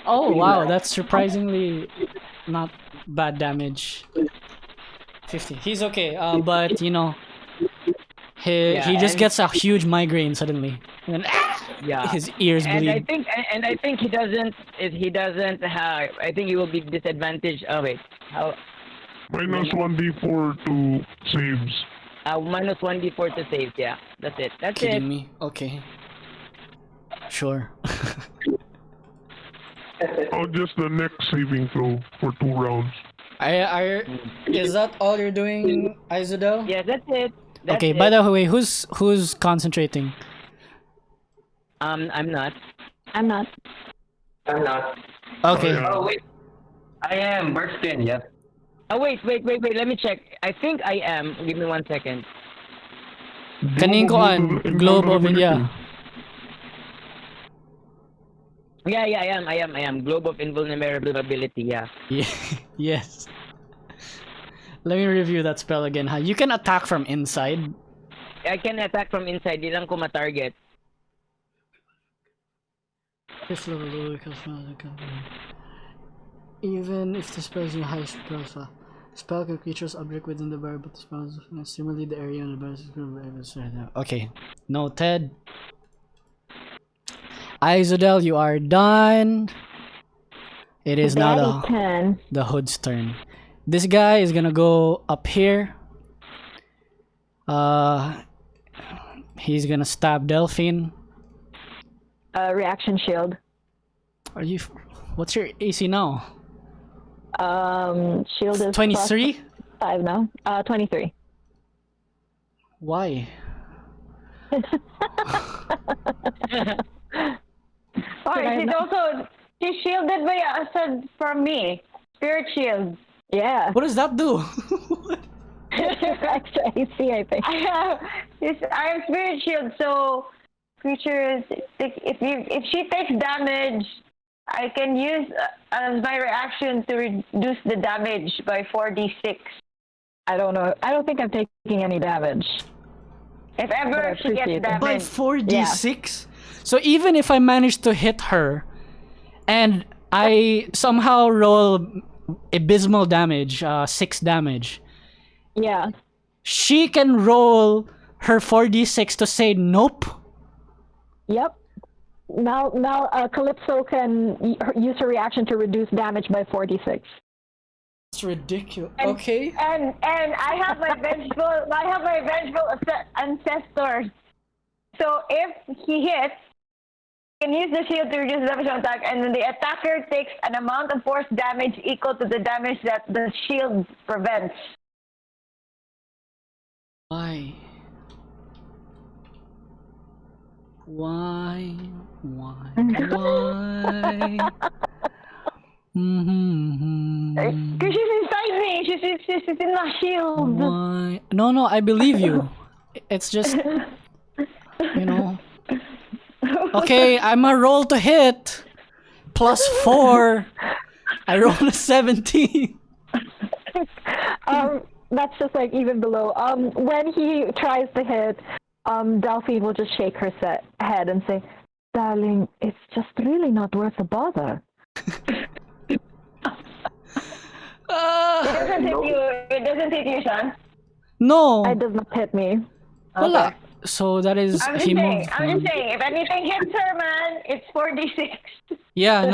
Oh wow, that's surprisingly not bad damage. 50. He's okay. But you know, he just and- gets a huge migraine suddenly, and then Yeah. his ears And I bleed. think he doesn't have. I think he will be disadvantaged. Oh wait, how? Minus 1d4 to saves. Minus 1d4 to save. Yeah, that's it. That's Kidding it. me? Okay. Sure. Oh, just the next saving throw for 2 rounds. Is that all you're doing, Izadel? Yeah, that's it. That's Okay. it. By the way, who's concentrating? I'm not. I'm not. I'm not. Okay. yeah. Oh wait, I am Burskin. Yep. Oh wait. Let me check. I think I am. Give me 1 second. Kaning ko an Globe of India. Yeah, I am. Globe of Invulnerability. Yeah. Yeah. Yes. Let me review that spell again. Ha. You can attack from inside. I can attack from inside. Di lang ko ma-target. This level lower even if the spell is in high alpha. Spell can creatures object within the bar, but the spell is similarly the area on the bar is okay. Noted. Izodel, you are done. It is now the hood's turn. This guy is gonna go up here. He's gonna stab Delphine. Reaction shield. Are you? What's your AC now? Shield is 23. 5 now. 23. Why? She's shielded by Asad from me. Spirit shield. Yeah. What does that do? Extra AC, I think. I have spirit shield, so creatures. If she takes damage, I can use as my reaction to reduce the damage by 4d6. I don't know. I don't think I'm taking any damage. If ever she gets appreciate that. By damage. 4d6? So even if I manage to hit her and I somehow roll abysmal damage, 6 damage, Yeah. she can roll her 4d6 to say nope? Yep. Now, Kalypso can use her reaction to reduce damage by 4d6. It's ridiculous. Okay. And I have my vengeful ancestors. So if he hits, he can use the shield to reduce the damage on attack, and then the attacker takes an amount of force damage equal to the damage that the shield prevents. Why? Why? Because she's inside me. She's in my shield. Why? No, I believe you. It's just, you know. Okay, I'm a roll to hit. +4. I rolled a 17. That's just like even below. When he tries to hit, Delphine will just shake her head and say, "Darling, it's just really not worth the bother." It doesn't hit you, son. No. It does not hit me. Wala. So that is I'm just saying, if anything hits her, man, it's 4d6. Yeah,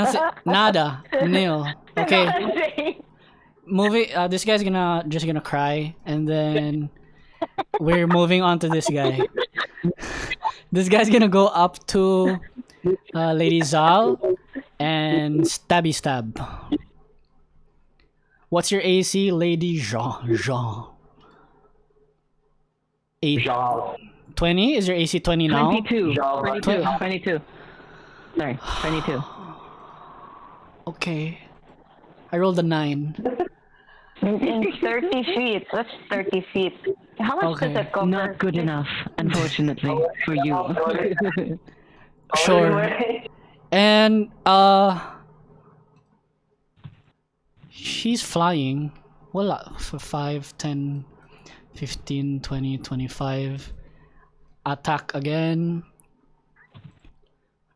nada. Nil. Okay. That's what I'm saying. Moving. This guy's just gonna cry, and then we're moving on to this guy. This guy's gonna go up to Lady Zal and stabby stab. What's your AC, Lady Jean? 8. 20? Is your AC 20 now? 22. Java. 22. Sorry, 22. Okay. I rolled a 9. In 30 feet. What's 30 feet? How much Okay. does it cover? Not good enough, unfortunately, for you. Sure. And she's flying. Wala for 5, 10, 15, 20, 25. Attack again.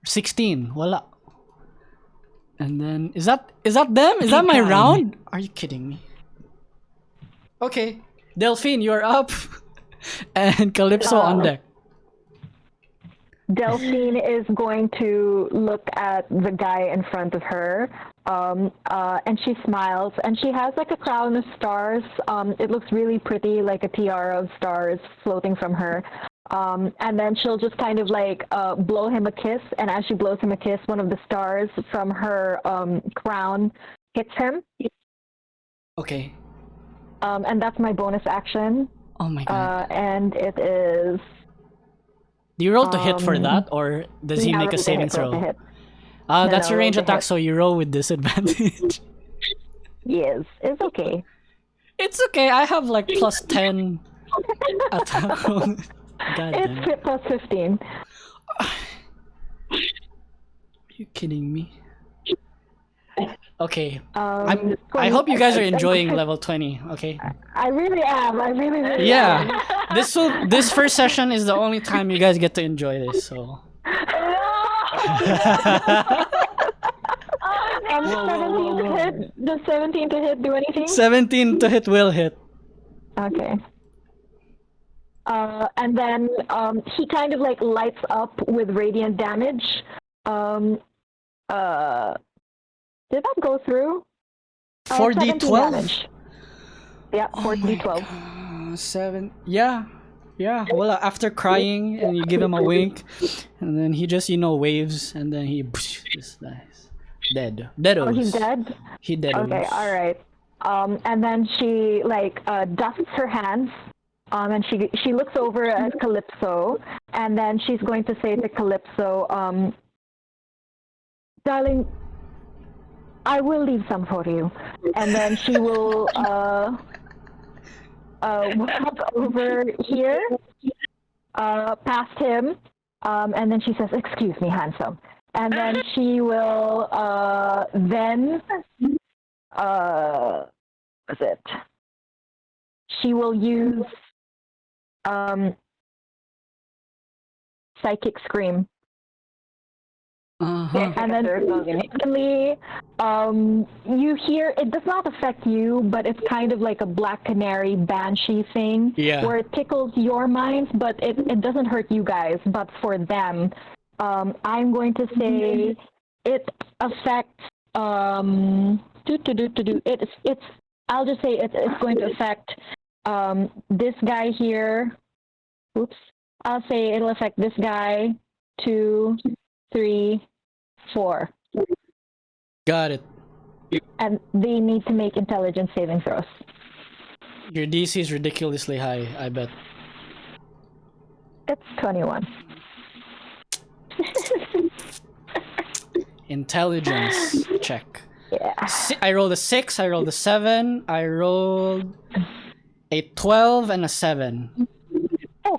16. Wala. And then is that them? Is that my round? Are you kidding me? Okay, Delphine, you're up, and Kalypso on deck. Delphine is going to look at the guy in front of her, and she smiles, and she has like a crown of stars. It looks really pretty, like a tiara of stars floating from her. And then she'll just kind of like blow him a kiss, and as she blows him a kiss, one of the stars from her crown hits him. Okay. And that's my bonus action. Oh my god. And it is... Do you roll to hit for that, or does he make a saving throw? That's your range attack, so you roll with disadvantage. Yes, it's okay. It's okay, I have like plus 10 attack. God damn. It's plus 15. Are you kidding me? Okay. I hope you guys are enjoying level 20, okay? I really am. I really am. Yeah. This first session is the only time you guys get to enjoy this, so. And 17 to hit. Does 17 to hit do anything? 17 to hit will hit. Okay. And then he kind of like lights up with radiant damage. Did that go through? 4d12? Yeah, 4d12. 7. Yeah. Well, after crying and you give him a wink, and then he just, waves, and then he just dies. Dead. Deados. Oh, he's dead? He dead. Okay, alright. And then she, like, dusts her hands, and she looks over at Kalypso, and then she's going to say to Kalypso, darling, I will leave some for you. And then she will walk over here, past him, and then she says, excuse me, handsome. And then she will what's it? She will use Psychic Scream. Uh-huh. And then suddenly, you hear, it does not affect you, but it's kind of like a black canary banshee thing, where it tickles your minds, but it doesn't hurt you guys, but for them, I'm going to say it affects, I'll just say it's going to affect this guy here. Oops. I'll say it'll affect this guy, 2, 3, 4. Got it. And they need to make intelligence saving throws. Your DC is ridiculously high, I bet. It's 21. Intelligence check. Yeah. I rolled a 6, I rolled a 7, I rolled a 12 and a 7. Oh,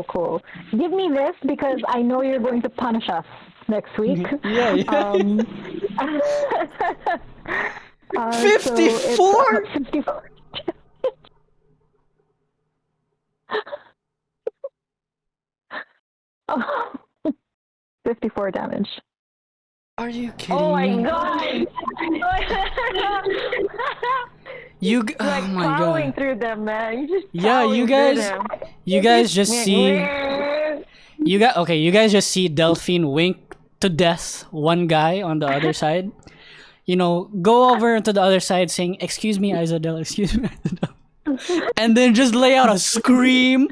cool. Give me this because I know you're going to punish us next week. Yeah. 54? 54. 54 damage. Are you kidding Oh my me? god! Oh my plowing god. through them, man. You just Yeah, you guys just see you guys just see Delphine wink to death one guy on the other side. Go over to the other side saying, "Excuse me, Izadel, excuse me, Izadel." And then just lay out a scream.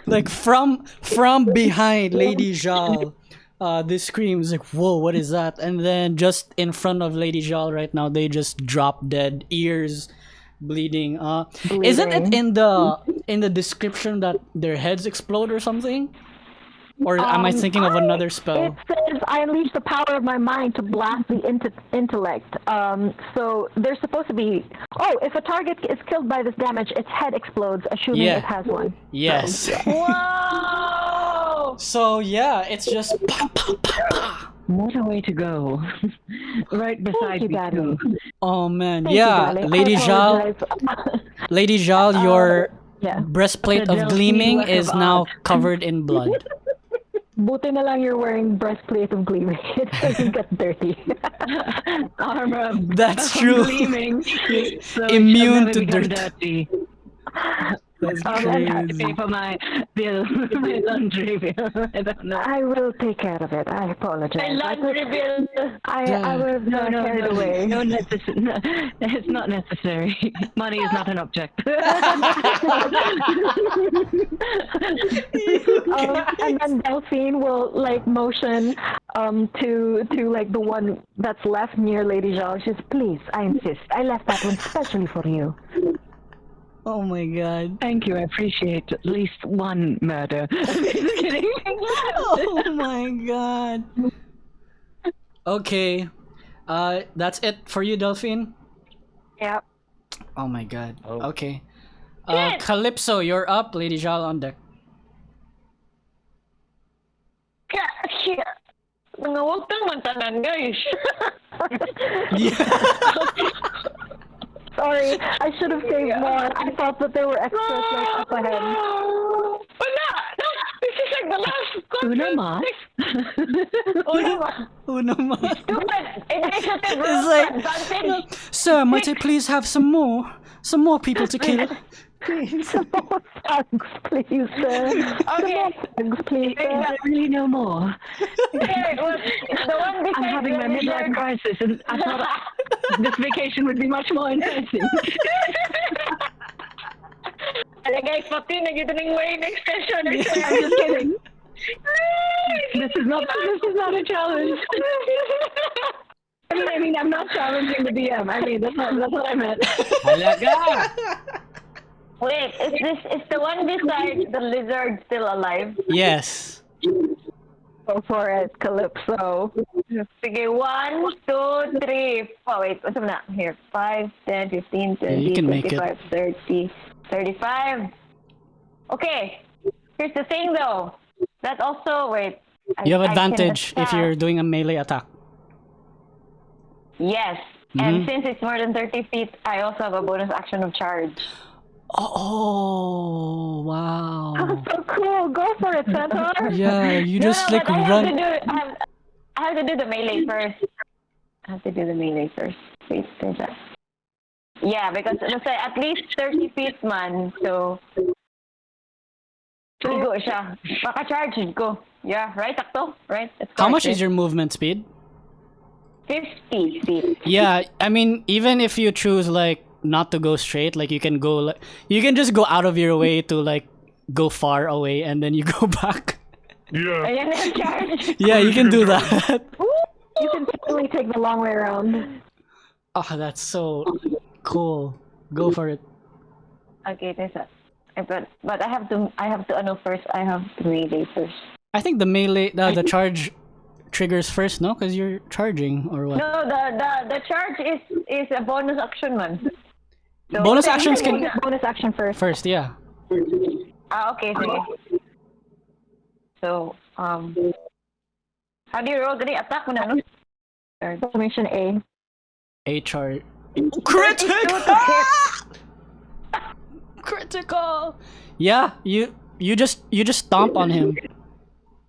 Like from behind Lady Jal. This scream is like, whoa, what is that? And then just in front of Lady Jal right now, they just drop dead, ears bleeding. Isn't it in the description that their heads explode or something? Or am I thinking of another spell? It says, I unleash the power of my mind to blast the intellect. So there's supposed to be... Oh, if a target is killed by this damage, its head explodes, assuming it has one. Yes. So, Whoa! So yeah, it's just... Pa, pa, pa, pa. What a way to go. Right beside you, me, Daddy. too. Oh man, Thank you, darling. I Lady Jal, your yeah. breastplate The of Delphine gleaming Luck is of now Oz. covered in blood. Buti na lang you're wearing breastplate of gleaming. It doesn't get dirty. Armor of That's true. gleaming. So Immune it to shall never dirt. become dirty. That's I'll have to crazy. pay for my bill, my laundry bill. I don't know. I will take care of it. I apologize. I laundry bill. I was carried away. No, it's not necessary. Money is not an object. And then Delphine will like motion to like the one that's left near Lady Zhao. She's please, I insist. I left that one specially for you. Oh my god. Thank you. I appreciate at least one murder. Just kidding. Oh my god. Okay. That's it for you, Delphine? Yep. Oh my god. Oh. Okay. Shit. Kalypso, you're up. Lady Jal on deck. Shit. Mga huwag kang mantanan, guys. Sorry, I should have saved more. I thought that there were extras like up ahead. Wala. No, this is like the last Una mas. Uno mas. Stupid. Initiative It's rules like, advantage. sir, might I please have some more people to kill? Please. Some more thugs, please, sir. Okay. Some more thugs, please, I sir. really know more. Here, it was the one beside I'm having my the midlife crisis, and I thought this vacation would be much more enticing. Ala guys, pati na gito ng Wayne extension. I'm just kidding. This is not a challenge. I mean, I'm not challenging the DM. I mean, that's what I meant. Halaga! Wait, is the one beside the lizard still alive? Yes. Go for it, Kalypso. Sige, 1, 2, 3, 4. Wait, what's na? Here, 5, 10, 15, 20, you can make it. 25, 30, 35. Okay, here's the thing though. That also, wait. You have I can advantage if attack. you're doing a melee attack. Yes, and since it's more than 30 feet, I also have a bonus action of charge. Oh, wow. So cool. Go for it, Centaur. Yeah, you just like but I run. I have to do the melee first. Wait, there's that. Yeah, because let's say at least 30 feet man, so go siya. Maka-charge go. Yeah, right, Takto? Right? That's How much correct, is your movement speed? 50 feet. Yeah, I mean, even if you choose like not to go straight, like you can go like you can just go out of your way to like go far away and then you go back. Yeah. Ayan na yung charge. Yeah, you can do that. You can totally take the long way around. Oh, that's so cool. Go for it. Okay, there's that. But I have to ano first. I have to melee first. I think the melee, the charge triggers first, no? Because you're charging or what? No, the charge is a bonus action man. So, Bonus actions can Bonus action first. first, yeah. okay, sige. So, how do you roll the attack mo na, no? Exclamation A. A charge. Critical! Critical! Yeah, you just stomp on him.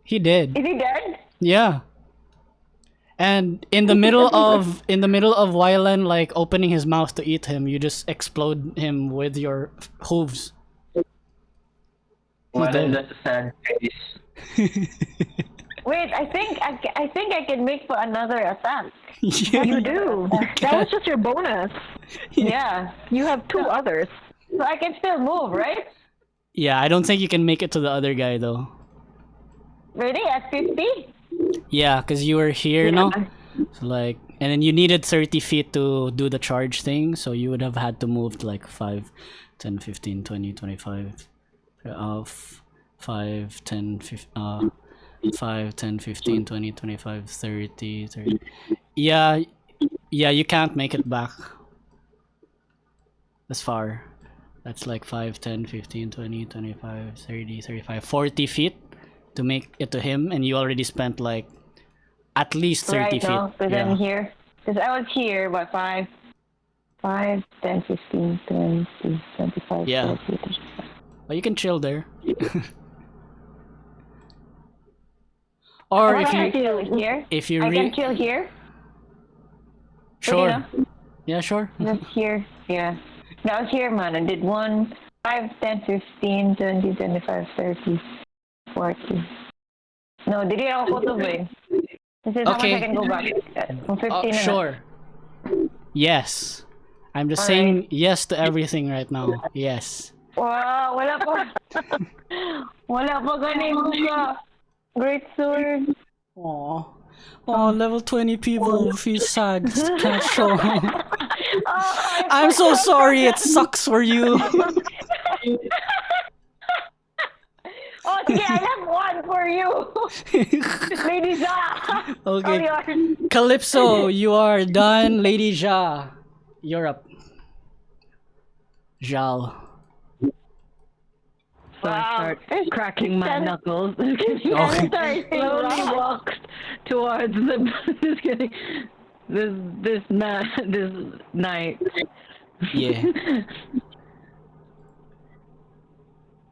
He did. Is he dead? Yeah. And in the middle of Wylan like opening his mouth to eat him, you just explode him with your hooves. Well, then dead. that's a sad face. Wait, I think I can make for another attack. Yeah. You do. That was just your bonus. Yeah. You have two others. So I can still move, right? Yeah, I don't think you can make it to the other guy though. Really? At 50? Yeah, because you were here, no? So like, and then you needed 30 feet to do the charge thing, so you would have had to move to like 5, 10, 15, 20, 25. 5, 10, 5, 10, 15, 20, 25, 30. Yeah, you can't make it back. As far. That's like 5, 10, 15, 20, 25, 30, 35, 40 feet to make it to him, and you already spent like at least 30 right, feet. no? But Yeah. then here. Because I was here, but 5, 10, 15, 20, 25, Yeah. 30, 35. But you can chill there. Or I if can you chill here. if you I can chill here. sure. Yeah, sure. Just here. Yeah. I was here, man. I did 1, 5, 10, 15, 20, 25, 30, 40. No, did you ako to ba? This is how much Okay. I can go back. From 15 na. Sure. Yes. I'm just All saying yes to everything right now. Yes. Wow, wala pa. Wala pa ganito ka. Great sword. Aw. Oh, level 20 people feel sad. Can't show. I'm so sorry. It sucks for you. Oh, sige, I have one for you. Lady Zha. Okay. All yours. Kalypso, you are done. Lady Ja, you're up. Jal. So I start cracking my knuckles. Okay. Slowly walks towards the just kidding. This night. Yeah.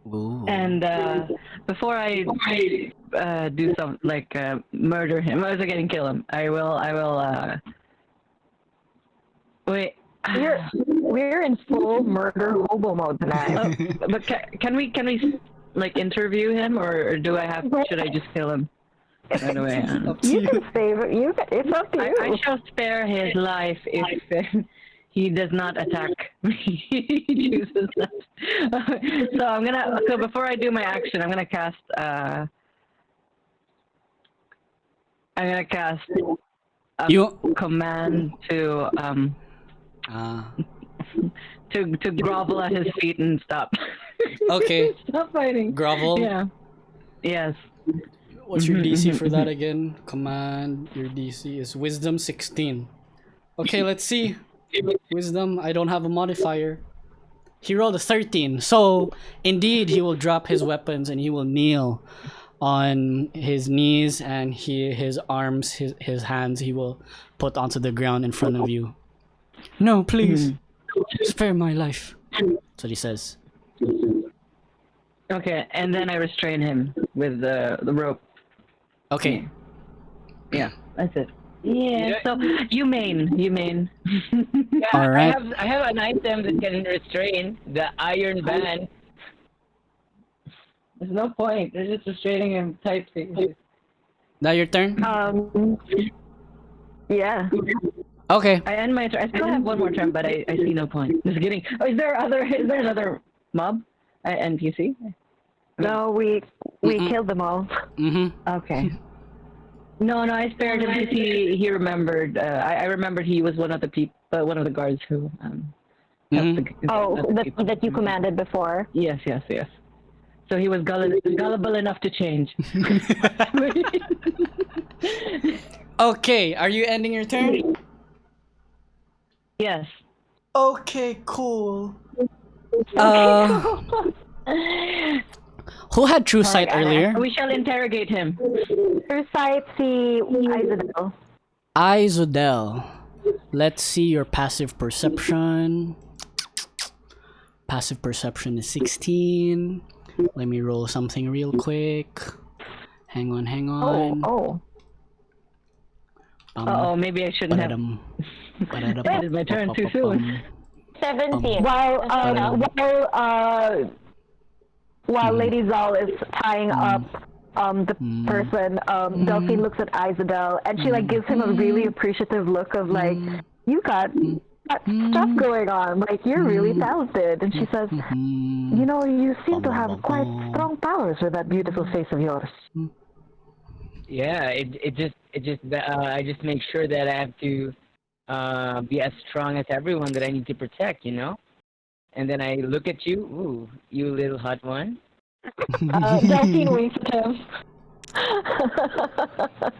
Ooh. And before I do something like murder him, I was getting kill him. I will wait. We're in full murder hobo mode tonight. But can we like interview him, or do I have? Should I just kill him? By the way, Up to You you. can save it. It's up to you. I shall spare his life if he does not attack me. He chooses that. So before I do my action, I'm gonna cast a You. command to to grovel at his feet and stop. Okay. Stop fighting. Grovel. Yeah. Yes. What's your DC for that again? Command. Your DC is Wisdom 16. Okay, let's see. Wisdom. I don't have a modifier. He rolled a 13. So, indeed, he will drop his weapons and he will kneel on his knees, and his arms, his hands, he will put onto the ground in front of you. No, please. Spare my life. That's what he says. Okay, and then I restrain him with the rope. Okay. Yeah, that's it. Yeah. So humane. Yeah, All right. I have an item that can restrain the iron band. There's no point. They're just restraining him tight. Now your turn? Yeah. Okay. I end my turn. I still have one more turn, but I see no point. Just kidding. Oh, is there another mob? NPC? No, we killed them all. Mm-hmm. Okay. No, I spared him because he remembered. I remembered he was one of the guards who. helped the That you commanded before. Yes. So he was gullible enough to change. Okay, are you ending your turn? Yes. Okay, cool. Who had true sight earlier? We shall interrogate him. Recite si Isabel. Izodel. Let's see your passive perception. Passive perception is 16. Let me roll something real quick. Hang on. Maybe I shouldn't have. Ended my turn too soon. 17. While Lady Zal is tying up the person, Delphine looks at Isabel and she like gives him a really appreciative look of like, you got stuff going on, like you're really talented. And she says, you know, you seem to have quite strong powers with that beautiful face of yours. Yeah, I just make sure that I have to be as strong as everyone that I need to protect, you know? And then I look at you, ooh, you little hot one. Delphine winks at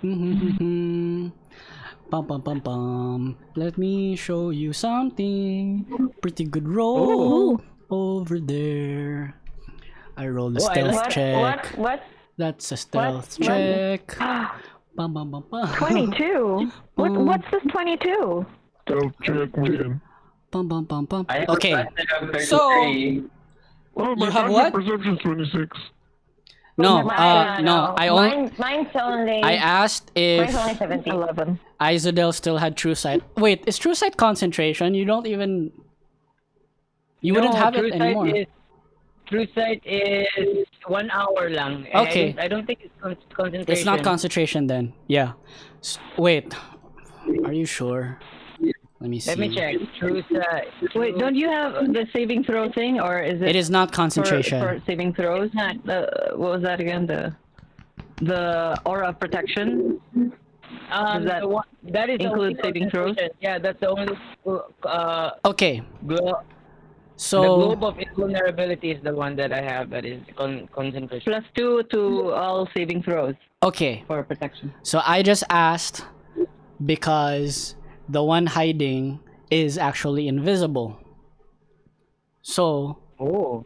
him. Bum. Let me show you something. Pretty good roll over there. I rolled a stealth check. What? That's a stealth check. Bum. 22? What's this 22? Stealth check again. Bum. I have Okay. a So Oh, my you have passive what? perception is 26. No, Mine, I only mine's only. I asked Mine's only if 17. 11. Isodel still had true sight. Wait, is true sight concentration? You don't even. You wouldn't have it anymore. True sight is 1 hour lang. Okay. I don't think it's concentration. It's not concentration then. Yeah. Wait. Are you sure? Let me see. Let me check. True sight. Wait, don't you have the saving throw thing, or is it? It is not concentration. for saving throws. What was that again? The aura of protection. That that is include only saving throws? concentration. Yeah, that's the only. Okay. The globe of invulnerability is the one that I have that is concentration. +2 to all saving throws Okay. for protection. So I just asked because the one hiding is actually invisible. So Oh.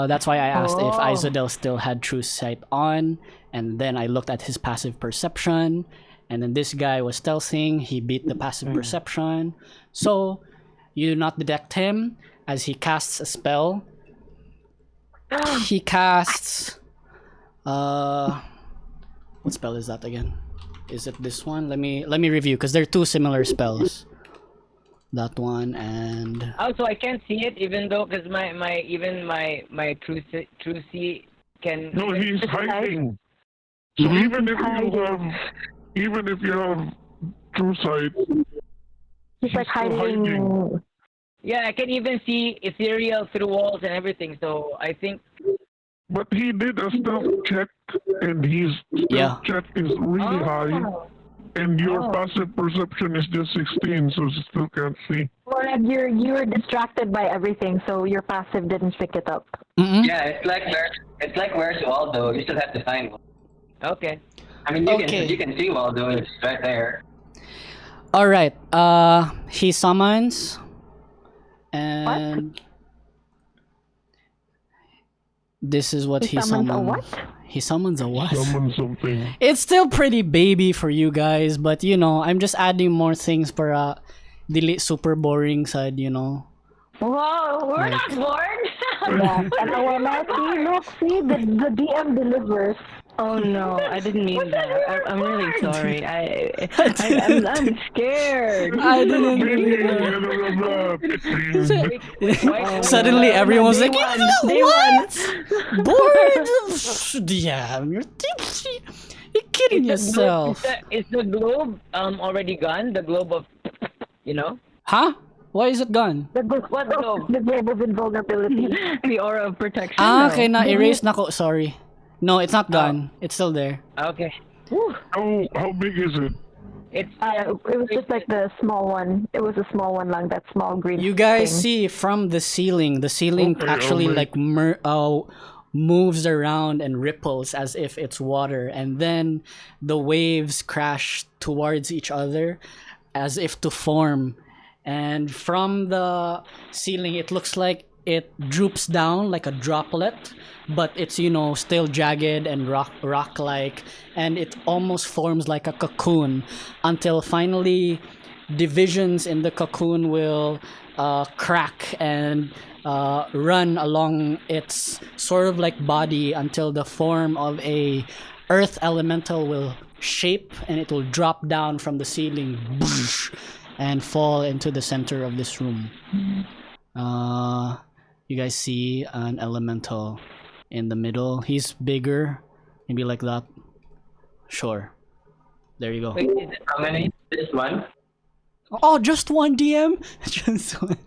that's why I asked if Isodel still had true sight on, and then I looked at his passive perception, and then this guy was stealthing. He beat the passive perception. So you do not detect him as he casts a spell. He casts what spell is that again? Is it this one? Let me review because they're two similar spells. That one and Also, I can't see it even though because my true see can. No, he's hiding. So even if you have true sight, He's like still hiding. Yeah, I can even see ethereal through walls and everything. So I think. But he did a stealth check, and his stealth check is really high, and your passive perception is just 16, so you still can't see. Well, you were distracted by everything, so your passive didn't pick it up. Yeah, it's like where's Waldo? You still have to find one. Okay. I mean, you can see Waldo. It's right there. all right. He summons, and this is what he summons summons. a what? He summons a what? Summon something. It's still pretty baby for you guys, but I'm just adding more things para dili super boring side, Whoa, we're not bored. Yeah. And our look, see, the DM delivers. Oh no, I didn't mean that. I'm really sorry. I'm scared. I didn't Suddenly everyone's like, what? Bored? DM, you're tipsy. You're kidding yourself. Is the globe already gone? The globe of, Huh? Why is it gone? The globe of invulnerability. The aura of protection. Okay, na-erase na ko. Sorry. No, it's not gone. It's still there. Okay. How big is it? It's It was just like the small one. It was a small one, lang that small green. You guys thing. see from the ceiling Okay, actually okay. like moves around and ripples as if it's water, and then the waves crash towards each other as if to form. And from the ceiling, it looks like it droops down like a droplet, but it's still jagged and rock-like, and it almost forms like a cocoon until finally divisions in the cocoon will crack and run along its sort of like body until the form of a earth elemental will shape, and it will drop down from the ceiling and fall into the center of this room. You guys see an elemental in the middle. He's bigger, maybe like that. Sure. There you go. wait, is it How many? This one? Oh, just one DM? Just one.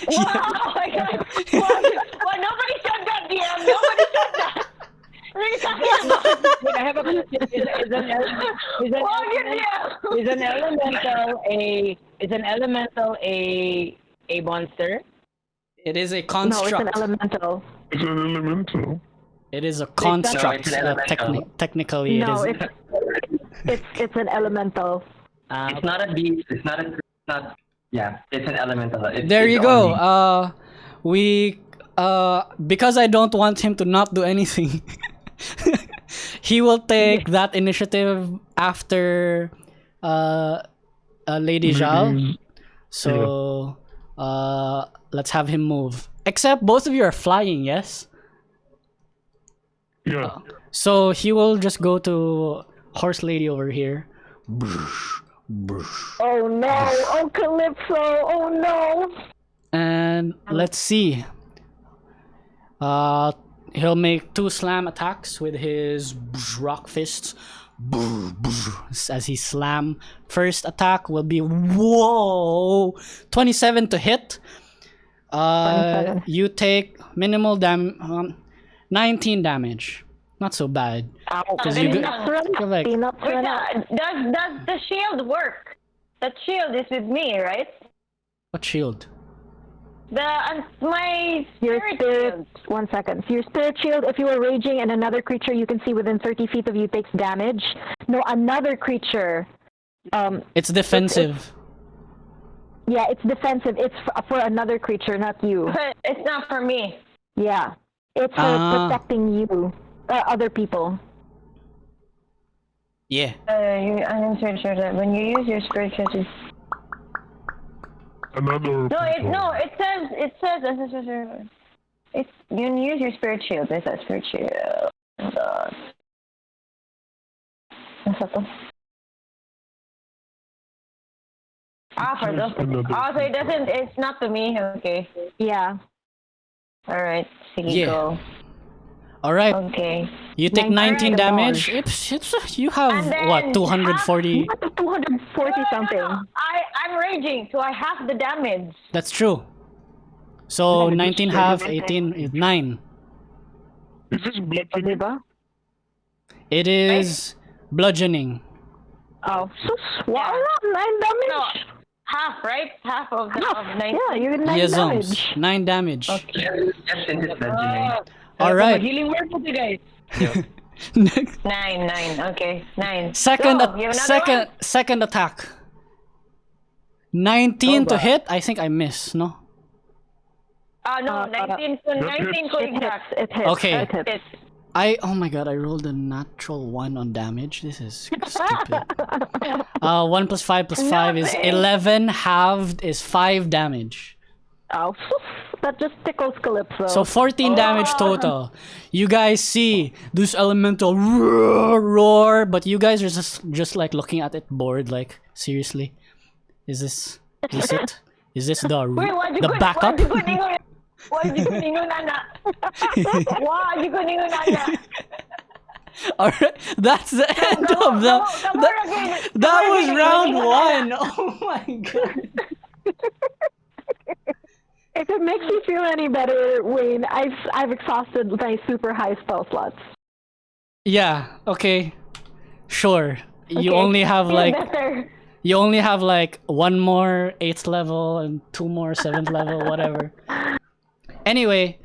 Oh my god. Well, nobody said that, DM. Nobody said that. What are you talking about? Wait, I have a question. Is an elemental a monster? It is a No, it's construct. an elemental. It's an elemental. It is a construct. No, it's an elemental. Technically, No, it is. it's an elemental. It's not a beast. It's not. Yeah, it's an elemental. There it's you go. only- We because I don't want him to not do anything. He will take that initiative after Lady Zhao. So let's have him move. Except both of you are flying, yes? Yeah. So he will just go to horse lady over here. Oh no! Oh Kalypso! Oh no! And let's see. He'll make 2 slam attacks with his rock fists. As he slam. First attack will be 27 to hit. 27. You take minimal 19 damage. Not so bad. Ow. Because you Wait, you're like, does the shield work? That shield is with me, right? what shield? My Your spirit spirit. shield. 1 second. So your spirit shield. If you are raging and another creature you can see within 30 feet of you takes damage. No, another creature. It's defensive. Yeah, it's defensive. It's for another creature, not you. But it's not for me. Yeah, it's for protecting you, other people. Yeah. I'm sure that when you use your spirit shield, Another. it says it's when you use your spirit shield. It says spirit shield. What's up? For those. So it doesn't. It's not to me. Okay. Yeah. All right. Yeah. Go. All right. Okay. You take 19 damage. You have And then what, 240? 240 something. I'm raging, so I have the damage. That's true. So 19 half, 18 is 9. Is this bludgeoning? Diba? It is bludgeoning. Oh, so Yeah. 9 damage. No, half, right? Half of 19. Yeah, you get 9 Yes, damage. 9 damage. Yes, since it's bludgeoning. All right. Healing word for the guys. Next. 9. Okay, 9. Second, So, you have another second attack. 19 to hit. I think I miss. No. one? No, 19 to 19 ko exact. It hits. Okay. It hits. Oh my god! I rolled a natural 1 on damage. This is stupid. 1 plus 5 plus 5 is 11. Halved is 5 damage. Oh, that just tickles Kalypso. So 14 damage total. You guys see this elemental roar, but you guys are just like looking at it bored. Like, seriously, is this it? Is this the backup? Why'd you go ningon, Nana? Why'd you go ningon, Nana? All right, that's the end of the. That was round 1. Oh my god. If it makes you feel any better, Wayne, I've exhausted my super high spell slots. Yeah. Okay. Sure. You Okay, only have Feel like. better. You only have like 1 more 8th level and 2 more 7th level, whatever. Anyway,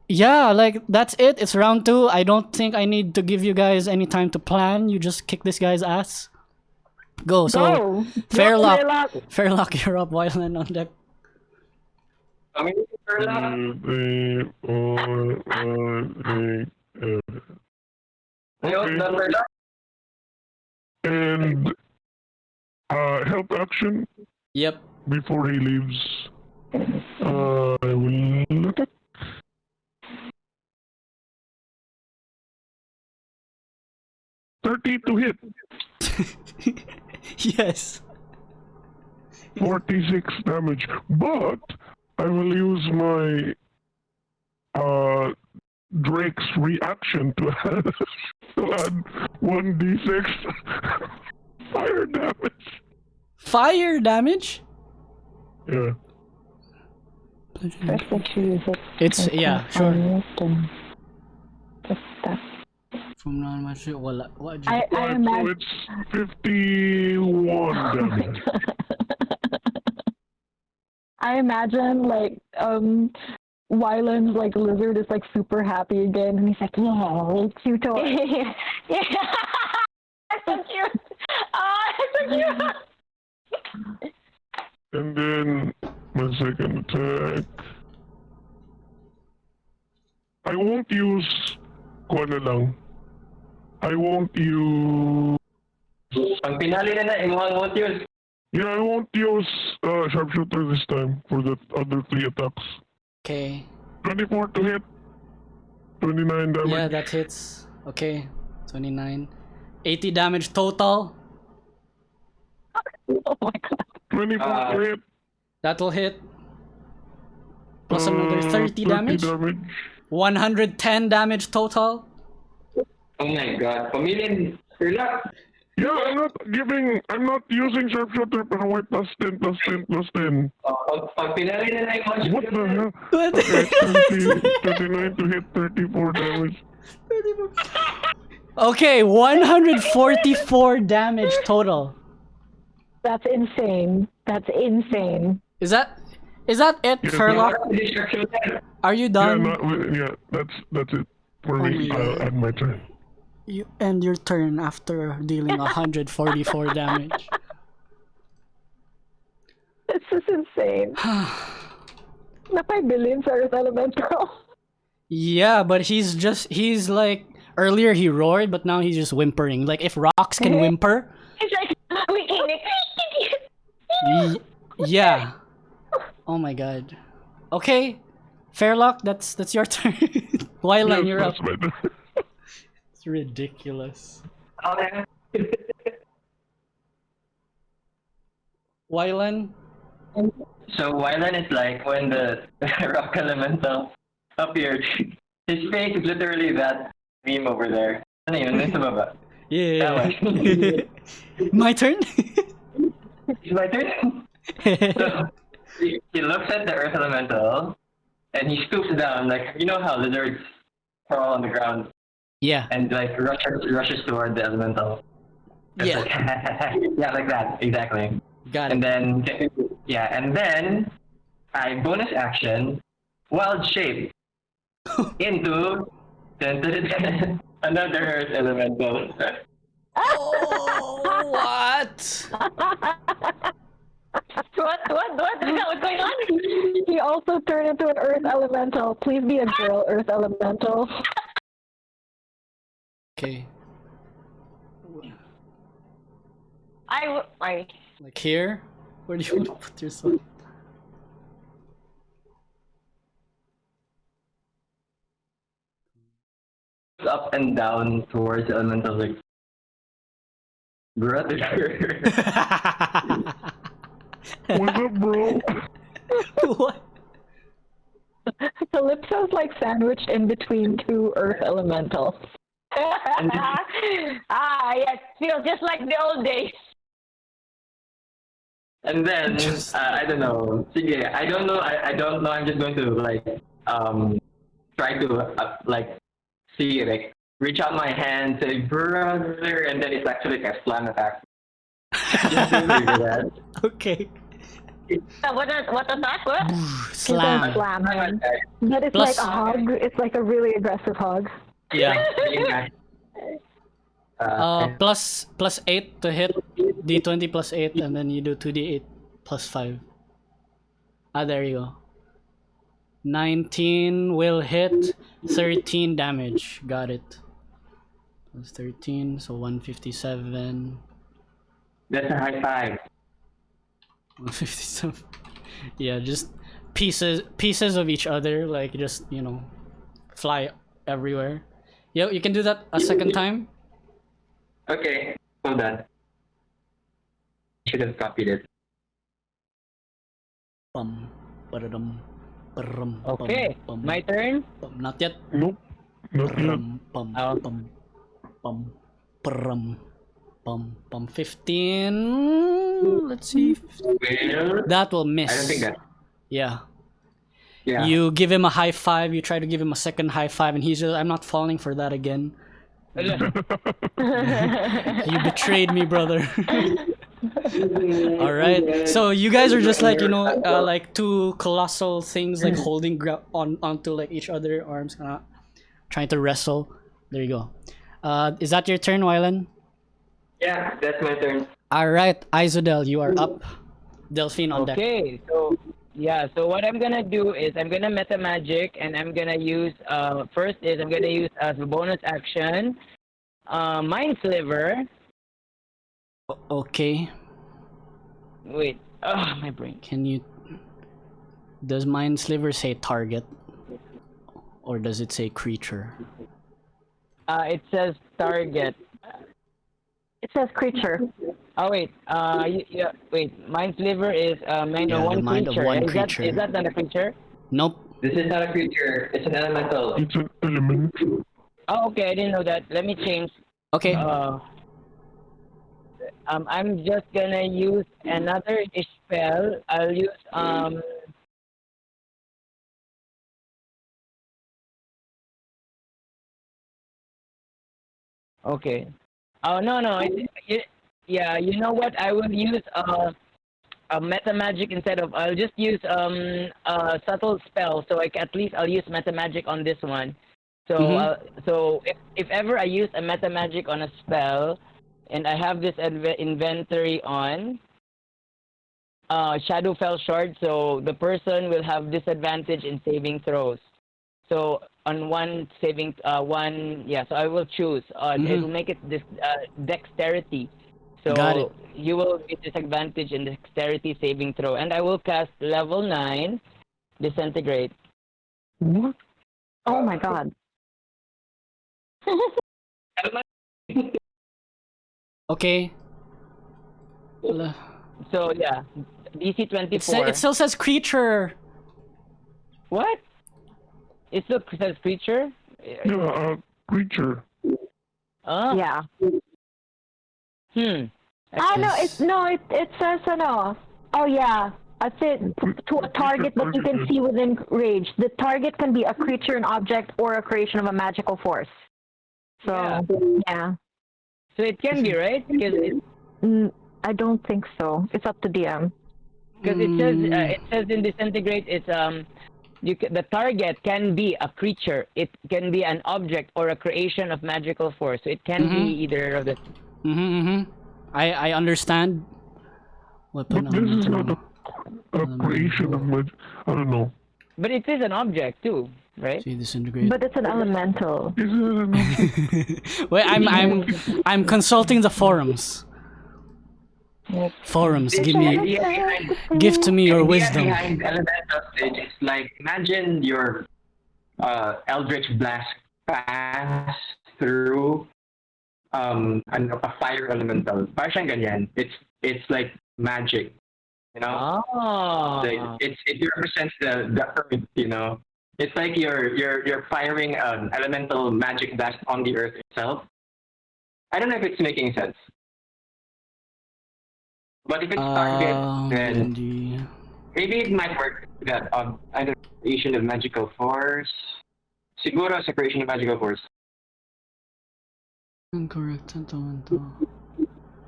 yeah, like that's it. It's round 2. I don't think I need to give you guys any time to plan. You just kick this guy's ass. Go. So, Go. Fairlock. Fairlock. Fairlock, you're up. Wylan on deck. And help action Yep. before he leaves. I will look at 30 to hit. Yes. 46 damage. But I will use my Drake's reaction to add 1d6 fire damage. Fire damage? Yeah. It's, yeah, sure. From now on, wala. What? I So imagine. it's 51 damage. I imagine like Wylan's like lizard is like super happy again, and he's like, yeah, it's you toy. Yeah. That's so cute. Oh, that's so cute. And then my second attack. I won't use Kuana lang. I won't use. Ang pinali na won't use. Yeah, I won't use sharpshooter this time for the other 3 attacks. Okay. 24 to hit. 29 damage. Yeah, that hits. Okay, 29. 80 damage total. Oh my god. 24 to hit. That'll hit. Plus another 30 damage. 110 damage total. Oh my god. Pamilin, Sherlock. Yeah, I'm not using sharpshooter, pero may plus 10, plus 10, plus 10. Pag pinari na lang yung What the hell? What? Okay, 39 to hit, 34 damage. Okay, 144 damage total. That's insane. That's insane. Is that it, Yeah, Sherlock? Are you done? That's it for Oh me. my I'll God. end my turn. You end your turn after dealing 144 damage. This is insane. Napay billion sa Earth Elemental. Yeah, but he's like, earlier he roared, but now he's just whimpering. Like, if rocks can whimper, It's like we can. yeah. Oh my god. Okay, Fairlock, that's your turn. Wylan, you're up. That's my turn. It's ridiculous. Okay. Wylan? So Wylan is like when the rock elemental appeared. His face is literally that meme over there. Ano yun? Nasa baba. Yeah. My turn? It's my turn. So he looks at the earth elemental and he scoops down, like, you know how lizards crawl on the ground Yeah. and like rushes toward the elemental. It's Yeah. like, yeah, like that, exactly. Got And it. then I bonus action wild shape into another earth elemental. Oh, what? What's going on? He also turned into an Earth Elemental. Please be a girl, Earth Elemental. Okay. I Like here? Where do you want to put yourself? Up and down towards the elemental, like, brother. What's up, bro? What? Kalypso's like sandwiched in between two Earth Elementals. yes, feels just like the old days. And then I don't know. Sige, I don't know. I don't know. I'm just going to like try to like see, like, reach out my hand, say brother, and then it's actually like a slam attack. Just to figure that. Okay. What attack? What? Slam. Slam. Slam attack. But it's Plus- like a hog. It's like a really aggressive hog. Yeah. Plus, Plus 8 to hit. D20 plus 8, and then you do 2d8 plus 5. Ah, there you go. 19 will hit. 13 damage. Got it. Plus 13, so 157. that's a high five. 157. Yeah, just pieces of each other, like, just, you know, fly everywhere. Yo, you can do that a second time. Okay, hold on. Should have copied it. Bum, ba-da-dum, ba-rum, Okay, bum, my turn. bum. Not yet. Nope. Not yet. Bum, bum, bum, bum, bum, bum, bum. 15. Let's see. Well, That will miss. I don't think that. Yeah. Yeah. You give him a high five. You try to give him a second high five, and he's just, I'm not falling for that again. You betrayed me, brother. All right. So you guys are just like, you know, like two colossal things, like holding onto like each other arms, trying to wrestle. There you go. Is that your turn, Wylan? Yeah, that's my turn. All right, Izodel, you are up. Delphine on deck. Okay, so yeah, so what I'm gonna do is I'm gonna meta magic, and I'm gonna use first is I'm gonna use as a bonus action, Mind Sliver. Okay. Wait, my brain. Can you? Does Mind Sliver say target? or does it say creature? It says target. It says creature. Oh wait, yeah, wait. Mind sliver is mind Yeah, of the one mind of creature. one Is creature. Is that not a creature? Nope. This is not a creature. It's an elemental. It's an element. Oh, okay. I didn't know that. Let me change. Okay. I'm just gonna use another spell. I'll use Okay. Oh no no. Yeah. You know what? I will use a meta magic instead of. I'll just use a subtle spell. So at least I'll use meta magic on this one. So so if ever I use a meta magic on a spell, and I have this inventory on, Shadow fell short, so the person will have disadvantage in saving throws. So on one saving, so I will choose. It will make it this dexterity. So Got it. you will get disadvantage in dexterity saving throw, and I will cast level 9, disintegrate. What? Oh my god. Okay. So yeah, DC 24. It still says creature. What? It still says creature? Yeah, creature. Oh. Yeah. It says Oh yeah. I said to a target that you can see within range. The target can be a creature, an object, or a creation of a magical force. So yeah. So it can be, right? Because I don't think so. It's up to DM. Because it says in disintegrate, it's the target can be a creature, it can be an object, or a creation of magical force. So it can be either of the. I understand. Weapon But this is not a creation of magic. I don't know. But it is an object too, right? See, disintegrate. But it's an elemental. Is it an object? Wait, I'm consulting the forums. Forums, give to me your wisdom. Behind elemental stage is like, imagine your eldritch blast pass through a fire elemental. Parang siyang ganyan. It's like magic, you know. Like, it represents the earth, you know. It's like you're firing an elemental magic blast on the earth itself. I don't know if it's making sense. But if it's target, then maybe it might work that either creation of magical force. Siguro sa creation of magical force. Incorrect.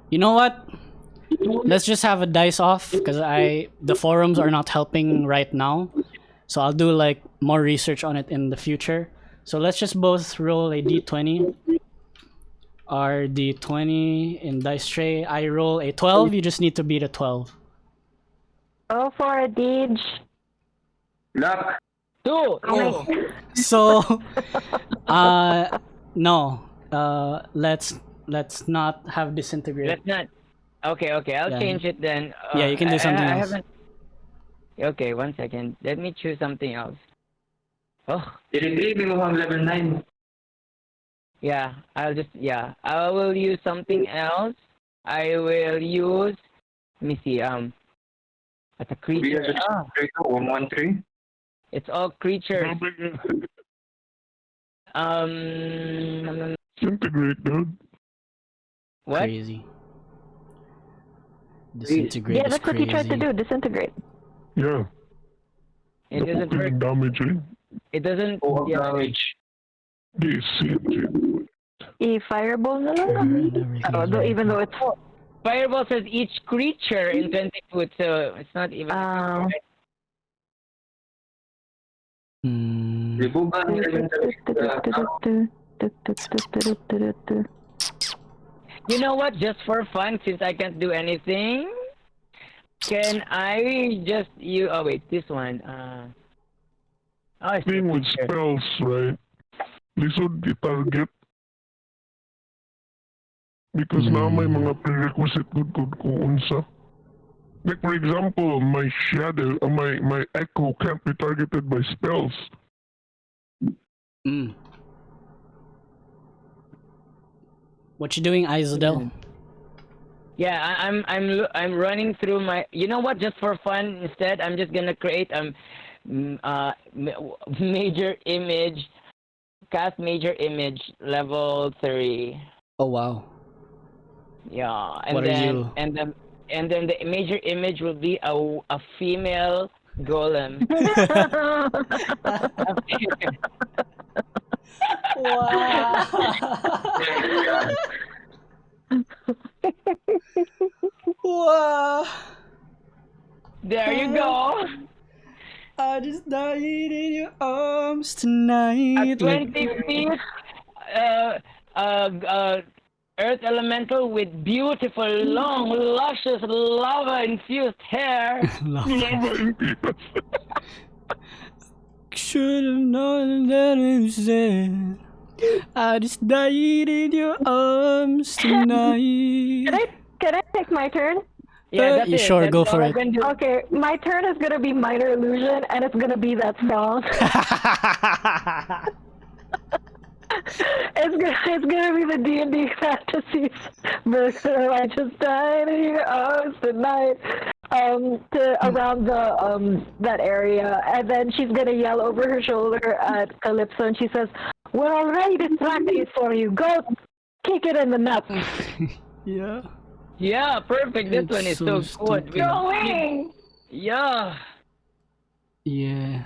You know what? Let's just have a dice off because the forums are not helping right now. So I'll do like more research on it in the future. So let's just both roll a d20. Our d20 in dice tray. I roll a 12. You just need to beat a 12. Go for it, Deej. Luck. 2. So, no. Let's not have disintegrate. Let's not. Okay. I'll change it then. Yeah, you can do something else. Okay, 1 second. Let me choose something else. Oh. I-retrieve mo ang level 9. Yeah, I will use something else. I will use. Let me see. As a creature. 113. It's all creatures. Disintegrate, dude. What? Crazy. Disintegrate Yeah, is that's what he tried to crazy. do. Disintegrate. Yeah. It doesn't work. Damage, eh? It doesn't. Damage. Disintegrate. Fireball na lang. Even though it's Fireball says each creature in 20 foot, so it's not even. You know what? Just for fun, since I can't do anything, can I just Oh wait, this one. It's Thing with spells, right? This would be target. Because now may mga prerequisite good kung unsa. Like for example, my shadow, my echo can't be targeted by spells. Mm. What you doing, Isodel? Yeah, I'm running through my. You know what? Just for fun, instead, I'm just gonna create major image, cast major image level 3. Oh wow. Yeah, and What are then you? and then the major image will be a female golem. Wow. Wow. There you go. I just died in your arms A tonight. 20 feet earth elemental with beautiful, long, luscious, lava-infused hair. Should have known that instead. I just died in your arms tonight. Can I take my turn? Yeah, that's you it. sure, That's go all for I it. can do. Okay, my turn is gonna be minor illusion, and it's gonna be that song. It's gonna be the D&D fantasies version. I just died in your arms tonight. Around the that area, and then she's gonna yell over her shoulder at Kalypso, and she says, "We're already distracting it for you. Go kick it in the nuts." Yeah. Yeah, perfect. This It's one is so so good. stupid. Going. Yeah. Yeah.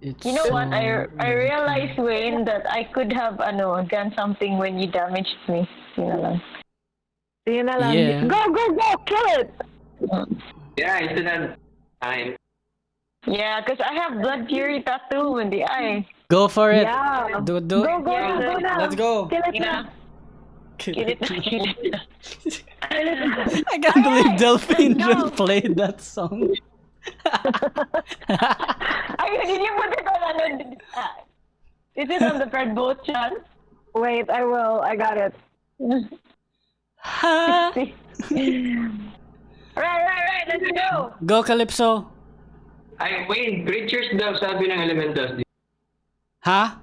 It's You know what? I so realized, Wayne, that I could have done something when you damaged me. You know, lang. Yun na lang. Yeah. Go, kill it! Yeah, instead of time. Yeah, because I have blood fury tattoo in the eye. Go for it. Yeah. Do Go Yeah. now. Let's go. Kill it Yeah. now. Get it? I can't believe Delphine just played that song. Did you put it on? Is it on the Fred boat, Sean? Wait, I will. I got it. Ha! Right. Let's go. Go, Kalypso. Wait, creatures daw sabi ng elementals. Ha?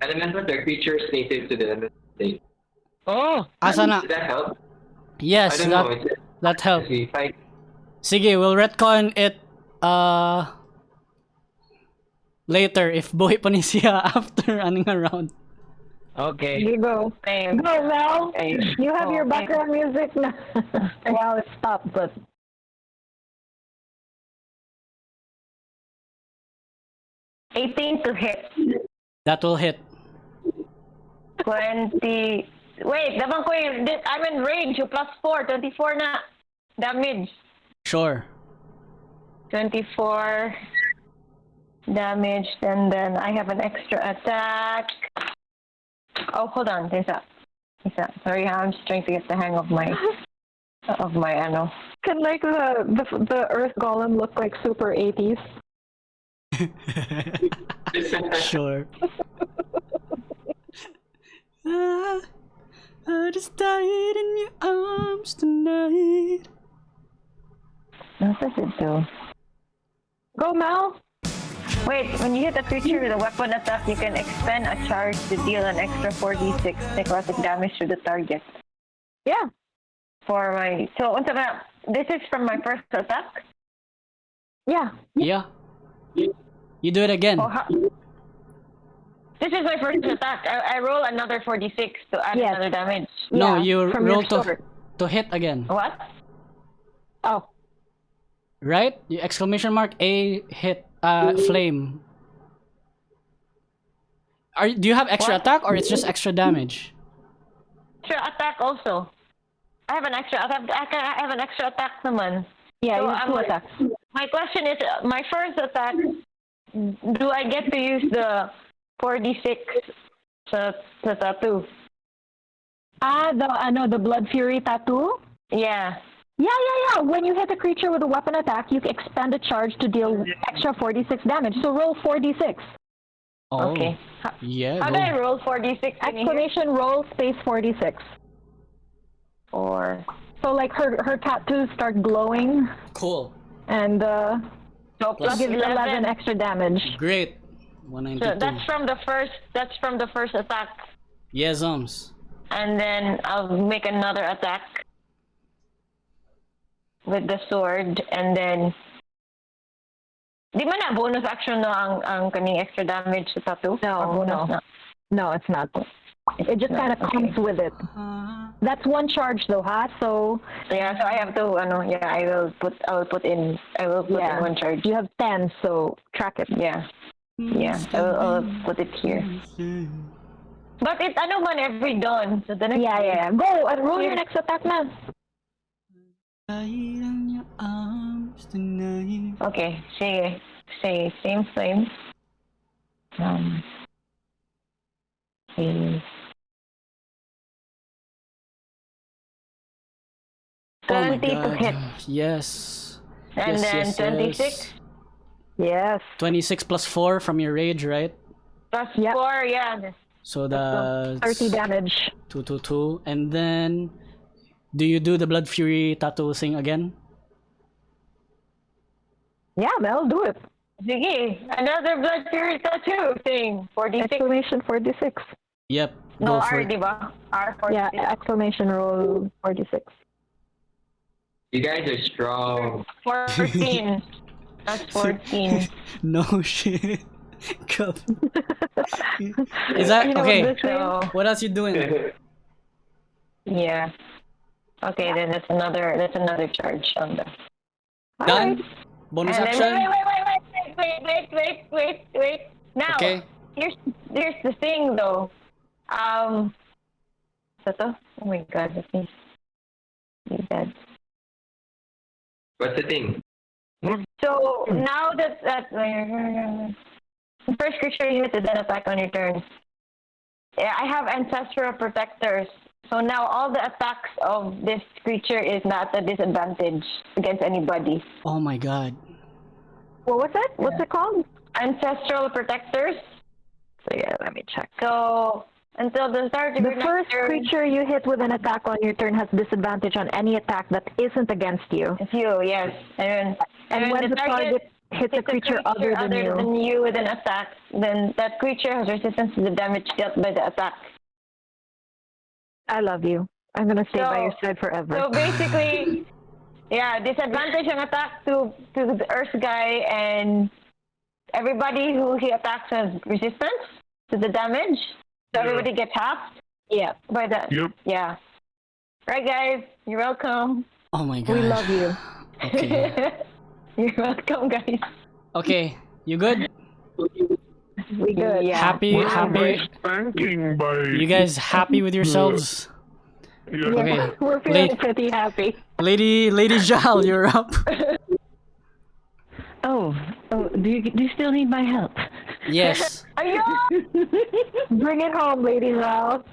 Elementals are creatures native to the elemental state. Oh, Asa na? Did that help? Yes, I don't know. It's that helped. if I Sige, we'll retcon it later if buhay pa ni siya after running around. okay. You go. Same. Go, Mel. Okay. You have your Okay. background music now. Well, it stopped, but 18 to hit. That will hit. 20. Wait, dapat ko I'm in range. Plus 4. 24 na damage. Sure. 24 damage, and then I have an extra attack. Oh, hold on. There's a. Sorry, I'm just trying to get the hang of my ano. can like the Earth Golem look like super 80s? Sure. I just died in your arms tonight. What does it do? Go, Mel. Wait, when you hit a creature with a weapon attack, you can expend a charge to deal an extra 4d6 necrotic damage to the target. Yeah. This is from my first attack? Yeah. Yeah. You do it again. This is my first attack. I roll another 4d6 to add Yes. another damage. No, Yeah, you from roll your sword. to hit again. What? Oh. Right? You exclamation mark A hit flame. Do you have extra What? attack or it's just extra damage? Extra attack also. I have an extra attack naman. Yeah, So, you have two attacks. My question is, my first attack, do I get to use the 4d6 sa tattoo? The Blood Fury tattoo? Yeah. Yeah. When you hit a creature with a weapon attack, you expend a charge to deal extra 4d6 damage. So roll 4d6. Oh. Okay. Yeah. How do I roll 4d6? Exclamation roll space 4d6. Or So like her tattoos start glowing, Cool. and so plus gives 11 extra damage. Great. 192. So that's from the first. That's from the first attack, Yes, Zums. and then I'll make another attack with the sword, and then. Di man na bonus action no ang kaning extra damage sa tattoo? No, Or bonus no. na? No, it's not. It just kind of comes with it. That's one charge though, huh? So Yeah, so I have to I will put in yeah, one charge. you have 10, so track it. Yeah. Yeah, I'll put it here. But it man every dawn. So the next Yeah. Go and roll your next attack na. Okay, say same flame. Say 20 to hit. Yes. And Yes, then yes, 26 yes. Yes. 26 plus 4 from your rage, right? plus Yep. 4, yeah. So that's 30 damage. 222. And then, do you do the Blood Fury tattoo thing again? Yeah, Mel, do it. Sige, another blood fury tattoo thing. 46. Exclamation 46. Yep. No, Go for R, it. diba? R 46. Yeah, exclamation roll 46. You guys are strong. 14. That's 14. No shit. Cup. Is that You know okay? what this So, What else you doing? yeah. Okay, then that's another charge on the. Done? Bonus And then, action? wait. Now, Okay. here's the thing though. Ito? Oh my god, let me see that. What's the thing? So now that the first creature you hit is an attack on your turn. Yeah, I have ancestral protectors. So now all the attacks of this creature is not a disadvantage against anybody. Oh my god. What was it? What's it called? Ancestral protectors. So yeah, let me check. So until the start of The your first next turn, creature you hit with an attack on your turn has disadvantage on any attack that isn't against you. it's you, yes. And when the target hits a creature other than you. with an attack, then that creature has resistance to the damage dealt by the attack. I love you. I'm gonna stay by So- your side forever. So basically, yeah, disadvantage on attack to the Earth guy, and everybody who he attacks has resistance to the damage. So everybody gets half yeah, by that. Yep. Yeah. Right, guys. You're welcome. Oh my god. we love you. Okay. You're welcome, guys. Okay. You good? We good. Yeah. Happy? We're spanking by. You guys happy with yourselves? Yeah. Okay. We're feeling Late. pretty happy. Lady Jal, you're up. Oh, do you still need my help? Yes. Bring it home, Lady Val.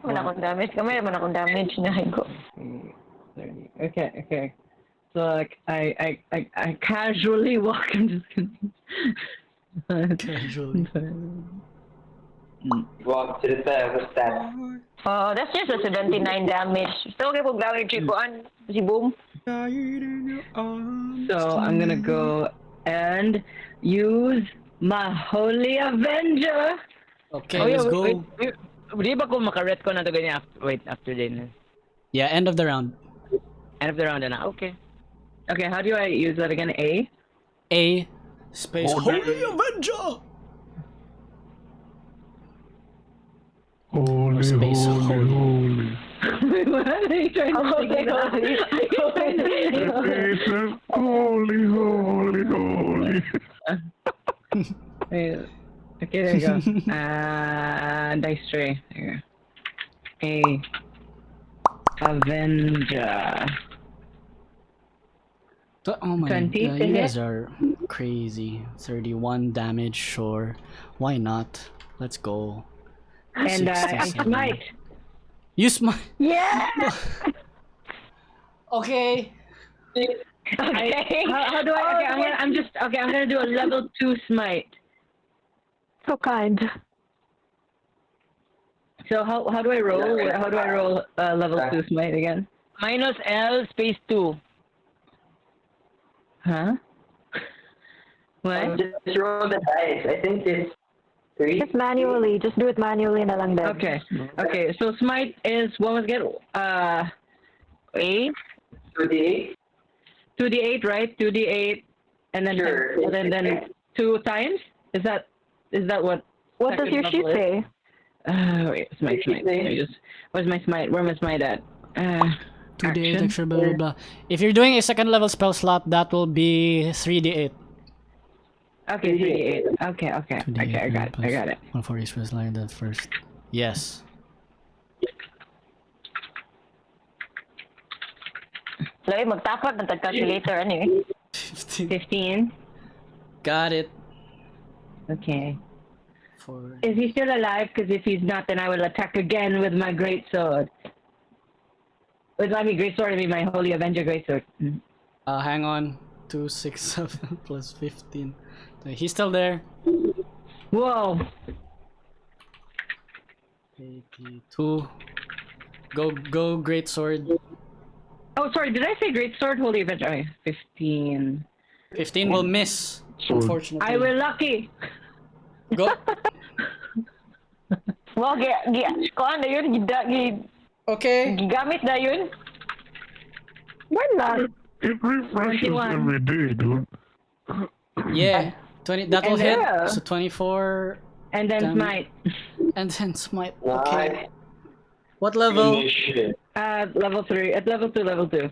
Wala akong damage. Kamay naman akong damage na ko. Okay. So like I casually walk. I'm just kidding. Casually. Walk to the thermostat. Oh, that's just a 79 damage. So okay pag damage si Boom. So I'm gonna go and use my Holy Avenger. Okay, let's go. Wait. Di ba ko makaret ko na to ganyan after din? Yeah, end of the round. End of the round na. Okay. Okay, how do I use that again? A? A space Holy- Holy Avenger. Holy, Space holy. Wait, what are you trying to Holy, say? It says holy, holy. Wait, okay, there you go. Dice tray. There you go. A Avenger. Oh my 20 god, to you guys hit. are crazy. 31 damage, sure. Why not? Let's go. And I 67. smite. You smite. Yeah. Okay. Okay. How do I? Okay, I'm gonna do a level 2 smite. So kind. So how do I roll? How do I roll level 2 smite again? Minus L space 2. Huh? What? Just roll the dice. I think it's 3. Just manually. Just do it manually na lang din. Okay. Okay. So smite is what was it? 8. 2d8. 2d8, right? 2d8, and then Sure. and then 2 times. Is that what? What does second your level sheet is? say? Wait, smite. Let me just. Where's my smite? Where my smite at? 2d8 action. extra, blah, blah, blah. If you're doing a second level spell slot, that will be 3d8. Okay, 3d8. Okay. 2d8 Okay, I got it. I got it. 140 spells like that first. Yes. Lawi, magtapat ng calculator, ano eh. 15. Got it. Okay. For Is he still alive? Because if he's not, then I will attack again with my great sword. With my great sword, I mean my Holy Avenger great sword. hang on. 2, 6, 7 plus 15. He's still there. Whoa! 82. Go, great sword. Oh, sorry. Did I say great sword, Holy Avenger? Okay, 15. 15 will miss. Unfortunately. I will lucky. Go. Wow, kuan na yun, Okay. gigamit na yun. Why not? It refreshes 21. every day, dude. Yeah. 20. That will And hit. yeah. So 24. And then Damn. smite. And then smite. Okay. Nice. What level? Holy shit. Level 3. At level 2, level 2.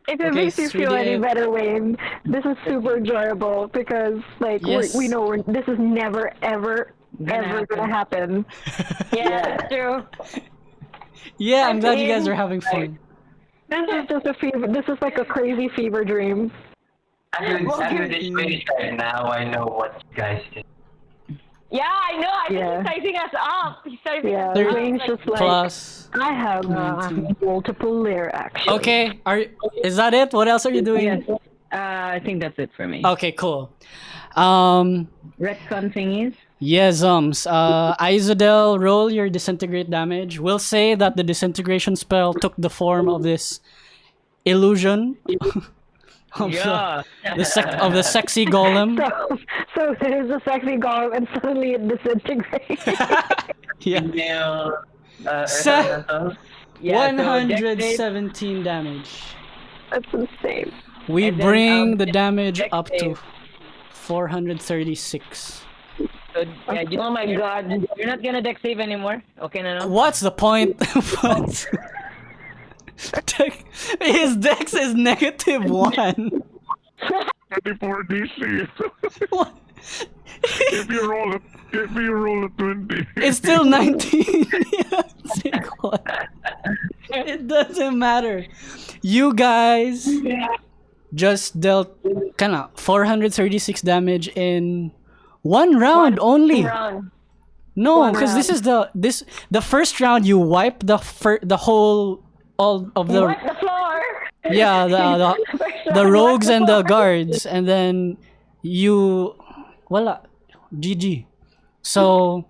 If it Okay, makes you feel any 3D8. better, Wayne, this is super enjoyable because, like, Yes. we know this is never, ever, Gonna gonna happen. Yeah, that's true. Yeah, I'm glad you guys are having fun. This is just a fever. This is like a crazy fever dream. After this finish right now, I know what you guys did. Yeah, I know. I think Yeah. he's sizing us up. He's sizing Yeah, us up. Wayne's just like, Plus. I have 19. multiple layer action. Okay. Is that it? What else are you doing? Yes. I think that's it for me. Okay, cool. Retcon thingies. Yes, Izadel, roll your disintegrate damage. We'll say that the disintegration spell took the form of this illusion of the sexy golem. So there's a sexy golem and suddenly it disintegrates. Yeah. Female, Se- elementals. Yeah, so 117 damage. That's insane. We And then, bring the damage dex up to save. 436. So, yeah, Oh my god. You're not gonna deck save anymore. Okay, no. What's the point? What? His dex is -1. 24 DC. What? if you roll a 20. It's still 19. Yeah, take one. It doesn't matter. You guys just dealt kinda 436 damage in one round only. Round. No, because this is the first round you wipe the whole all of the What the floor? yeah the rogues and the guards, and then you voila GG. So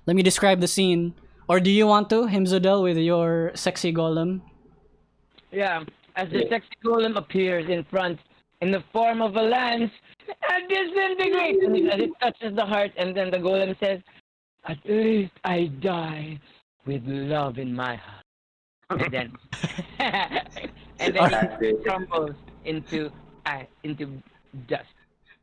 let me describe the scene. Or do you want to, Himzodel, with your sexy golem? Yeah, as the sexy golem appears in front in the form of a lance and disintegrates as it touches the heart, and then the golem says, "At least I die with love in my heart." And then, he crumbles into dust.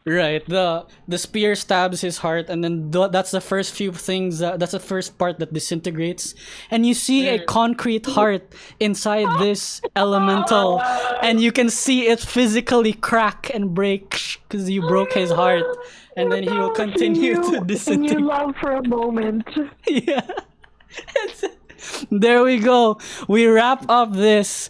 Right. The spear stabs his heart, and then that's the first few things. That's the first part that disintegrates, and you see a concrete heart inside this elemental, and you can see it physically crack and break because you broke his heart, and then he will continue to In disintegrate. your love for a moment. Yeah. There we go. We wrap up this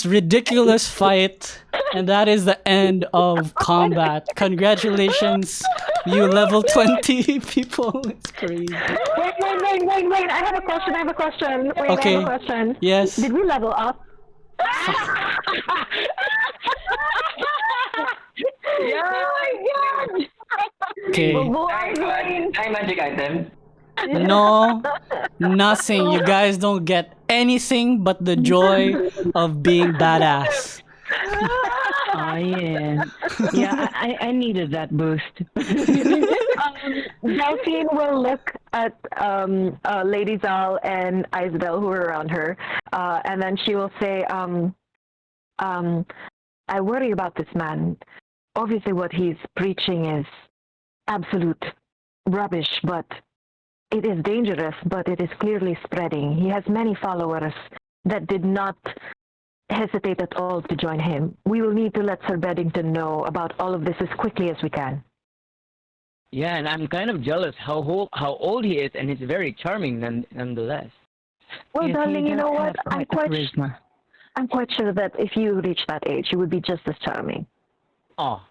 ridiculous fight, and that is the end of combat. Congratulations, you level 20 people. It's crazy. Wait. I have a question. Wait, Okay. I have a question. Yes. Did we level up? Oh my god. Okay. Any magic item? No, nothing. You guys don't get anything but the joy of being badass. I yeah. Yeah, I needed that boost. Delphine will look at Lady Zal and Isabel, who are around her, and then she will say, I worry about this man. Obviously, what he's preaching is absolute rubbish, but it is dangerous, but it is clearly spreading. He has many followers that did not hesitate at all to join him. We will need to let Sir Beddington know about all of this as quickly as we can. Yeah, and I'm kind of jealous how old he is, and he's very charming nonetheless. Well, Yes, darling, he you does know what? have quite the charisma. I'm quite sure that if you reach that age, you would be just as charming. Oh,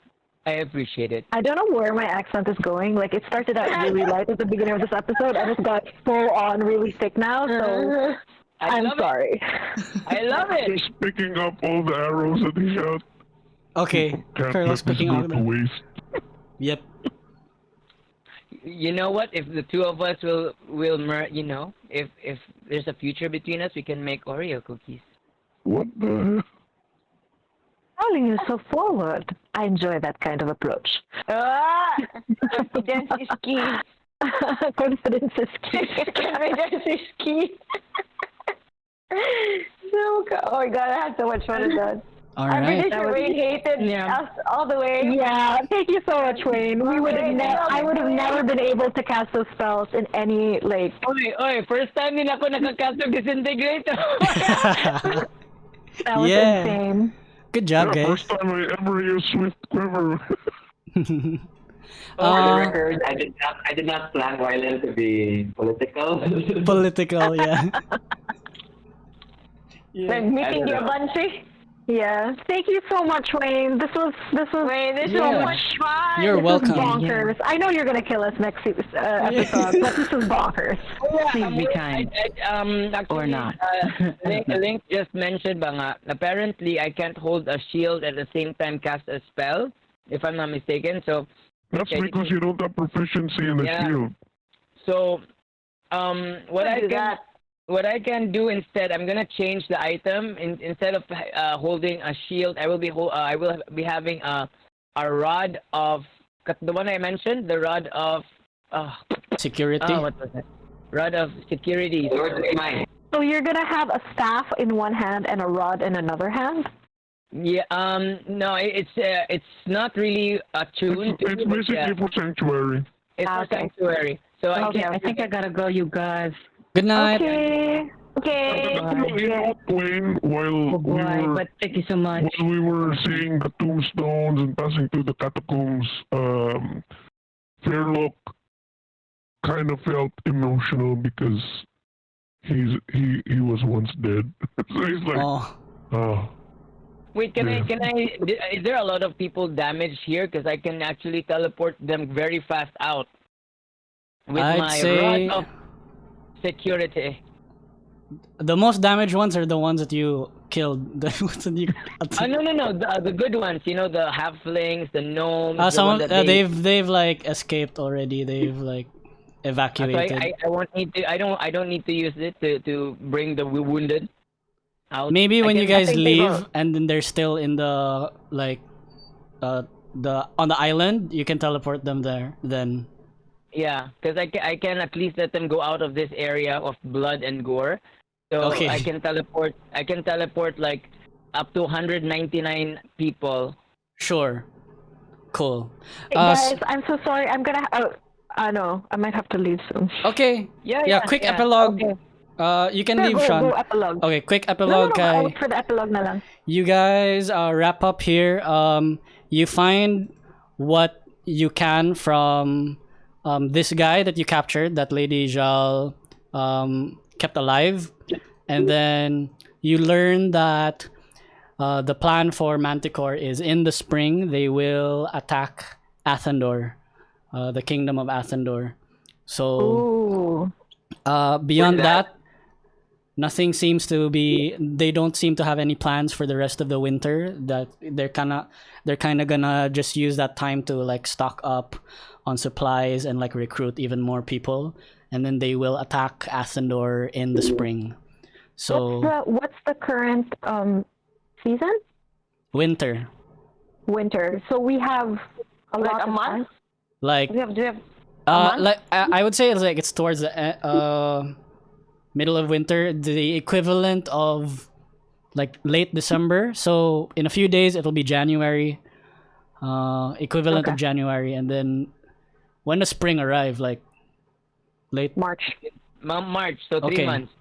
I appreciate it. I don't know where my accent is going. Like, it started out really light at the beginning of this episode, and it's got full on really thick now, so I'm sorry. I love it. Just picking up all the arrows that he shot. Okay, Can't Carlos let this picking go up. to waste. Yep. You know what? If the two of us will if there's a future between us, we can make Oreo cookies. What the? Darling, you're so forward. I enjoy that kind of approach. Confidence is key. Confidence is key. Confidence is key. Oh my god, I had so much fun with that. All I'm right. pretty sure Wayne hated us all the way. Yeah, thank you so much, Wayne. I would have never been able to cast those spells in any, like... Oy, first time din ako nakakast ng disintegrate. That was Yeah. insane. Good job, Yeah, guys. first time I ever used Swift Quiver. For the record, I did not plan Wylan to be political. Political, yeah. Like meeting your country. Yeah. Thank you so much, Wayne. This was Wayne, this is Yeah. so much fun. You're this welcome. is bonkers. I know you're gonna kill us next episode, but this is bonkers. Please be kind. Actually, Or not. Link just mentioned ba nga, apparently I can't hold a shield at the same time cast a spell, if I'm not mistaken. So That's because you don't have proficiency in the Yeah. shield. So, That. what I can do instead, I'm gonna change the item. Instead of holding a shield, I will be having a rod of the one I mentioned, the rod of Security. what was it? Rod of security. Lord is mine. So you're gonna have a staff in one hand and a rod in another hand? Yeah. No, it's not really attuned. It's basically for sanctuary. It's for Okay. sanctuary. So Okay, I think I gotta go, you guys. Good night. Okay. Okay. You know, Wayne, while Oh boy, but thank you so much. when we were seeing the tombstones and passing through the catacombs, Fairlock kind of felt emotional because he was once dead. So he's like, Oh, wait, is there a lot of people damaged here? Because I can actually teleport them very fast out with I'd my say rod of security. the most damaged ones are the ones that you killed. The ones that you. No, the good ones. You know, the halflings, the gnomes. the Some ones of, that they've like escaped already. They've like So evacuated. I won't need to. I don't need to use it to bring the wounded out. Maybe when you I guys think they leave will. and then they're still in the like on the island, you can teleport them there. Then Yeah, because I can at least let them go out of this area of blood and gore. So Okay. I can teleport like up to 199 people. sure, cool. Hey, S- guys, I'm so sorry. I'm gonna. I know. I might have to leave soon. okay. Yeah. Quick epilogue. Okay. You can Sure, leave, go, Sean. go epilogue. Okay, quick No, epilogue, I'll Kai. wait for the epilogue na lang. You guys wrap up here. You find what you can from this guy that you captured, that Lady Jal kept alive, and then you learn that the plan for Manticore is in the spring they will attack Athendor, the kingdom of Athendor. So Ooh. beyond that, nothing seems to be. They don't seem to have any plans for the rest of the winter. That they're kind of gonna just use that time to like stock up on supplies and like recruit even more people, and then they will attack Athendor in the spring. So What's the current season? winter. winter. So we have a Like lot a of month? time. Like, Do we have a month? like I would say it's towards the middle of winter, the equivalent of like late December. So in a few days it'll be January, equivalent of Okay. January, and then when does spring arrive? Like late. March. March, so 3 Okay. months.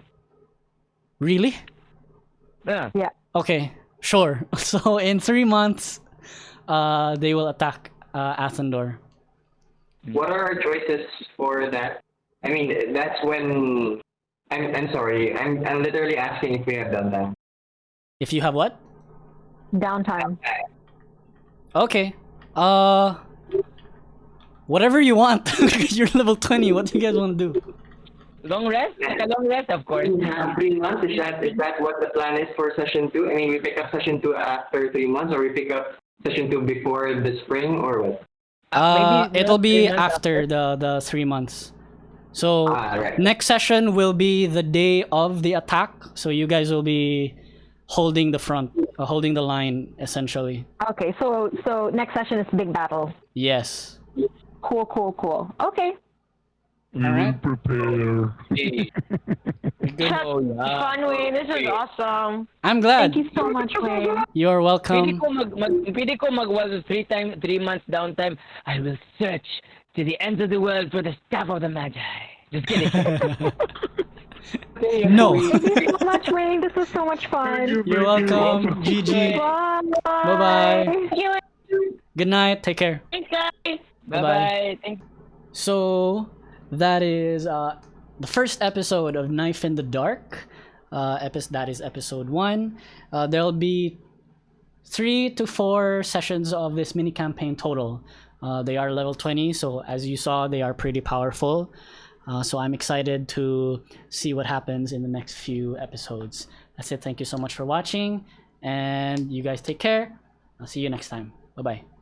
Really? Yeah. Yeah. Okay, sure. So in 3 months, they will attack Athendor. What are our choices for that? I mean, that's when. I'm sorry. I'm literally asking if we have done that. If you have what? Downtime. Okay. Whatever you want. You're level 20. What do you guys want to do? Long rest? Like a long rest, of course. 3 months, is that what the plan is for session 2? I mean, we pick up session 2 after 3 months, or we pick up session 2 before the spring, or what? Maybe It'll be 3 months after the 3 months. So Right. next session will be the day of the attack. So you guys will be holding the front, holding the line, essentially. Okay, so next session is big battle. Yes. Cool. Okay. We will Alright. prepare. Oh, yeah. Fun, Wayne. This is awesome. I'm glad. Thank you so much, Wayne. You're Pwede welcome. ko mag 3 months downtime. I will search to the ends of the world for the staff of the Magi. Just kidding. No. Thank you so much, Wayne. This was so much fun. You're welcome. GG. Bye. Bye-bye. Thank you. Good night. Take care. Thanks, guys. Bye-bye. Thank So that is the first episode of Knife in the Dark. That is episode 1. There'll be 3 to 4 sessions of this mini campaign total. They are level 20, so as you saw, they are pretty powerful. So I'm excited to see what happens in the next few episodes. That's it. Thank you so much for watching, and you guys take care. I'll see you next time. Bye-bye.